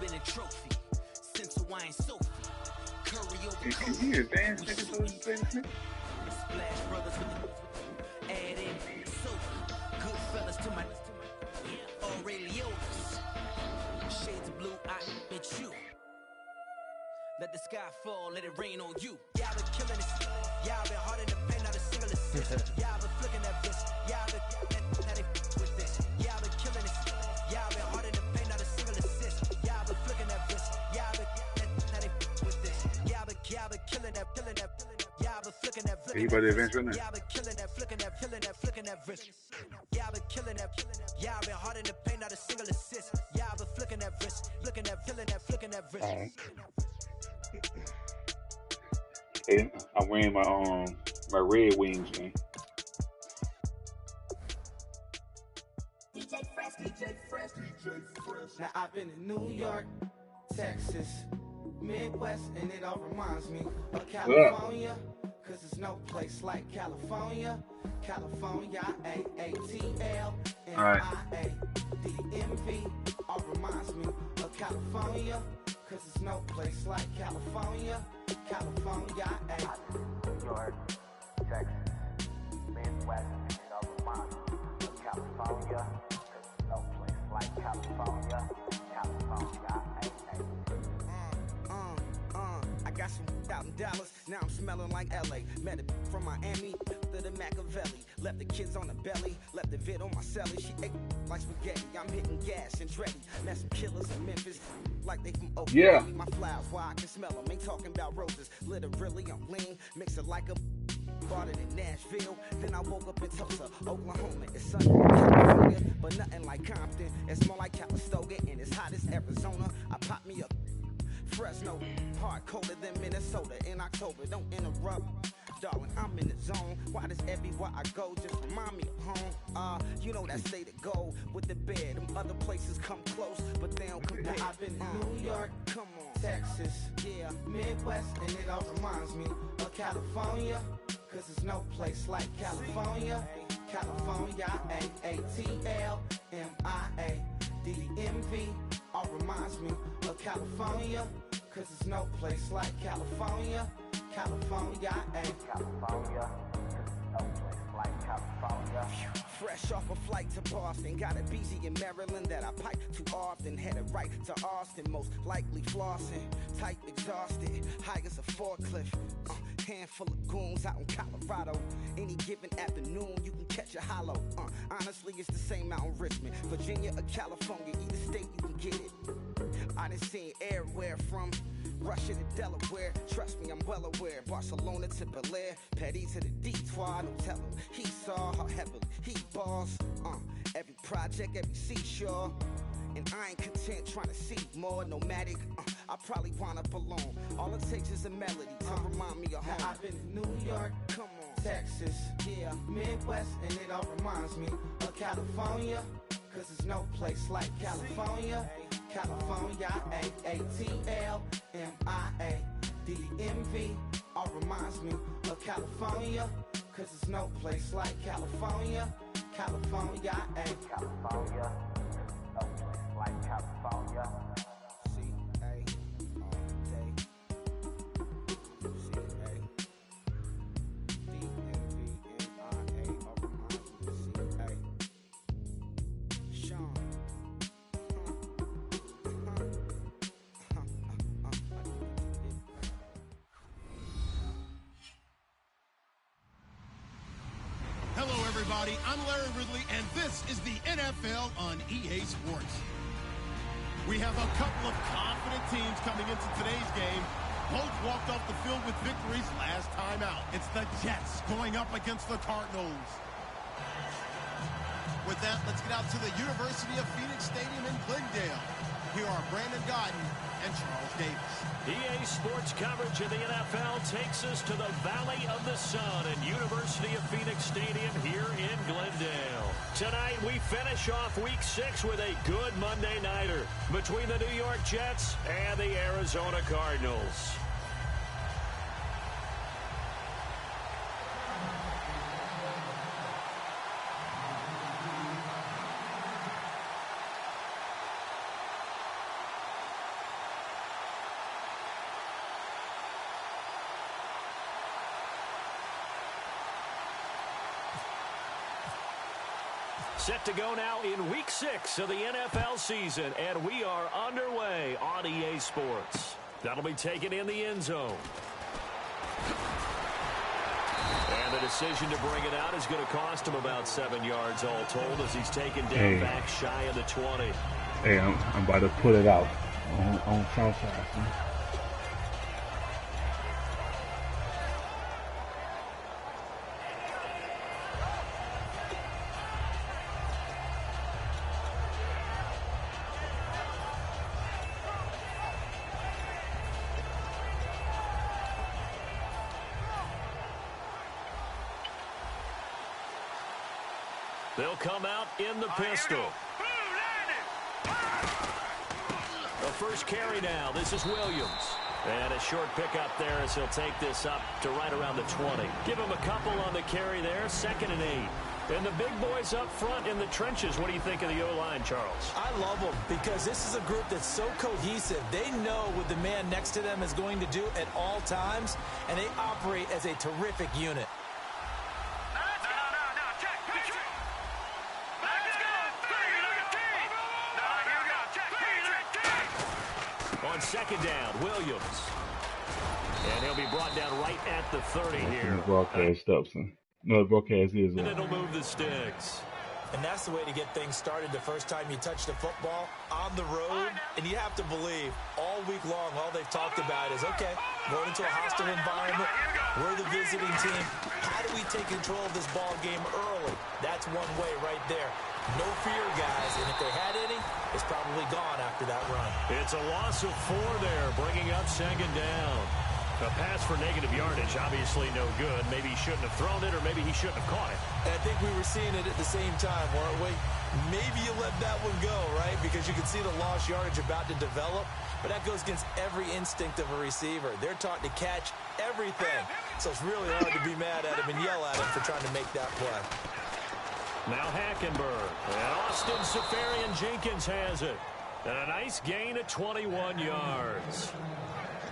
Been a trophy since Hawaiian Sophie. Curry over Is he a dance nigga so he can play this nigga? Splash Brothers with the add in Sophie. Good fellas to my Aurelio's. Shades of blue, I bet you. Let the sky fall, let it rain on you. Yeah, I've been killing this. Yeah, I've been hard in the paint, not a single assist. Yeah, I've been flicking that wrist. Yeah, I've been now they with this. Yeah, I've been killing this. Yeah, I've been hard in the paint, not a single assist. Yeah, I've been flicking that wrist. Yeah, I've been now they with this. Yeah, I've been killing that, killing that. Yeah, I've been flicking that, flicking Anybody advance right now? Yeah, I've been killing that, flicking that, killing that, flicking that wrist. Yeah, I've been killing that. Yeah, I've been hard in the paint, not a single assist. Yeah, I've been flicking that wrist, flicking that, killing that, flicking that wrist. Hey, I'm wearing my Red Wings, man. Now I've been in New York, Texas, Midwest, and it all reminds me of California. Cause there's no place like California. California, A-A-T-L-M-I-A-D-M-V. All reminds me of California. Cause there's no place like California. California, New York, Texas, Midwest, and it all reminds me of California. Cause there's no place like California. California, I got some out in Dallas, now I'm smelling like LA. Met a from Miami to the Machiavelli. Left the kids on the belly, left the vid on my celly. She ate like spaghetti, I'm hitting gas and Dreddy. Met some killers in Memphis, like they from Oakland. Yeah. My flowers, why I can smell them, ain't talking about roses. Literally, I'm lean, mix it like a bought it in Nashville, then I woke up in Tulsa, Oklahoma. It's sunny in California, but nothing like Compton. It's more like Calistoga, and it's hot as Arizona. I pop me up Fresno, hard colder than Minnesota in October. Don't interrupt, darling, I'm in the zone. Why does everywhere I go just remind me of home? You know that state of gold with the bed. Them other places come close, but they don't compare. I've been in New York, come on, Texas, yeah, Midwest, and it all reminds me of California. Cause there's no place like California. California, A-A-T-L-M-I-A-D-M-V. All reminds me of California. Cause there's no place like California. California, California, no place like California. Fresh off a flight to Boston, got a BZ in Maryland that I pipe too often. Headed right to Austin, most likely flossing. Tight, exhausted, high as a forklift. Handful of goons out in Colorado. Any given afternoon, you can catch a hollow. Honestly, it's the same out in Richmond, Virginia or California. Either state, you can get it. I done seen everywhere from Russia to Delaware. Trust me, I'm well aware. Barcelona to Bel Air, Petty to the Detroit. Don't tell him he saw how heavily he balls. Every project, every seashore. And I ain't content trying to see more nomadic. I probably wind up alone. All it takes is a melody to remind me of home. Now I've been to New York, come on, Texas, yeah, Midwest, and it all reminds me of California. Cause there's no place like California. California, A-A-T-L-M-I-A-D-M-V. All reminds me of California. Cause there's no place like California. California, California, no place like California. Hello, everybody. I'm Larry Ridley, and this is the NFL on EA Sports. We have a couple of confident teams coming into today's game. Both walked off the field with victories last time out. It's the Jets going up against the Cardinals. With that, let's get out to the University of Phoenix Stadium in Glendale. Here are Brandon Gaudin and Charles Davis. EA Sports coverage of the NFL takes us to the Valley of the Sun at University of Phoenix Stadium here in Glendale. Tonight, we finish off Week 6 with a good Monday nighter between the New York Jets and the Arizona Cardinals. Set to go now in Week 6 of the NFL season, and we are underway on EA Sports. That'll be taken in the end zone. And the decision to bring it out is going to cost him about 7 yards all told as he's taken down back shy of the 20. Hey, I'm about to put it out on Southside. They'll come out in the pistol. The first carry now. This is Williams. And a short pickup there as he'll take this up to right around the 20. Give him a couple on the carry there. 2nd and 8. And the big boys up front in the trenches. What do you think of the O-line, Charles? I love them because this is a group that's so cohesive. They know what the man next to them is going to do at all times, and they operate as a terrific unit. On 2nd down, Williams. And he'll be brought down right at the 30 here. Broadcast Stepson. No, the broadcast is. And it'll move the sticks. And that's the way to get things started the first time you touch the football on the road. And you have to believe all week long, all they've talked about is, okay, going into a hostile environment. We're the visiting team. How do we take control of this ball game early? That's one way right there. No fear, guys. And if they had any, it's probably gone after that run. It's a loss of 4 there, bringing up 2nd down. A pass for negative yardage, obviously no good. Maybe he shouldn't have thrown it, or maybe he shouldn't have caught it. And I think we were seeing it at the same time, weren't we? Maybe you let that one go, right? Because you can see the lost yardage about to develop. But that goes against every instinct of a receiver. They're taught to catch everything. So it's really hard to be mad at him and yell at him for trying to make that play. Now Hackenberg. And Austin Seferian-Jenkins has it. And a nice gain of 21 yards.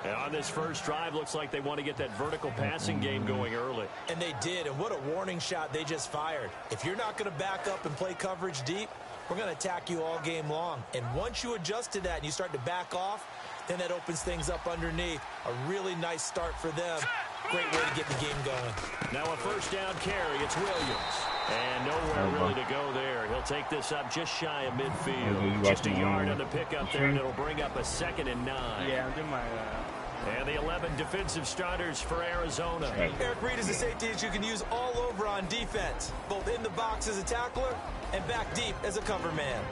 And on this first drive, looks like they want to get that vertical passing game going early. And they did, and what a warning shot they just fired. If you're not going to back up and play coverage deep, we're going to attack you all game long. And once you adjust to that and you start to back off, then that opens things up underneath. A really nice start for them. Great way to get the game going. Now a first down carry. It's Williams. And nowhere really to go there. He'll take this up just shy of midfield. Just a yard on the pickup there, and it'll bring up a 2nd and 9. Yeah, I'm doing my... And the 11 defensive starters for Arizona. Eric Reid is a safety that you can use all over on defense, both in the box as a tackler and back deep as a cover man.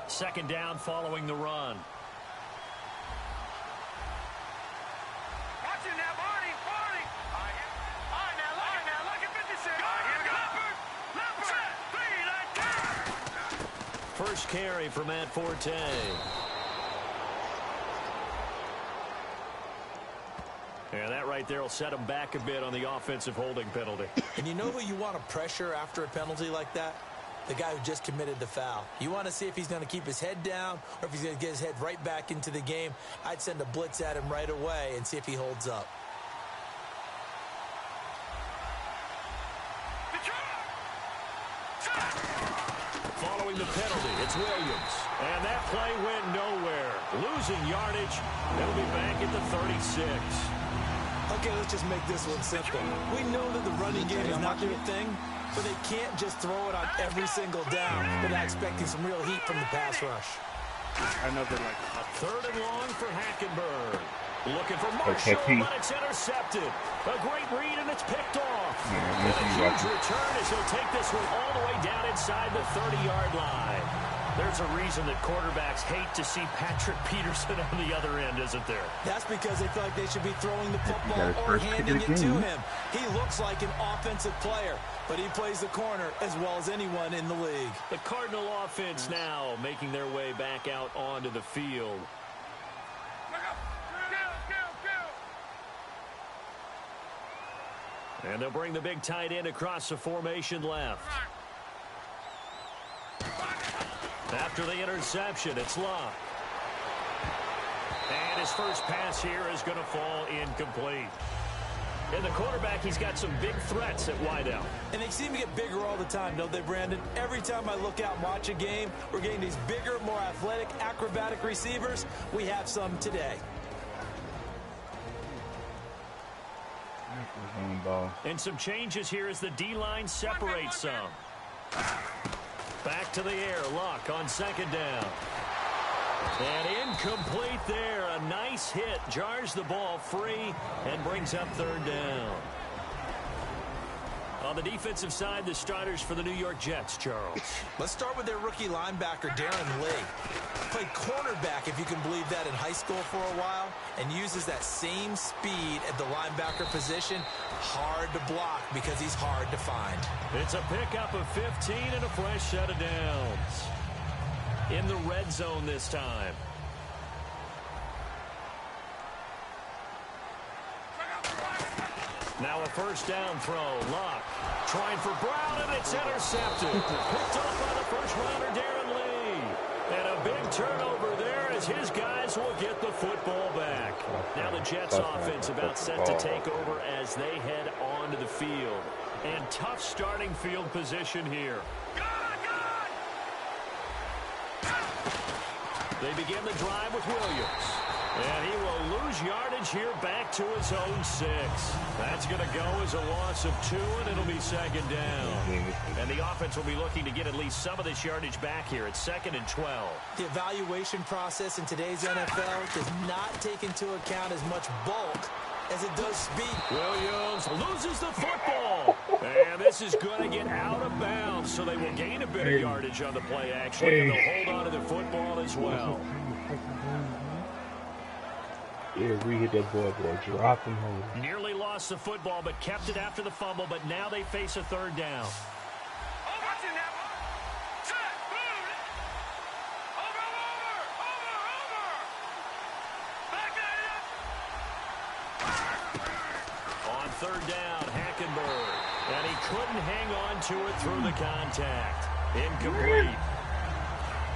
Second down following the run. Watch it now, Barney. All right, now, look at 56. All right, here we go. Leopard. First carry for Matt Forte. And that right there will set him back a bit on the offensive holding penalty. And you know who you want to pressure after a penalty like that? The guy who just committed the foul. You want to see if he's going to keep his head down or if he's going to get his head right back into the game. I'd send a blitz at him right away and see if he holds up. Following the penalty, it's Williams. And that play went nowhere. Losing yardage. They'll be back at the 36. Okay, let's just make this one simple. We know that the running game is not their thing, but they can't just throw it on every single down without expecting some real heat from the pass rush. I know they're like third and long for Hackenberg. Looking for Marshall, but it's intercepted. A great read, and it's picked off. And a huge return as he'll take this one all the way down inside the 30-yard line. There's a reason that quarterbacks hate to see Patrick Peterson on the other end, isn't there? That's because they feel like they should be throwing the football or handing it to him. He looks like an offensive player, but he plays the corner as well as anyone in the league. The Cardinal offense now making their way back out onto the field. And they'll bring the big tight end across the formation left. After the interception, it's Luck. And his first pass here is going to fall incomplete. And the quarterback, he's got some big threats at wideout. And they seem to get bigger all the time, don't they, Brandon? Every time I look out and watch a game, we're getting these bigger, more athletic, acrobatic receivers. We have some today. And some changes here as the D-line separates some. Back to the air, Luck on second down. And incomplete there. A nice hit. Jars the ball free and brings up third down. On the defensive side, the starters for the New York Jets, Charles. Let's start with their rookie linebacker, Darren Lee. Played cornerback, if you can believe that, in high school for a while, and uses that same speed at the linebacker position. Hard to block because he's hard to find. It's a pickup of 15 and a fresh set of downs. In the red zone this time. Now a first down throw. Luck trying for Brown, and it's intercepted. Picked off by the first rounder, Darren Lee. And a big turnover there as his guys will get the football back. Now the Jets offense about set to take over as they head onto the field. And tough starting field position here. They begin the drive with Williams. And he will lose yardage here back to his own 6. That's going to go as a loss of 2, and it'll be second down. And the offense will be looking to get at least some of this yardage back here. It's 2nd and 12. The evaluation process in today's NFL does not take into account as much bulk as it does speed. Williams loses the football. And this is going to get out of bounds, so they will gain a bit of yardage on the play, actually, and they'll hold on to the football as well. Yeah, we hit that boy, drop him home. Nearly lost the football, but kept it after the fumble, but now they face a third down. On third down, Hackenberg. And he couldn't hang on to it through the contact. Incomplete.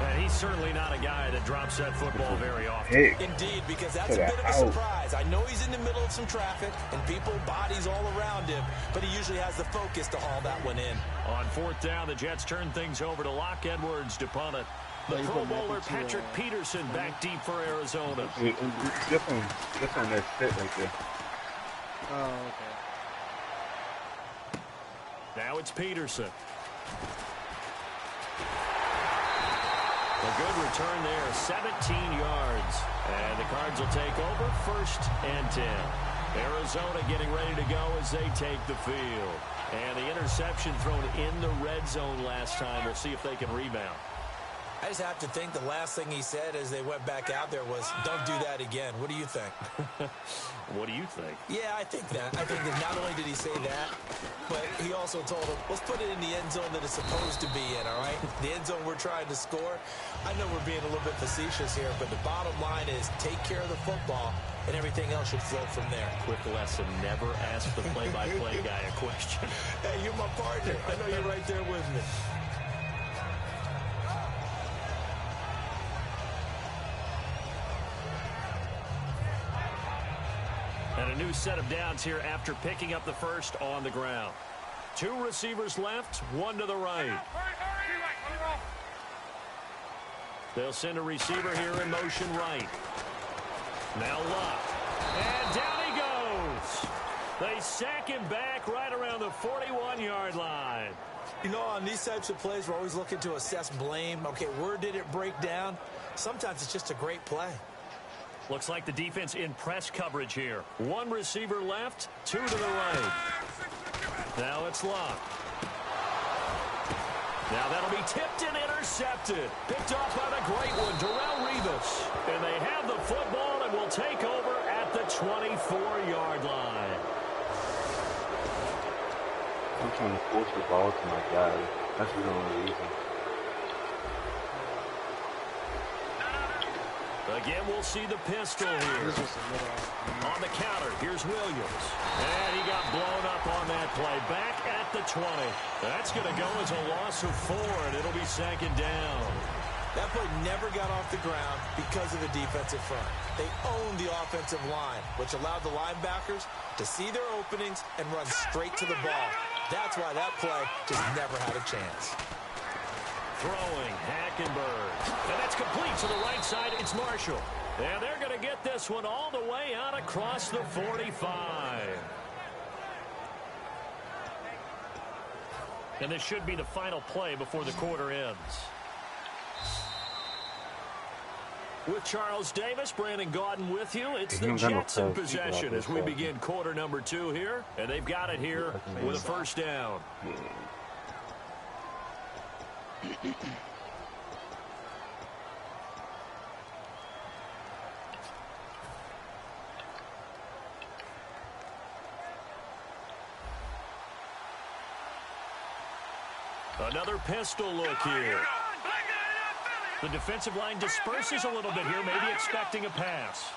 And he's certainly not a guy that drops that football very often. Indeed, because that's a bit of a surprise. I know he's in the middle of some traffic and people, bodies all around him, but he usually has the focus to haul that one in. On fourth down, the Jets turn things over to Locke Edwards to punt it. The Pro Bowler Patrick Peterson back deep for Arizona. Just on that set right there. Oh, okay. Now it's Peterson. A good return there, 17 yards. And the Cards will take over 1st and 10. Arizona getting ready to go as they take the field. And the interception thrown in the red zone last time. We'll see if they can rebound. I just have to think the last thing he said as they went back out there was, don't do that again. What do you think? What do you think? Yeah, I think that. I think that not only did he say that, but he also told him, let's put it in the end zone that it's supposed to be in, all right? The end zone we're trying to score. I know we're being a little bit facetious here, but the bottom line is take care of the football, and everything else should flow from there. Quick lesson, never ask the play-by-play guy a question. Hey, you're my partner. I know you're right there with me. And a new set of downs here after picking up the first on the ground. 2 receivers left, 1 to the right. They'll send a receiver here in motion right. Now Locke. And down he goes. They sack him back right around the 41-yard line. You know, on these types of plays, we're always looking to assess blame. Okay, where did it break down? Sometimes it's just a great play. Looks like the defense in press coverage here. 1 receiver left, 2 to the right. Now it's Locke. Now that'll be tipped and intercepted. Picked off by the great one, Darrelle Revis. And they have the football and will take over at the 24-yard line. I'm trying to force the ball to my guy. That's the only reason. Again, we'll see the pistol here. On the counter, here's Williams. And he got blown up on that play. Back at the 20. That's going to go as a loss of 4, and it'll be second down. That play never got off the ground because of the defensive front. They owned the offensive line, which allowed the linebackers to see their openings and run straight to the ball. That's why that play just never had a chance. Throwing, Hackenberg. And that's complete to the right side. It's Marshall. And they're going to get this one all the way out across the 45. And this should be the final play before the quarter ends. With Charles Davis, Brandon Gaudin with you. It's the Jets in possession as we begin quarter number 2 here. And they've got it here with a first down. Another pistol look here. The defensive line disperses a little bit here, maybe expecting a pass.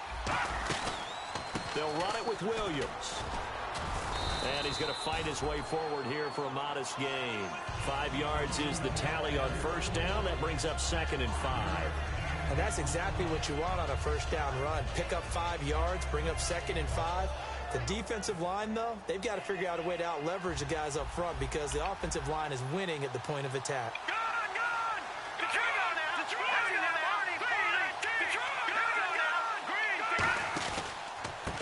They'll run it with Williams. And he's going to fight his way forward here for a modest gain. 5 yards is the tally on first down. That brings up 2nd and 5. And that's exactly what you want on a first down run. Pick up 5 yards, bring up 2nd and 5. The defensive line, though, they've got to figure out a way to out-leverage the guys up front because the offensive line is winning at the point of attack.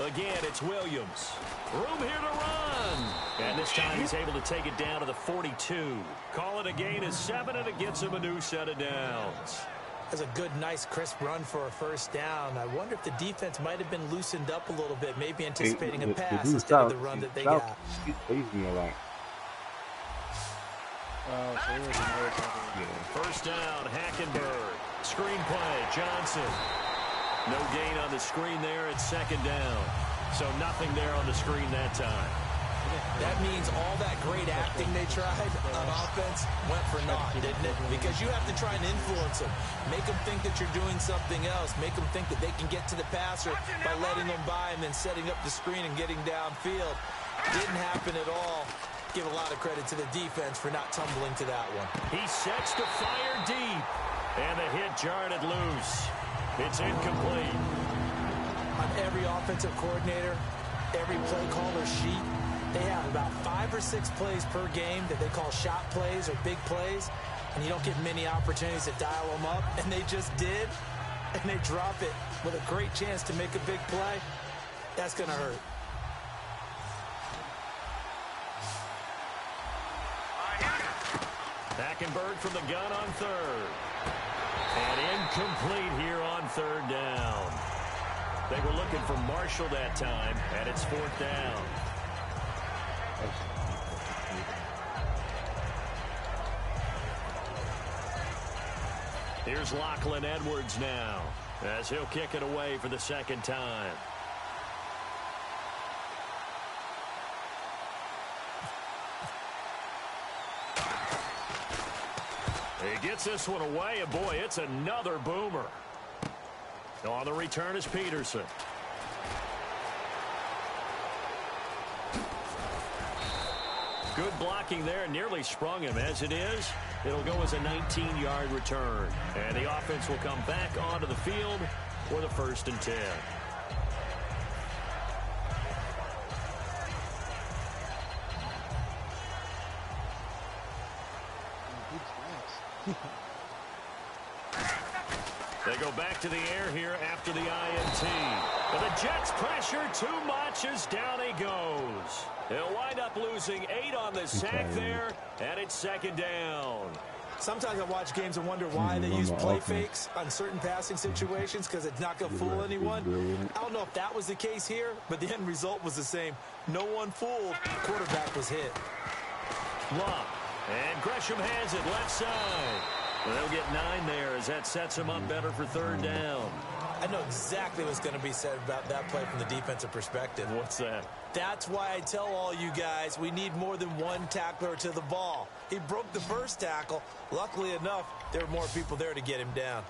Again, it's Williams. Room here to run. And this time he's able to take it down to the 42. Call it a gain of 7, and it gets him a new set of downs. That's a good, nice, crisp run for a first down. I wonder if the defense might have been loosened up a little bit, maybe anticipating a pass instead of the run that they got. He plays me a lot. First down, Hackenberg. Screen play, Johnson. No gain on the screen there. It's 2nd down. So nothing there on the screen that time. That means all that great acting they tried on offense went for naught, didn't it? Because you have to try and influence them. Make them think that you're doing something else. Make them think that they can get to the passer by letting them by and then setting up the screen and getting downfield. Didn't happen at all. Give a lot of credit to the defense for not tumbling to that one. He sets to fire deep. And the hit jarred it loose. It's incomplete. On every offensive coordinator, every play caller sheet, they have about 5 or 6 plays per game that they call shot plays or big plays, and you don't get many opportunities to dial them up, and they just did, and they drop it with a great chance to make a big play. That's going to hurt. Hackenberg from the gun on 3rd. And incomplete here on 3rd down. They were looking for Marshall that time, and it's 4th down. Here's Lachlan Edwards now, as he'll kick it away for the second time. He gets this one away, and boy, it's another boomer. On the return is Peterson. Good blocking there, nearly sprung him. As it is, it'll go as a 19-yard return. And the offense will come back onto the field for the 1st and 10. They go back to the air here after the INT. But the Jets pressure too much as down he goes. They'll wind up losing 8 on the sack there, and it's 2nd down. Sometimes I watch games and wonder why they use play fakes on certain passing situations, because it's not going to fool anyone. I don't know if that was the case here, but the end result was the same. No one fooled. Quarterback was hit. Love. And Gresham has it left side. Well, they'll get 9 there as that sets him up better for 3rd down. I know exactly what's going to be said about that play from the defensive perspective. What's that? That's why I tell all you guys we need more than one tackler to the ball. He broke the first tackle. Luckily enough, there were more people there to get him down.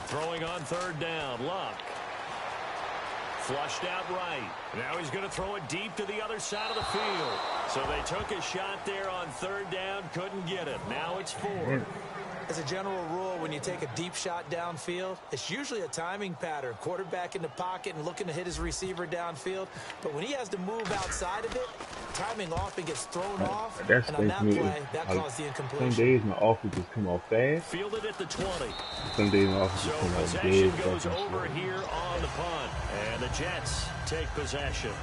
Throwing on 3rd down, Luck. Flushed out right. Now he's going to throw it deep to the other side of the field. So they took a shot there on 3rd down, couldn't get it. Now it's 4th. As a general rule, when you take a deep shot downfield, it's usually a timing pattern. Quarterback in the pocket and looking to hit his receiver downfield. But when he has to move outside of it, timing off and gets thrown off. That's and on that me. play, that caused the incompletion. Some days my offense just come off fast. Fielded at the 20. Some days my offense just come off Possession dead. goes over here on the punt. And the Jets take possession.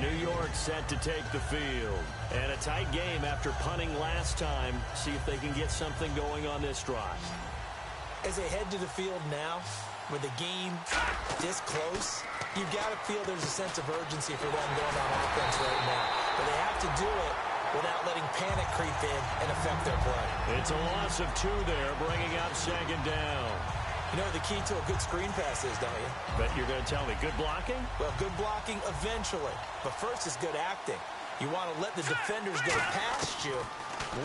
New York set to take the field. And a tight game after punting last time. See if they can get something going on this drive. As they head to the field now, with the game this close, you've got to feel there's a sense of urgency for them going on offense right now. But they have to do it without letting panic creep in and affect their play. It's a loss of 2 there, bringing up 2nd down. You know the key to a good screen pass is, don't you? Bet you're going to tell me good blocking? Well, good blocking eventually. But first is good acting. You want to let the defenders go past you,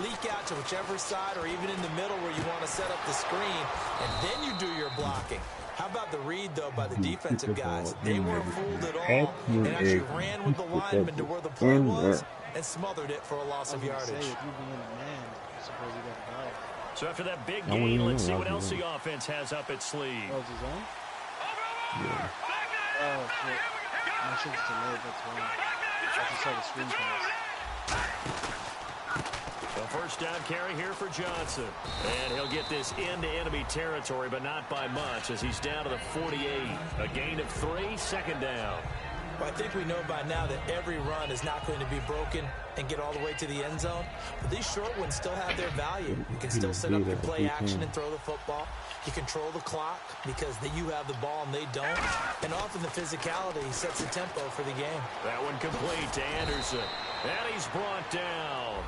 leak out to whichever side or even in the middle where you want to set up the screen, and then you do your blocking. How about the read, though, by the defensive guys? They weren't fooled at all and actually ran with the lineman to where the play was and smothered it for a loss of yardage. So after that big gain, let's see what else the offense has up its sleeve. Oh, it's his own? Yeah. Oh, shit. My shit's delayed, that's why. I just saw the screen pass. A 1st down carry here for Johnson. And he'll get this into enemy territory, but not by much as he's down to the 48. A gain of 3, 2nd down. Well, I think we know by now that every run is not going to be broken and get all the way to the end zone. But these short ones still have their value. You can still set up your play action and throw the football. You control the clock because you have the ball and they don't. And often the physicality sets the tempo for the game. That one complete to Anderson. And he's brought down.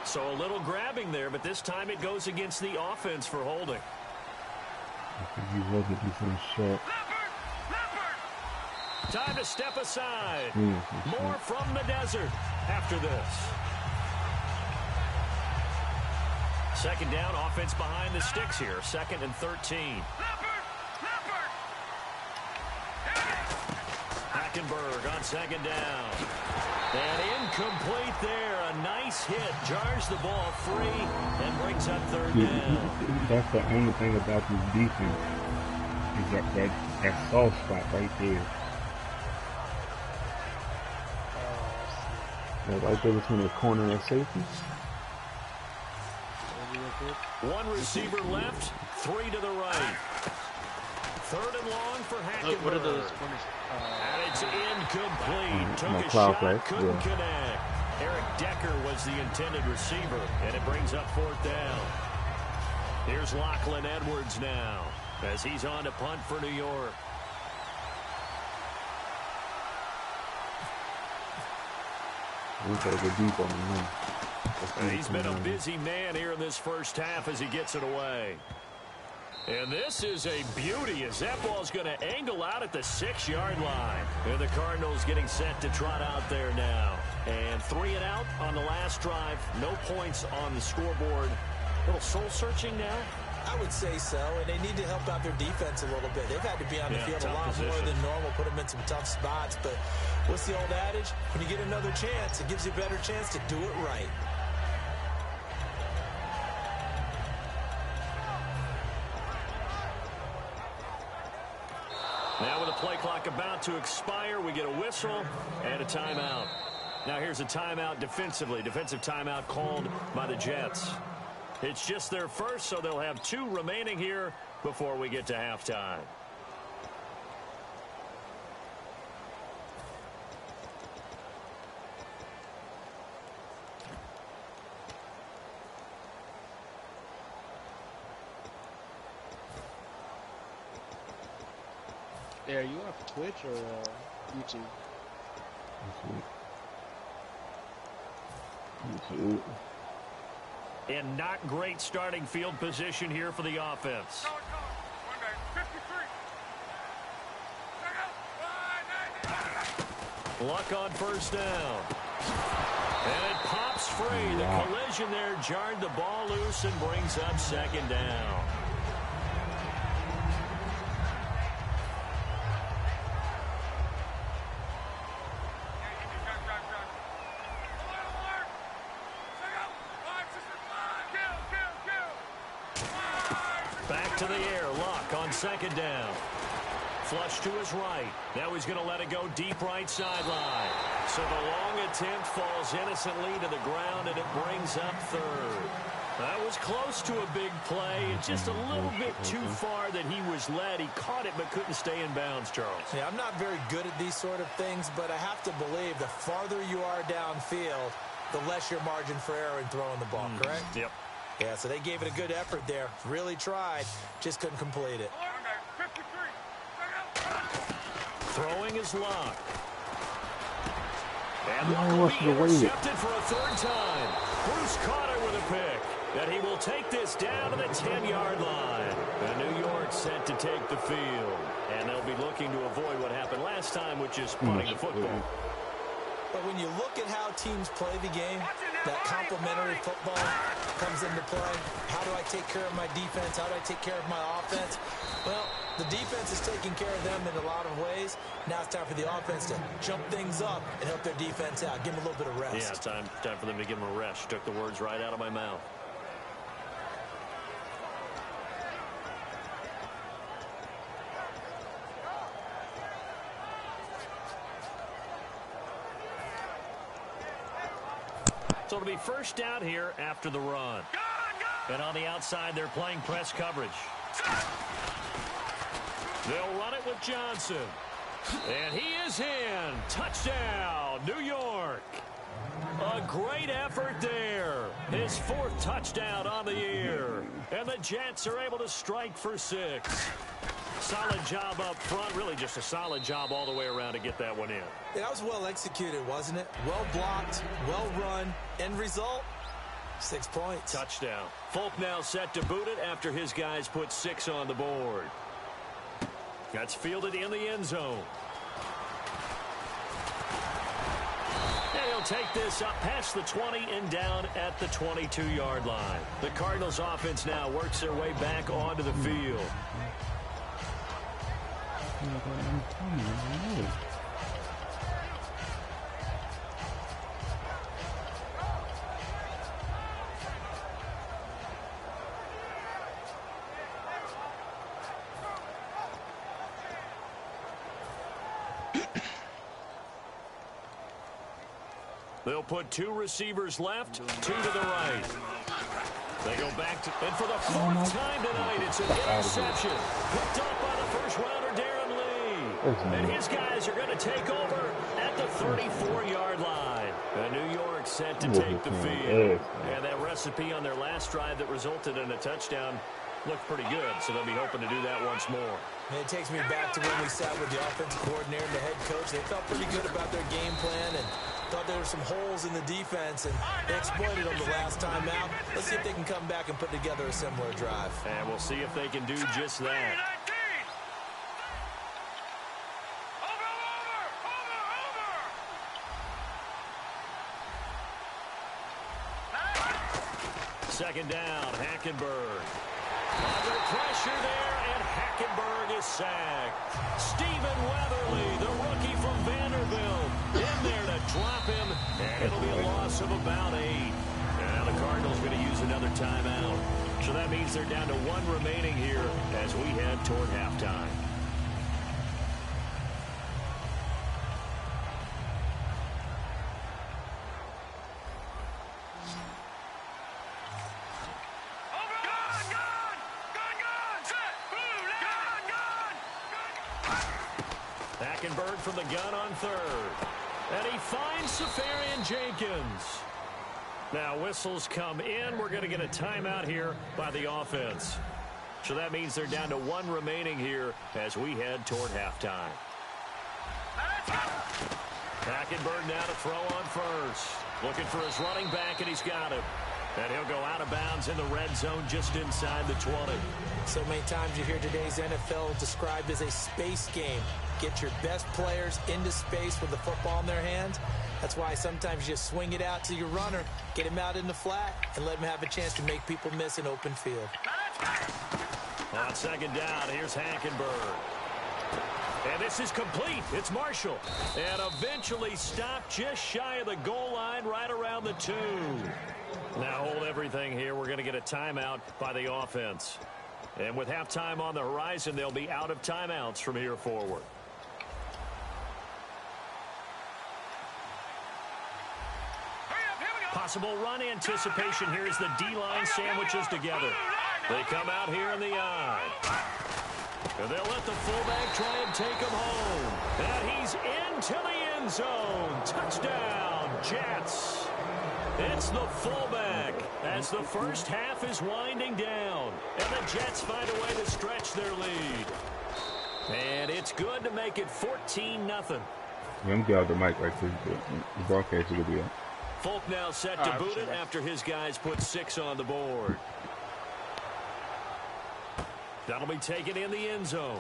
So a little grabbing there, but this time it goes against the offense for holding. I think he was a decent shot. Time to step aside. More from the desert after this. 2nd down, offense behind the sticks here. 2nd and 13. Hackenberg on 2nd down. And incomplete there. A nice hit. Jars the ball free and brings up 3rd down. That's the only thing about this defense is that soft spot right there. Right there between the corner and safety. One receiver left, 3 to the right. 3rd and long for Hackenberg. What are those corners? And it's incomplete. Took a cloud shot, play. couldn't connect. Eric Decker was the intended receiver, and it brings up 4th down. Here's Lachlan Edwards now, as he's on to punt for New York. We gotta go deep on him now. He's been a busy man here in this first half as he gets it away. And this is a beauty as that ball's going to angle out at the 6-yard line. And the Cardinals getting set to trot out there now. And 3 and out on the last drive. No points on the scoreboard. A little soul-searching now? I would say so, and they need to help out their defense a little bit. They've had to be on the field a lot more position than normal, put them in some tough spots. But what's the old adage? When you get another chance, it gives you a better chance to do it right. Now with the play clock about to expire, we get a whistle and a timeout. Now here's a timeout defensively. Defensive timeout called by the Jets. It's just their first, so they'll have 2 remaining here before we get to halftime. Hey, are you off Twitch or YouTube? YouTube. And not great starting field position here for the offense. Luck on first down. And it pops free. The collision there jarred the ball loose and brings up second down. Back to the air. Luck on second down. Flush to his right. Now he's going to let it go deep right sideline. So the long attempt falls innocently to the ground, and it brings up third. That was close to a big play. It's just a little bit too far that he was led. He caught it but couldn't stay in bounds, Charles. Yeah, I'm not very good at these sort of things, but I have to believe the farther you are downfield, the less your margin for error in throwing the ball, correct? Yep. Yeah, so they gave it a good effort there. Really tried. Just couldn't complete it. Throwing is Luck. And Yeah, I Luck will want be you to wait it. intercepted for a third time. Bruce Carter with a pick. And he will take this down to the 10-yard line. And New York set to take the field. And they'll be looking to avoid what happened last time, which is punting the football. But when you look at how teams play the game, that complementary football comes into play. How do I take care of my defense? How do I take care of my offense? Well, the defense is taking care of them in a lot of ways. Now it's time for the offense to jump things up and help their defense out. Give them a little bit of rest. Yeah, time for them to give them a rest. Took the words right out of my mouth. So it'll be first down here after the run. And on the outside, they're playing press coverage. They'll run it with Johnson. And he is in. Touchdown, New York. A great effort there. His 4th touchdown on the year. And the Jets are able to strike for 6. Solid job up front. Really just a solid job all the way around to get that one in. Yeah, that was well executed, wasn't it? Well blocked, well run. End result, 6 points. Touchdown. Folk now set to boot it after his guys put 6 on the board. That's fielded in the end zone. And he'll take this up past the 20 and down at the 22-yard line. The Cardinals offense now works their way back onto the field. They'll put 2 receivers left, 2 to the right. They go back to, and for the 4th time tonight, it's an interception. Picked up by the first-rounder, Darren Lee. And his guys are going to take over at the 34-yard line. And New York set to take the field. And that recipe on their last drive that resulted in a touchdown looked pretty good, so they'll be hoping to do that once more. And it takes me back to when we sat with the offensive coordinator and the head coach. They felt pretty good about their game plan, and Thought there were some holes in the defense, and they exploited them the last time out. Let's see if they can come back and put together a similar drive. And we'll see if they can do just that. Second down, Hackenberg. Under pressure there, and Hackenberg is sacked. Stephen Weatherly, the rookie from Vanderbilt, in there to drop him, and it'll be a loss of about 8. Now the Cardinals going to use another timeout. So that means they're down to 1 remaining here as we head toward halftime. Hackenberg from the gun on third. And he finds Safarian Jenkins. Now whistles come in. We're going to get a timeout here by the offense. So that means they're down to 1 remaining here as we head toward halftime. Hackenberg now to throw on first. Looking for his running back, and he's got him. And he'll go out of bounds in the red zone just inside the 20. So many times you hear today's NFL described as a space game. Get your best players into space with the football in their hands. That's why sometimes you just swing it out to your runner, get him out in the flat, and let him have a chance to make people miss an open field. On second down, here's Hackenberg. And this is complete. It's Marshall. And eventually stopped just shy of the goal line right around the 2. Now hold everything here. We're going to get a timeout by the offense. And with halftime on the horizon, they'll be out of timeouts from here forward. Possible run anticipation here as the D-line sandwiches together. They come out here in the eye. And they'll let the fullback try and take him home. And he's into the end zone. Touchdown, Jets. It's the fullback as the first half is winding down. And the Jets find a way to stretch their lead. And it's good to make it 14-0. Let me get out the mic right quick. The broadcast will be on. Folk now set to boot it after his guys put 6 on the board. That'll be taken in the end zone.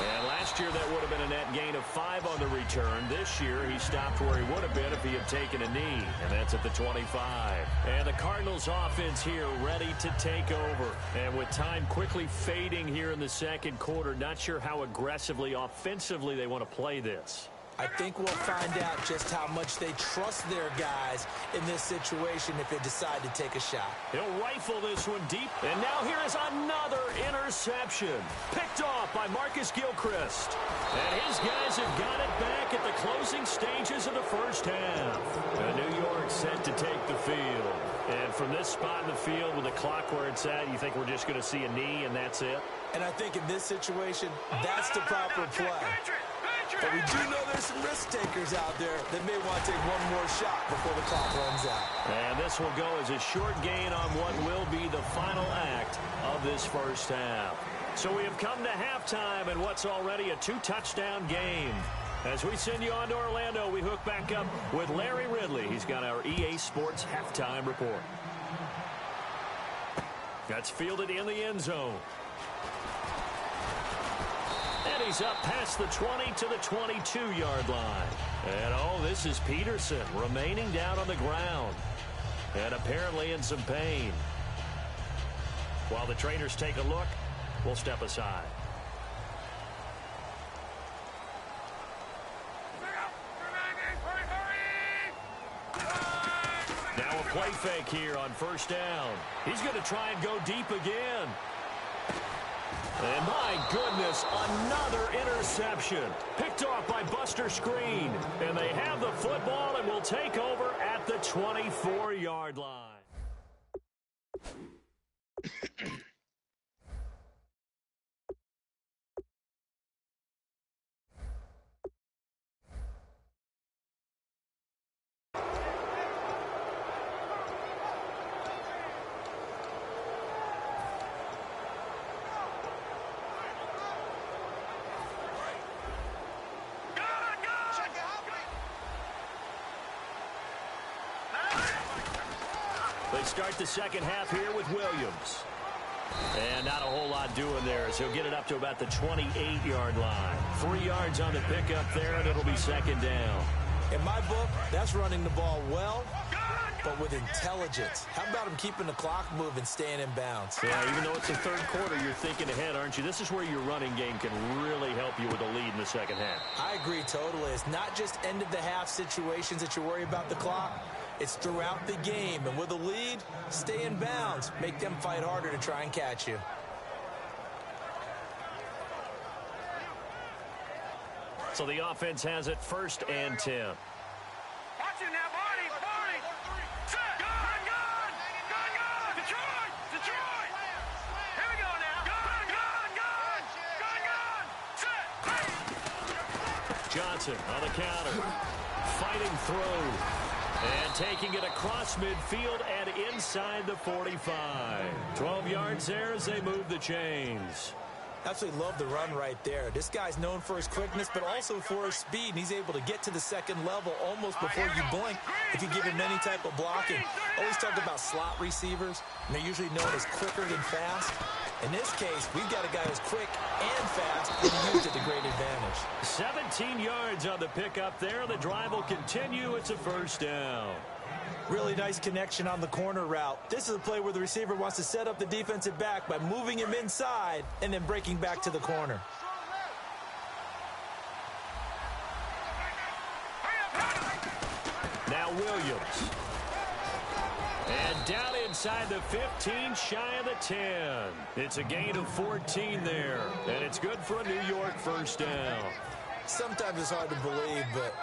And last year that would have been a net gain of 5 on the return. This year he stopped where he would have been if he had taken a knee. And that's at the 25. And the Cardinals offense here ready to take over. And with time quickly fading here in the second quarter, not sure how aggressively, offensively they want to play this. I think we'll find out just how much they trust their guys in this situation if they decide to take a shot. He'll rifle this one deep. And now here is another interception. Picked off by Marcus Gilchrist. And his guys have got it back at the closing stages of the first half. And New York set to take the field. And from this spot in the field with the clock where it's at, you think we're just going to see a knee and that's it? And I think in this situation, that's the proper play. But we do know there's some risk takers out there that may want to take one more shot before the clock runs out. And this will go as a short gain on what will be the final act of this first half. So we have come to halftime in what's already a 2-touchdown game. As we send you on to Orlando, we hook back up with Larry Ridley. He's got our EA Sports halftime report. That's fielded in the end zone. And he's up past the 20 to the 22-yard line. And, oh, this is Peterson remaining down on the ground. And apparently in some pain. While the trainers take a look, we'll step aside. Now a play fake here on first down. He's going to try and go deep again. And my goodness, another interception. Picked off by Buster Skrine. And they have the football and will take over at the 24-yard line. They start the second half here with Williams. And not a whole lot doing there as he'll get it up to about the 28-yard line. 3 yards on the pickup there, and it'll be second down. In my book, that's running the ball well, but with intelligence. How about him keeping the clock moving, staying in bounds? Yeah, even though it's the third quarter, you're thinking ahead, aren't you? This is where your running game can really help you with a lead in the second half. I agree totally. It's not just end-of-the-half situations that you worry about the clock. It's throughout the game. And with a lead, stay in bounds. Make them fight harder to try and catch you. So the offense has it 1st and 10. Watch him now, Barney! Set! Gun! Detroit! Here we go now! Gun! Set! Johnson on the counter. Fighting through. And taking it across midfield and inside the 45. 12 yards there as they move the chains. Absolutely love the run right there. This guy's known for his quickness, but also for his speed. And he's able to get to the second level almost before you blink if you give him any type of blocking. Always talked about slot receivers, and they're usually known as quicker than fast. In this case, we've got a guy who's quick and fast and used it to great advantage. 17 yards on the pickup there. The drive will continue. It's a first down. Really nice connection on the corner route. This is a play where the receiver wants to set up the defensive back by moving him inside and then breaking back to the corner. Now Williams. And down inside the 15, shy of the 10. It's a gain of 14 there, and it's good for a New York first down. Sometimes it's hard to believe, but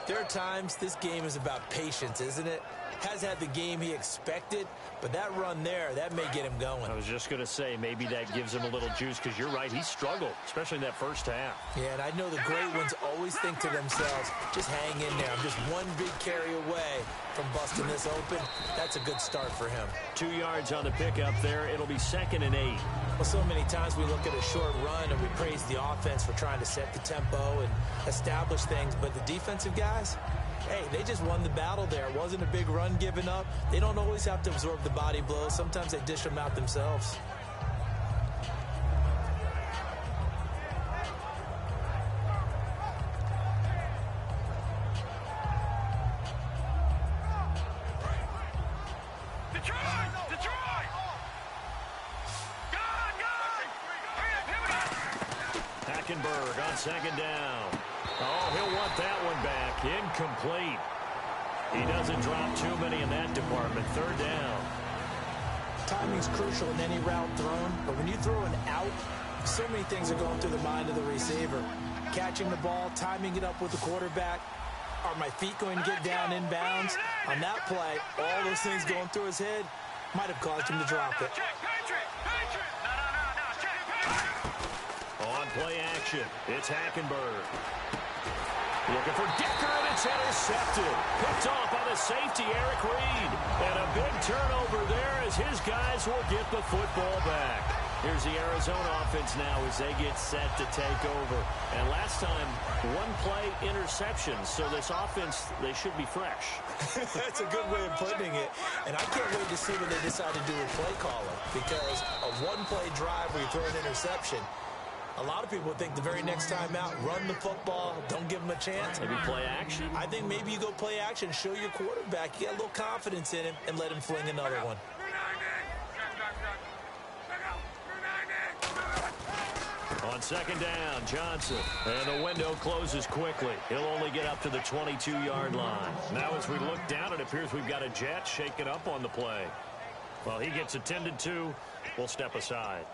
there are times this game is about patience, isn't it? Has had the game he expected, but that run there, that may get him going. I was just going to say, maybe that gives him a little juice, because you're right, he struggled, especially in that first half. Yeah, and I know the great ones always think to themselves, just hang in there. I'm just one big carry away from busting this open. That's a good start for him. 2 yards on the pickup there. It'll be 2nd and 8. Well, so many times we look at a short run and we praise the offense for trying to set the tempo and establish things, but the defensive guys, hey, they just won the battle there. It wasn't a big run given up. They don't always have to absorb the body blows. Sometimes they dish them out themselves. Hackenberg on 2nd down. Oh, he'll want that one back. Incomplete. He doesn't drop too many in that department. 3rd down. Timing's crucial in any route thrown, but when you throw an out, so many things are going through the mind of the receiver. Catching the ball, timing it up with the quarterback. Are my feet going to get down in bounds? On that play, all those things going through his head might have caused him to drop it. On play action, it's Hackenberg. Looking for Decker, and it's intercepted. Picked off by the safety, Eric Reed. And a big turnover there as his guys will get the football back. Here's the Arizona offense now as they get set to take over. And last time, 1-play interception. So this offense, they should be fresh. That's a good way of putting it. And I can't wait to see what they decide to do with play calling. Because a 1-play drive where you throw an interception, a lot of people think the very next time out, run the football, don't give him a chance. Maybe play action? I think maybe you go play action, show your quarterback, you got a little confidence in him, and let him fling another one. On 2nd down, Johnson. And the window closes quickly. He'll only get up to the 22-yard line. Now as we look down, it appears we've got a Jet shaking up on the play. Well, he gets attended to. We'll step aside.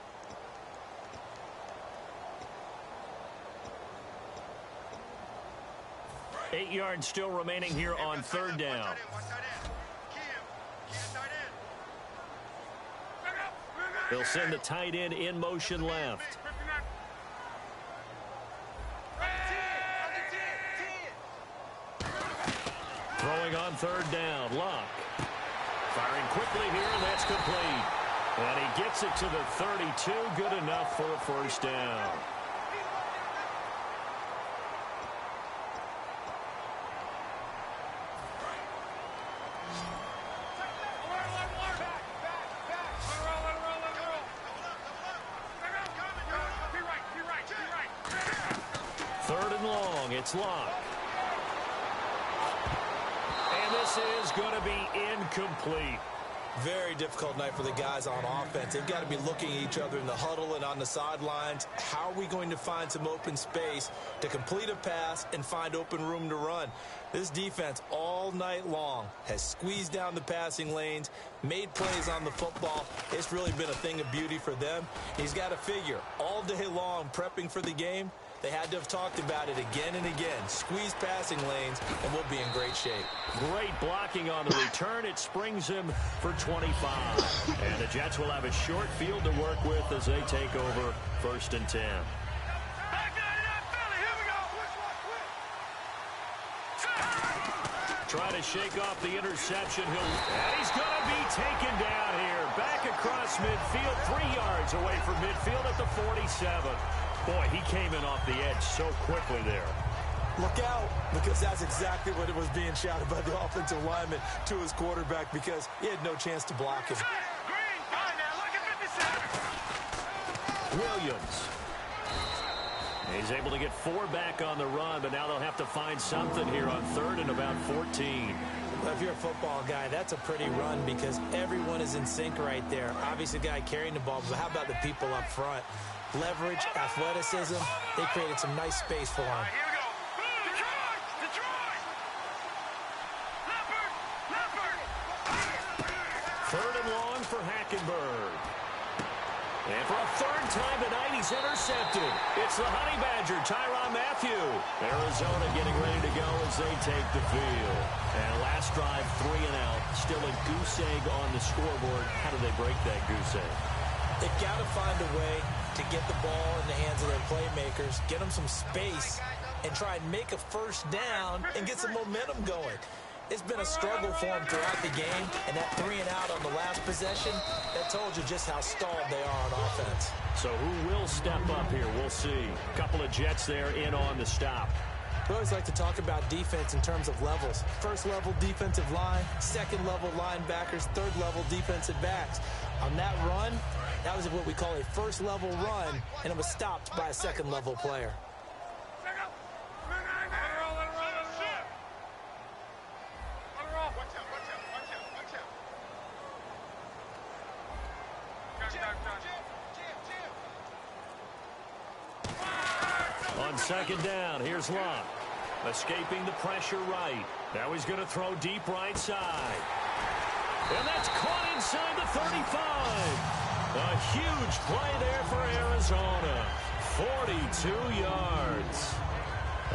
Eight yards still remaining here on 3rd down. They'll send the tight end in motion left. Throwing on 3rd down, Luck. Firing quickly here, and that's complete. And he gets it to the 32, good enough for a first down. 3rd and long. It's Locke. And this is going to be incomplete. Very difficult night for the guys on offense. They've got to be looking at each other in the huddle and on the sidelines. How are we going to find some open space to complete a pass and find open room to run? This defense all night long has squeezed down the passing lanes, made plays on the football. It's really been a thing of beauty for them. He's got to figure all day long prepping for the game. They had to have talked about it again and again. Squeeze passing lanes, and we'll be in great shape. Great blocking on the return. It springs him for 25. And the Jets will have a short field to work with as they take over 1st and 10. Try to shake off the interception. And he's going to be taken down here. Back across midfield, 3 yards away from midfield at the 47. Boy, he came in off the edge so quickly there. Look out, because that's exactly what it was being shouted by the offensive lineman to his quarterback, because he had no chance to block him. Williams. He's able to get 4 back on the run, but now they'll have to find something here on 3rd and about 14. Well, if you're a football guy, that's a pretty run because everyone is in sync right there. Obviously, the guy carrying the ball, but how about the people up front? Leverage, athleticism, they created some nice space for him. Third and long for Hackenberg. And for a 3rd time tonight, he's intercepted. It's the Honey Badger, Tyrann Mathieu. Arizona getting ready to go as they take the field. And last drive, 3 and out. Still a goose egg on the scoreboard. How do they break that goose egg? They've got to find a way to get the ball in the hands of their playmakers, get them some space, and try and make a 1st down and get some momentum going. It's been a struggle for them throughout the game, and that 3 and out on the last possession, that told you just how stalled they are on offense. So who will step up here? We'll see. A couple of Jets there in on the stop. We always like to talk about defense in terms of levels. 1st level defensive line, 2nd level linebackers, 3rd level defensive backs. On that run, that was what we call a 1st level run, and it was stopped by a 2nd level player. On 2nd down, here's Locke. Escaping the pressure right. Now he's going to throw deep right side. And that's caught inside the 35. A huge play there for Arizona. 42 yards.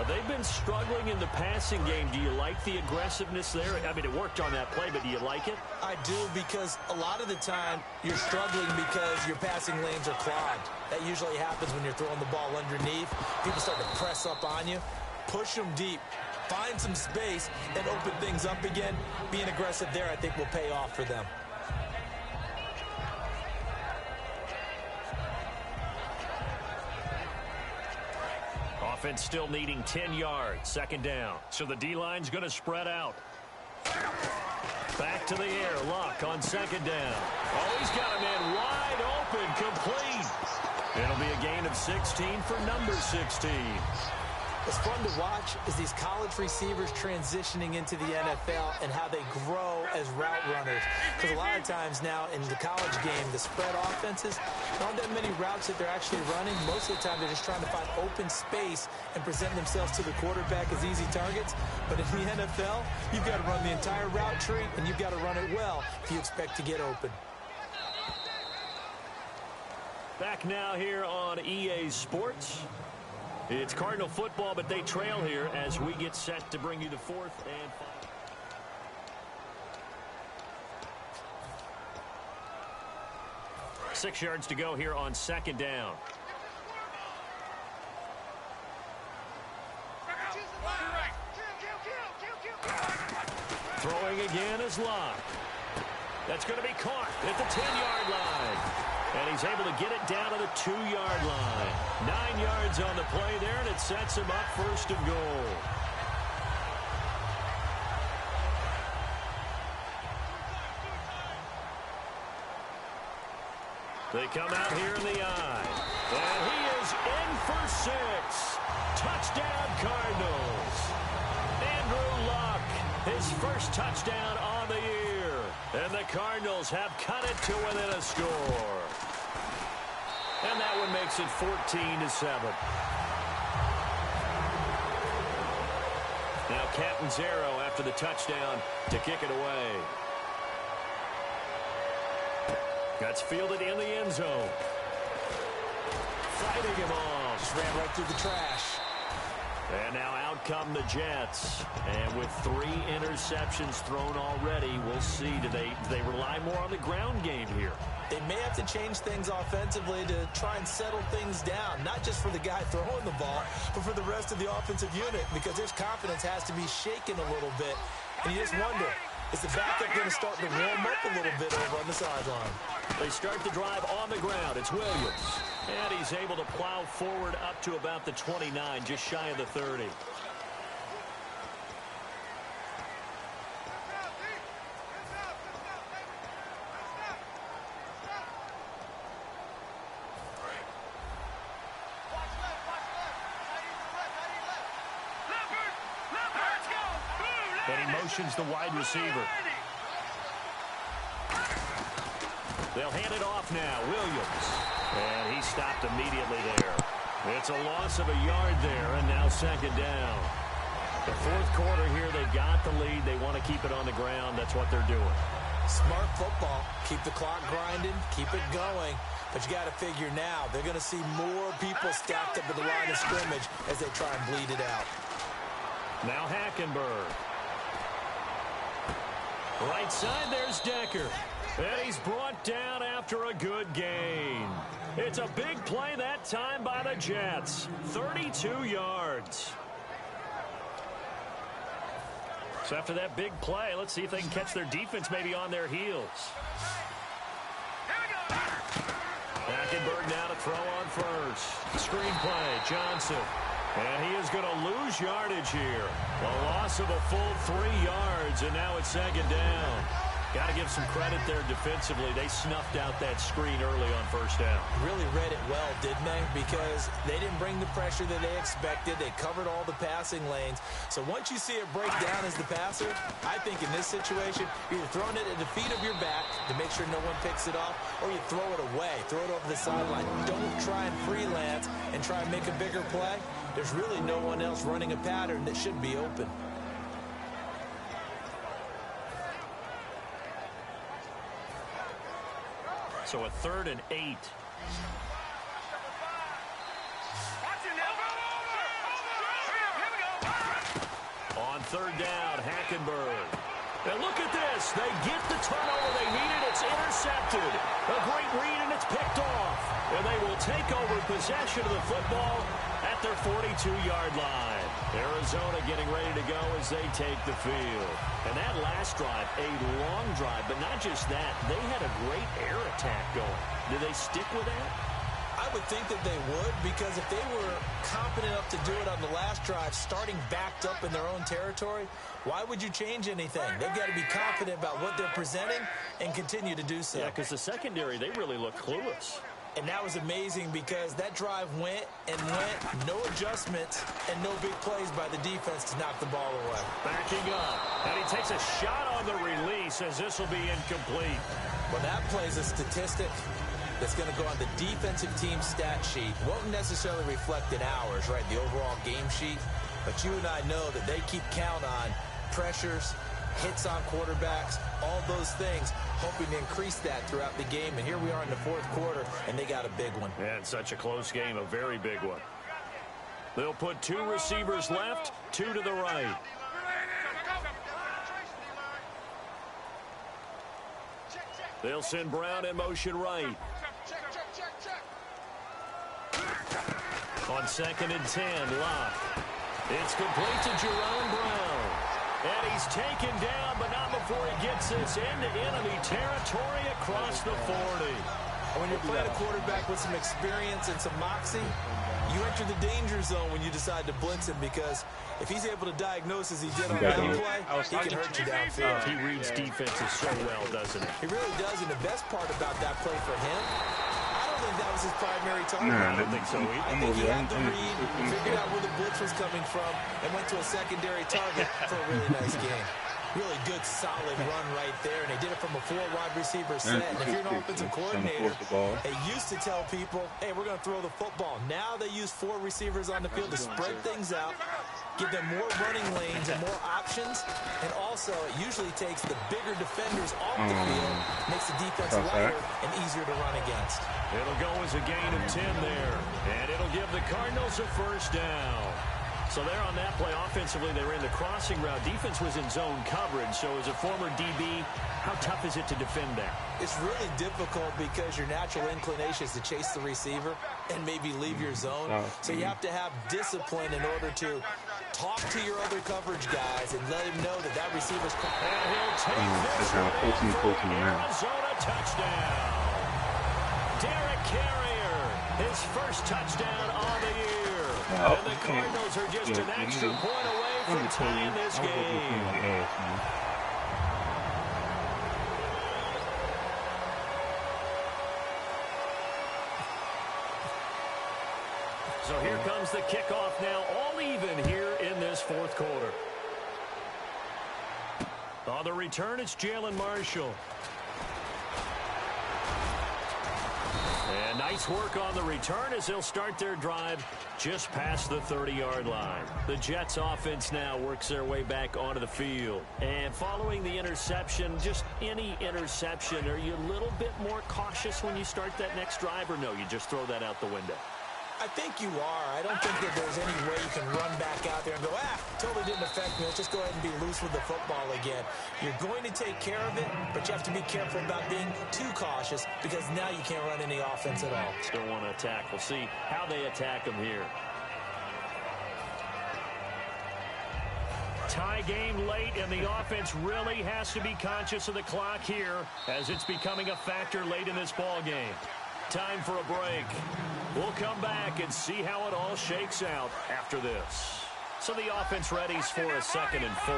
They've been struggling in the passing game. Do you like the aggressiveness there? I mean, it worked on that play, but do you like it? I do, because a lot of the time you're struggling because your passing lanes are clogged. That usually happens when you're throwing the ball underneath. People start to press up on you. Push them deep. Find some space and open things up again. Being aggressive there, I think, will pay off for them. Offense still needing 10 yards. 2nd down. So the D-line's going to spread out. Back to the air. Locke on 2nd down. Oh, he's got a man wide open. Complete. It'll be a gain of 16 for number 16. What's fun to watch is these college receivers transitioning into the NFL and how they grow as route runners. Because a lot of times now in the college game, the spread offenses, there aren't that many routes that they're actually running. Most of the time, they're just trying to find open space and present themselves to the quarterback as easy targets. But in the NFL, you've got to run the entire route tree, and you've got to run it well if you expect to get open. Back now here on EA Sports. It's Cardinal football, but they trail here as we get set to bring you the 4th and final. 6 yards to go here on 2nd down. Throwing again is Locke. That's going to be caught at the 10-yard line. And he's able to get it down to the 2-yard line. 9 yards on the play there, and it sets him up 1st and goal. They come out here in the eye. And he is in for 6. Touchdown, Cardinals. Andrew Luck, his first touchdown on the year. And the Cardinals have cut it to within a score. And that one makes it 14-7. Now Catanzaro after the touchdown to kick it away. That's fielded in the end zone. Fighting him off. Just ran right through the trash. And now out come the Jets. And with 3 interceptions thrown already, we'll see. Do they rely more on the ground game here? They may have to change things offensively to try and settle things down, not just for the guy throwing the ball, but for the rest of the offensive unit, because their confidence has to be shaken a little bit. And you just wonder, is the backup going to start to warm up a little bit over on the sideline? They start the drive on the ground. It's Williams. And he's able to plow forward up to about the 29, just shy of the 30. And he motions the wide receiver. They'll hand it off now. Williams. And he stopped immediately there. It's a loss of a yard there, and now second down. The fourth quarter here, they've got the lead. They want to keep it on the ground. That's what they're doing. Smart football. Keep the clock grinding. Keep it going. But you got to figure now, they're going to see more people stacked up at the line of scrimmage as they try and bleed it out. Now Hackenberg. Right side, there's Decker. And he's brought down after a good gain. It's a big play that time by the Jets. 32 yards. So after that big play, let's see if they can catch their defense maybe on their heels. Hackenberg now to throw on first. Screen play, Johnson. And he is going to lose yardage here. A loss of a full 3 yards, and now it's second down. Got to give some credit there defensively. They snuffed out that screen early on first down. Really read it well, didn't they? Because they didn't bring the pressure that they expected. They covered all the passing lanes. So once you see it break down as the passer, I think in this situation, you're either throwing it at the feet of your back to make sure no one picks it off, or you throw it away. Throw it over the sideline. Don't try and freelance and try and make a bigger play. There's really no one else running a pattern that should be open. So a 3rd and 8. On 3rd down, Hackenberg. And look at this. They get the turnover they needed. It's intercepted. A great read, and it's picked off. And they will take over possession of the football at their 42-yard line. Arizona getting ready to go as they take the field. And that last drive, a long drive, but not just that. They had a great air attack going. Did they stick with that? I would think that they would, because if they were confident enough to do it on the last drive, starting backed up in their own territory, why would you change anything? They've got to be confident about what they're presenting and continue to do so. Yeah, because the secondary, they really look clueless. And that was amazing because that drive went and went, no adjustments and no big plays by the defense to knock the ball away. Backing up, and he takes a shot on the release as this will be incomplete. Well, that plays a statistic that's going to go on the defensive team stat sheet. Won't necessarily reflect in ours, right, the overall game sheet. But you and I know that they keep count on pressures, hits on quarterbacks, all those things, hoping to increase that throughout the game. And here we are in the fourth quarter, and they got a big one. And such a close game, a very big one. They'll put 2 receivers left, 2 to the right. They'll send Brown in motion right. On 2nd and 10, Locke. It's complete to Jerome Brown. And he's taken down, but not before he gets this into enemy territory across the 40. And when you're playing a quarterback with some experience and some moxie, you enter the danger zone when you decide to blitz him, because if he's able to diagnose as he did on that play, he can hurt you downfield. He reads defenses so well, doesn't he? He really does, and the best part about that play for him, I don't think think that was his primary target. Nah, I don't think so either. I think he had the read, figured out where the blitz was coming from, and went to a secondary target for a really nice game. Really good, solid run right there, and they did it from a 4 wide receiver set. And if you're an offensive coordinator, they used to tell people, hey, we're going to throw the football. Now they use 4 receivers on the field to spread things out, give them more running lanes and more options, and also it usually takes the bigger defenders off the field, makes the defense lighter and easier to run against. It'll go as a gain of 10 there, and it'll give the Cardinals a first down. So there on that play, offensively, they ran the crossing route. Defense was in zone coverage. So as a former DB, how tough is it to defend that? It's really difficult because your natural inclination is to chase the receiver and maybe leave your zone. So you have to have discipline in order to talk to your other coverage guys and let him know that that receiver's caught. And he'll take this one Arizona touchdown. Derek Carrier, his first touchdown on the year. And the Cardinals are just an extra point away from tying this game. So here comes the kickoff now, all even here in this fourth quarter. On the return, it's Jalen Marshall. And nice work on the return as they'll start their drive just past the 30-yard line. The Jets offense now works their way back onto the field. And following the interception, just any interception, are you a little bit more cautious when you start that next drive, or no, you just throw that out the window? I think you are. I don't think that there's any way you can run back out there and go, totally didn't affect me. Let's just go ahead and be loose with the football again. You're going to take care of it, but you have to be careful about being too cautious because now you can't run any offense at all. Still want to attack. We'll see how they attack them here. Tie game late, and the offense really has to be conscious of the clock here as it's becoming a factor late in this ball game. Time for a break. We'll come back and see how it all shakes out after this. So the offense readies for a 2nd and 4.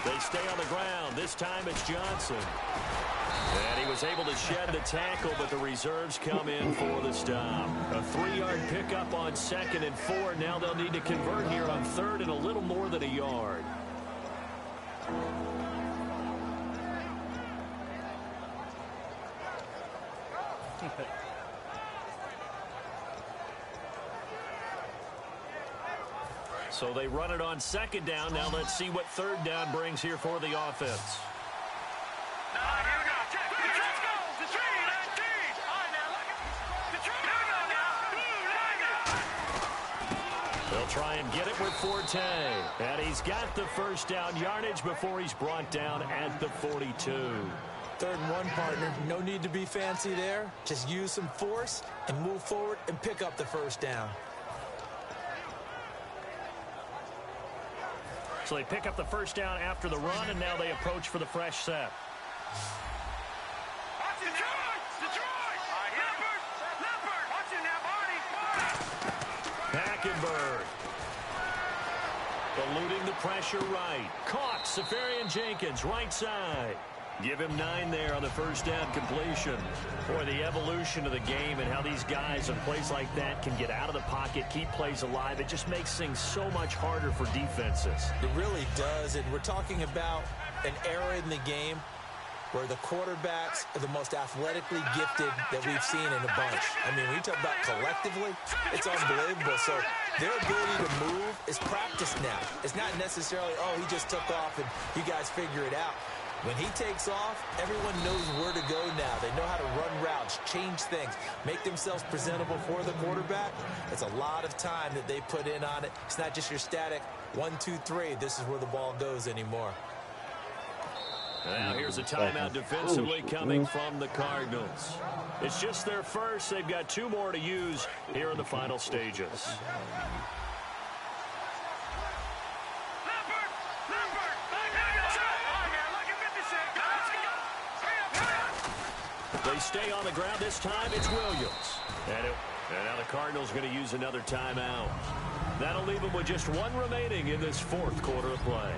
They stay on the ground. This time it's Johnson. And he was able to shed the tackle, but the reserves come in for the stop. A 3-yard pickup on 2nd and 4. Now they'll need to convert here on 3rd and a little more than a yard. So they run it on 2nd down. Now let's see what 3rd down brings here for the offense. They'll try and get it with Forte. And he's got the first down yardage before he's brought down at the 42. 3rd and 1, partner. No need to be fancy there. Just use some force and move forward and pick up the first down. So they pick up the first down after the run, and now they approach for the fresh set. Hackenberg. Eluding the pressure right. Caught. Safarian Jenkins, right side. Give him 9 there on the first down completion. Boy, the evolution of the game and how these guys in plays like that can get out of the pocket, keep plays alive, it just makes things so much harder for defenses. It really does, and we're talking about an era in the game where the quarterbacks are the most athletically gifted that we've seen in a bunch. I mean, when you talk about collectively, it's unbelievable. So their ability to move is practiced now. It's not necessarily, oh, he just took off and you guys figure it out. When he takes off, everyone knows where to go now. They know how to run routes, change things, make themselves presentable for the quarterback. It's a lot of time that they put in on it. It's not just your static 1, 2, 3. This is where the ball goes anymore. Now here's a timeout defensively coming from the Cardinals. It's just their first. They've got 2 more to use here in the final stages. They stay on the ground. This time it's Williams. And now the Cardinals going to use another timeout. That'll leave them with just 1 remaining in this 4th quarter of play.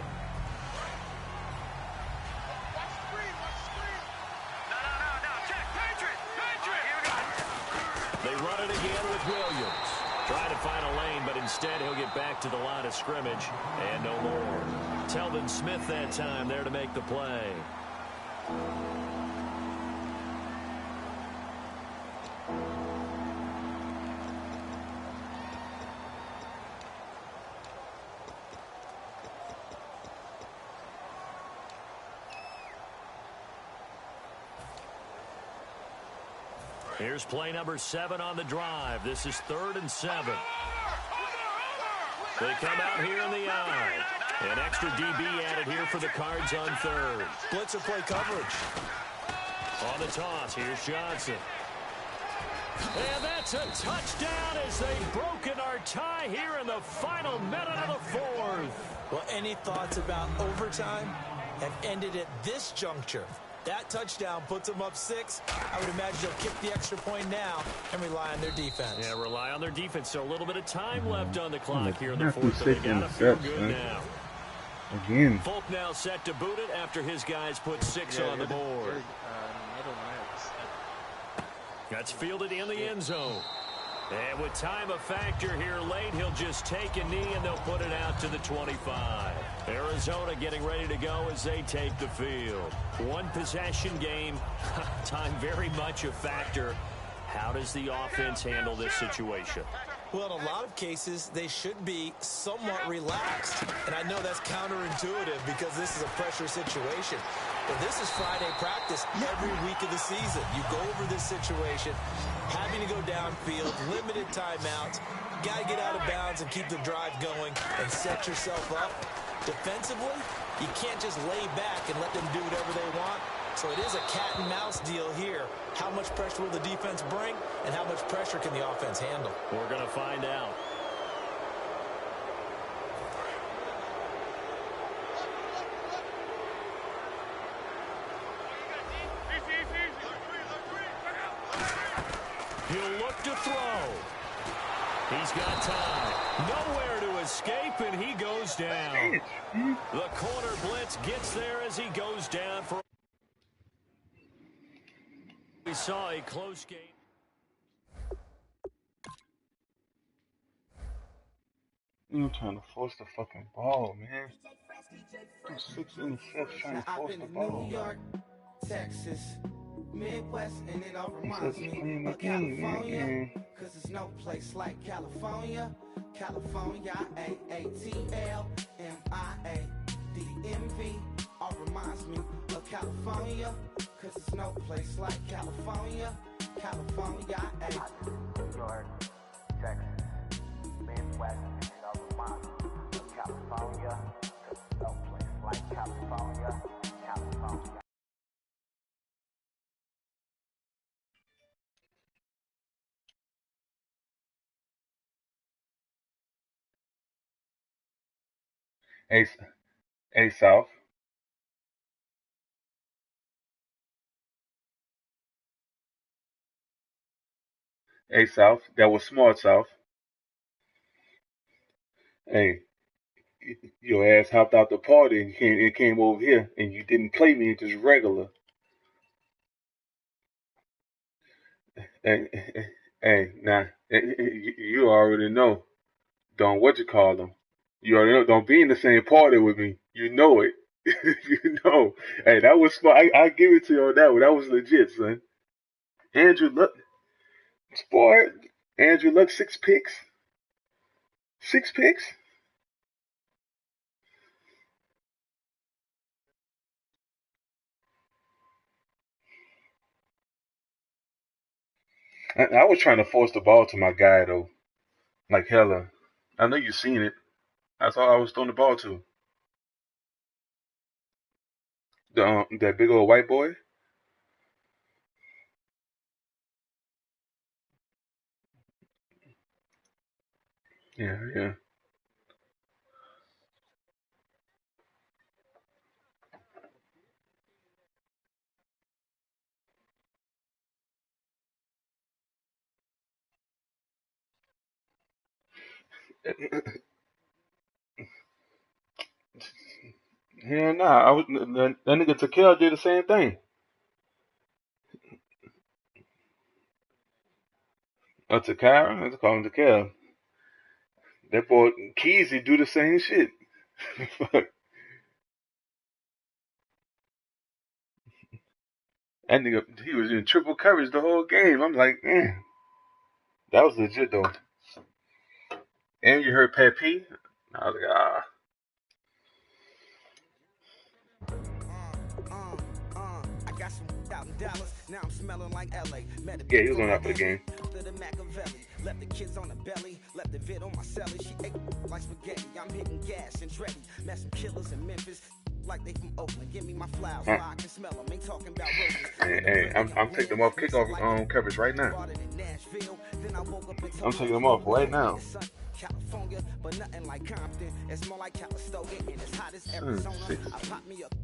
run it again with Williams. Trying to find a lane, but instead he'll get back to the line of scrimmage and no more. Telvin Smith that time there to make the play. Here's play number 7 on the drive. This is 3rd and 7. They come out here in the eye. An extra DB added here for the Cards on 3rd. Blitzer play coverage. On the toss, here's Johnson. And that's a touchdown as they've broken our tie here in the final minute of the 4th. Well, any thoughts about overtime have ended at this juncture. That touchdown puts them up 6. I would imagine they'll kick the extra point now and rely on their defense. Yeah, rely on their defense. So a little bit of time left on the clock here in the Not 4th. So they gotta feel good man. now. Again. Folk now set to boot it after his guys put 6 on the board. That's fielded in the end zone. And with time a factor here late, he'll just take a knee and they'll put it out to the 25. Arizona getting ready to go as they take the field. One possession game, time very much a factor. How does the offense handle this situation? Well, in a lot of cases, they should be somewhat relaxed. And I know that's counterintuitive because this is a pressure situation. But this is Friday practice every week of the season. You go over this situation, having to go downfield, limited timeouts, got to get out of bounds and keep the drive going and set yourself up. Defensively, you can't just lay back and let them do whatever they want. So it is a cat and mouse deal here. How much pressure will the defense bring and how much pressure can the offense handle? We're going to find out. He'll look to throw. He's got time. Nowhere to escape, and he goes down. The corner blitz gets there as he goes down. For we saw a close game. I'm trying to force the fucking ball, man. I'm 6 interceptions trying to force the ball. New York, Texas, Midwest, and it all It's reminds just me playing of the game, California. man. Cause there's no place like California. California, A-A-T-L-M-I-A-D-M-V. All reminds me of California. Cause there's no place like California. California, New York, Texas, Midwest, and it all reminds me of California. Cause there's no place like California. California. A South. A South. That was smart, South. Hey, your ass hopped out the party and came over here and you didn't play me just regular. Hey, nah, you already know. Don't what you call them. You already know. Don't be in the same party with me. You know it. You know. Hey, that was smart. I give it to you on that one. That was legit, son. Andrew Luck, boy. Andrew Luck, 6 picks. 6 picks. I was trying to force the ball to my guy though, like hella. I know you seen it. That's all I was throwing the ball to. That big old white boy. Yeah, yeah. Hell nah. That nigga Takel did the same thing. Takara? Let's call him Takara. That boy Keezy do the same shit. Fuck. That nigga, he was in triple coverage the whole game. I'm like, man, that was legit though. And you heard Pat P? I was like, ah. I got some $1,000. Now I'm smelling like LA. Yeah, he was on that for the game. The Machiavelli. Left the kids on the belly. Left the vid on my celly. She ate like spaghetti. I'm hitting gas and Dreddy. Met some killers in Memphis. Like they from Oakland. Give me my flowers. I can smell them. Ain't talking about roses. Hey, I'm taking them off kickoff coverage right now. I'm taking them off right now. California, but nothing like Compton. It's more like Calistoga and it's hot as Arizona. I pop me up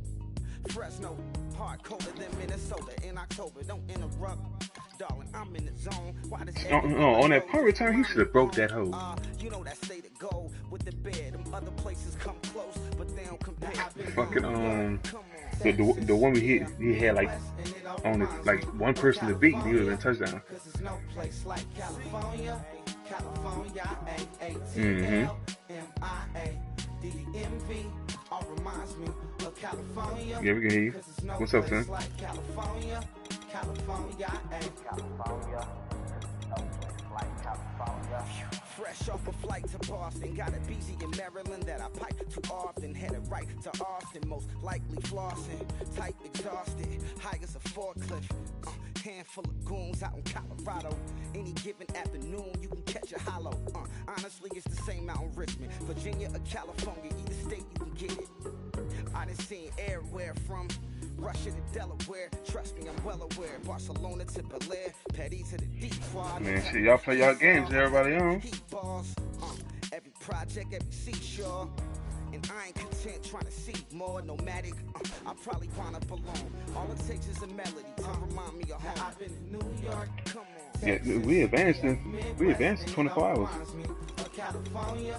Fresno, hard colder than Minnesota in October. Don't interrupt, darling. I'm in the zone. Why does on that punt return, he should have broke that hole. You know that state of gold with the bed. Them other places come close, but they don't compare. Fucking the one he had like on it, like one person to beat, he would have been touchdown. Cause there's no place like California. California, A-A-T-L-M-I-A-D-M-V. All reminds me of California. Yeah, we can hear you. What's up, son? Like California, California, California. No place like California. Fresh off a flight to Boston, got a BZ in Maryland that I pipe too often. Headed right to Austin, most likely flossing. Tight, exhausted, high as a forklift. Handful of goons out in Colorado. Any given afternoon, you can catch a hollow. Honestly, it's the same out in Richmond, Virginia or California. Either state, you can get it. I done seen everywhere from Russia to Delaware. Trust me, I'm well aware. Barcelona to Bel Air, Petty to the deep quad. Man, shit, y'all play y'all games, everybody on. Every project, every seashore. And I ain't content trying to see more nomadic. I probably wanna belong. All it takes is a melody to remind me of home. I've been in New York, come on. Yeah, we advanced in 24 hours. California,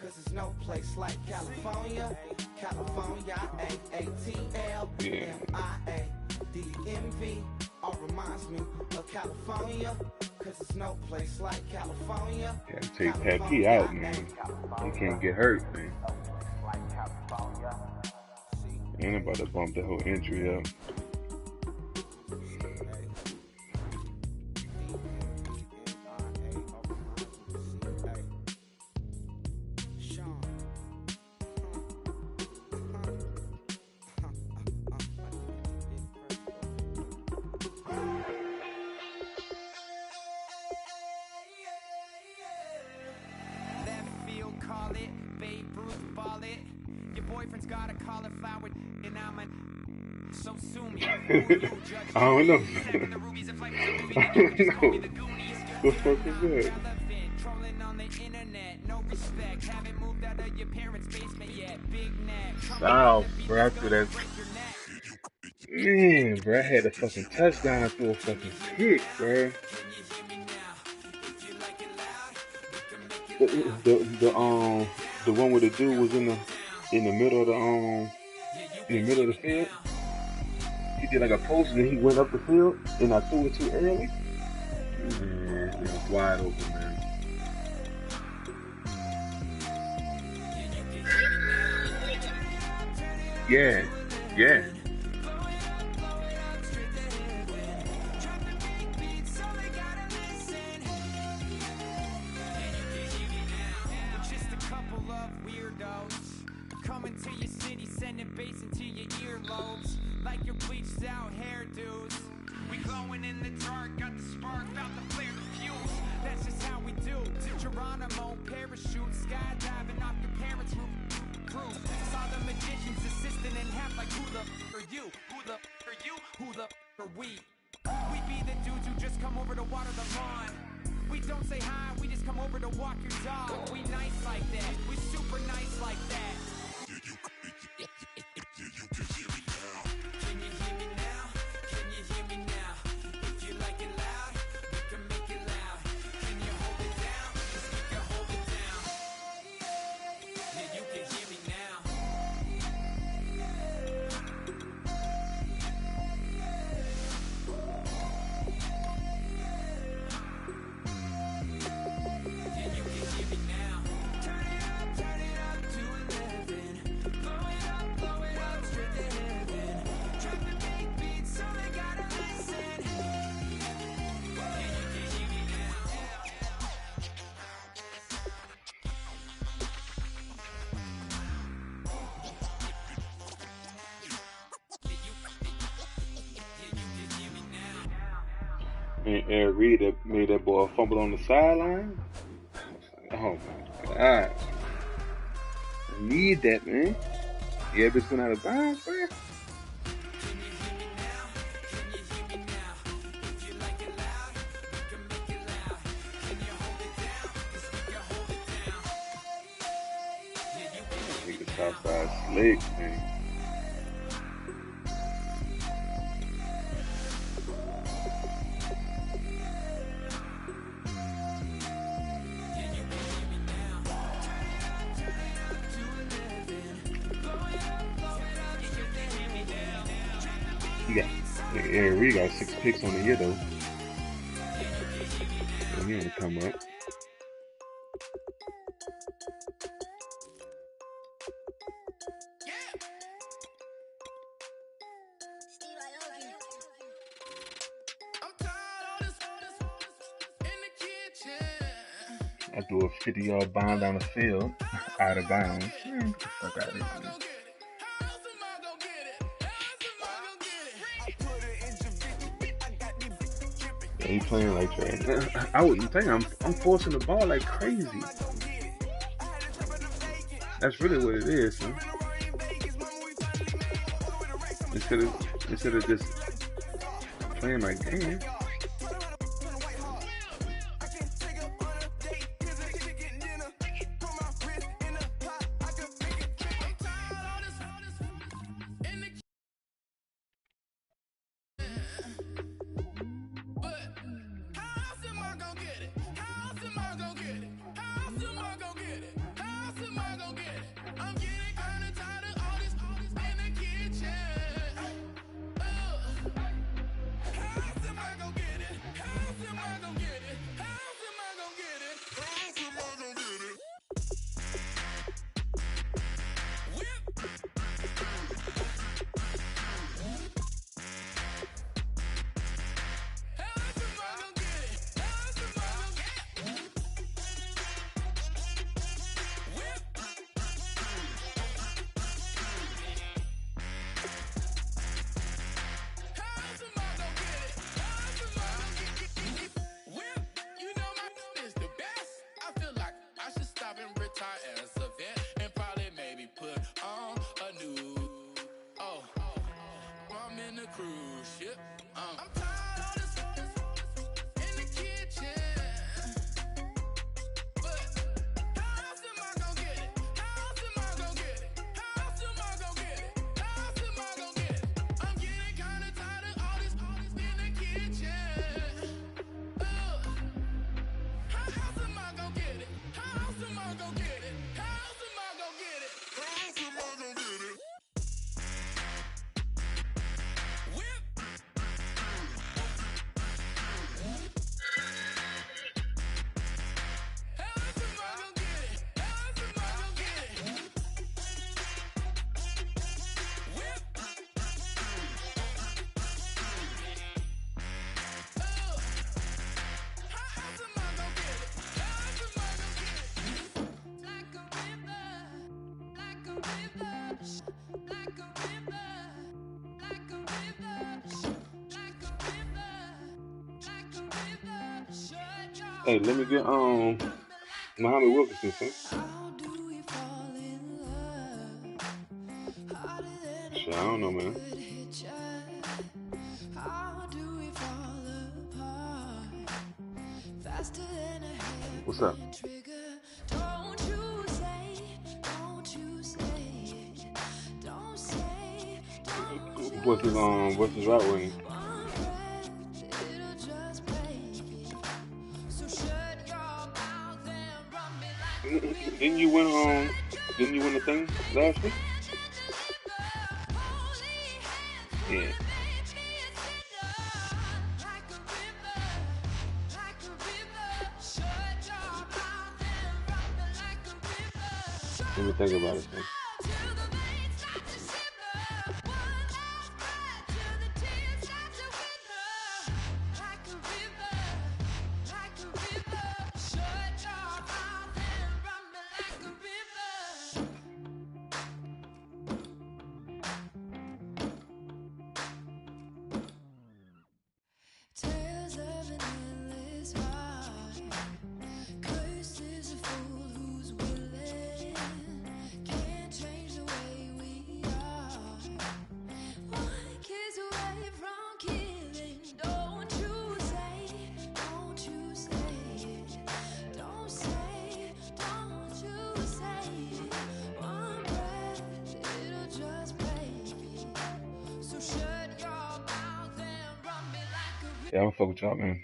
cause there's no place like California. California, A-A-T-L-M-I-A-D-M-V. All reminds me of California. Cause there's no place like California. Gotta take Pat P out, man. He can't get hurt, man. Ain't about to bump the whole entry up. Left field, call it. Babe Ruth, ball it. Your boyfriend's got a cauliflower, and I'm a so sue me. I don't know. I don't know. The fuck is that? Trolling on the internet, no respect. Haven't moved out of your parents' basement yet. Big neck. Wow, bro, after that. Man, bro, I had a fucking touchdown after a fucking kick, bro. The one where the dude was in the middle of the field. He did like a post and then he went up the field and I threw it too early. Man, it was wide open, man. Yeah. Just a couple of weirdos coming to your city, sending bass into your earlobes like your bleached out hairdos. We glowing in the dark, got the spark, about to flare the fuse. That's just how we do. Geronimo parachute, skydiving off your parents' roof. Saw the magician's assistant and half like who the are you? Who the are you? Who the are we? We be the dudes who just come over to water the lawn. We don't say hi, we just come over to walk your dog. We nice like that, we super nice like that. Can you hear me now? Can you hear me now? If you like it loud, we can make it loud. Can you hold it down? 'Cause we can hold it down. Yeah, you can hear me now. And Eric Reed that made that boy fumble on the sideline. Oh my God. I need that, man. Yeah, bitch went out of bounds, man. Nigga Southside slick, man. Yeah, Eric Reed got 6 picks on the year though. So he ain't come up. I threw a 50-yard bomb down the field, out of bounds. Man, get the fuck out of here, man. Yeah, he playing like trash. I wouldn't think I'm forcing the ball like crazy. That's really what it is, man. Instead of just playing like damn. Hey, let me get Muhammad Wilkerson, son. Shit, I don't know, man. What's up? What's his route range? Didn't you win the thing last week? Yeah. Let me think about it, man. Tales of an Yeah, I'm gonna fuck with y'all, man.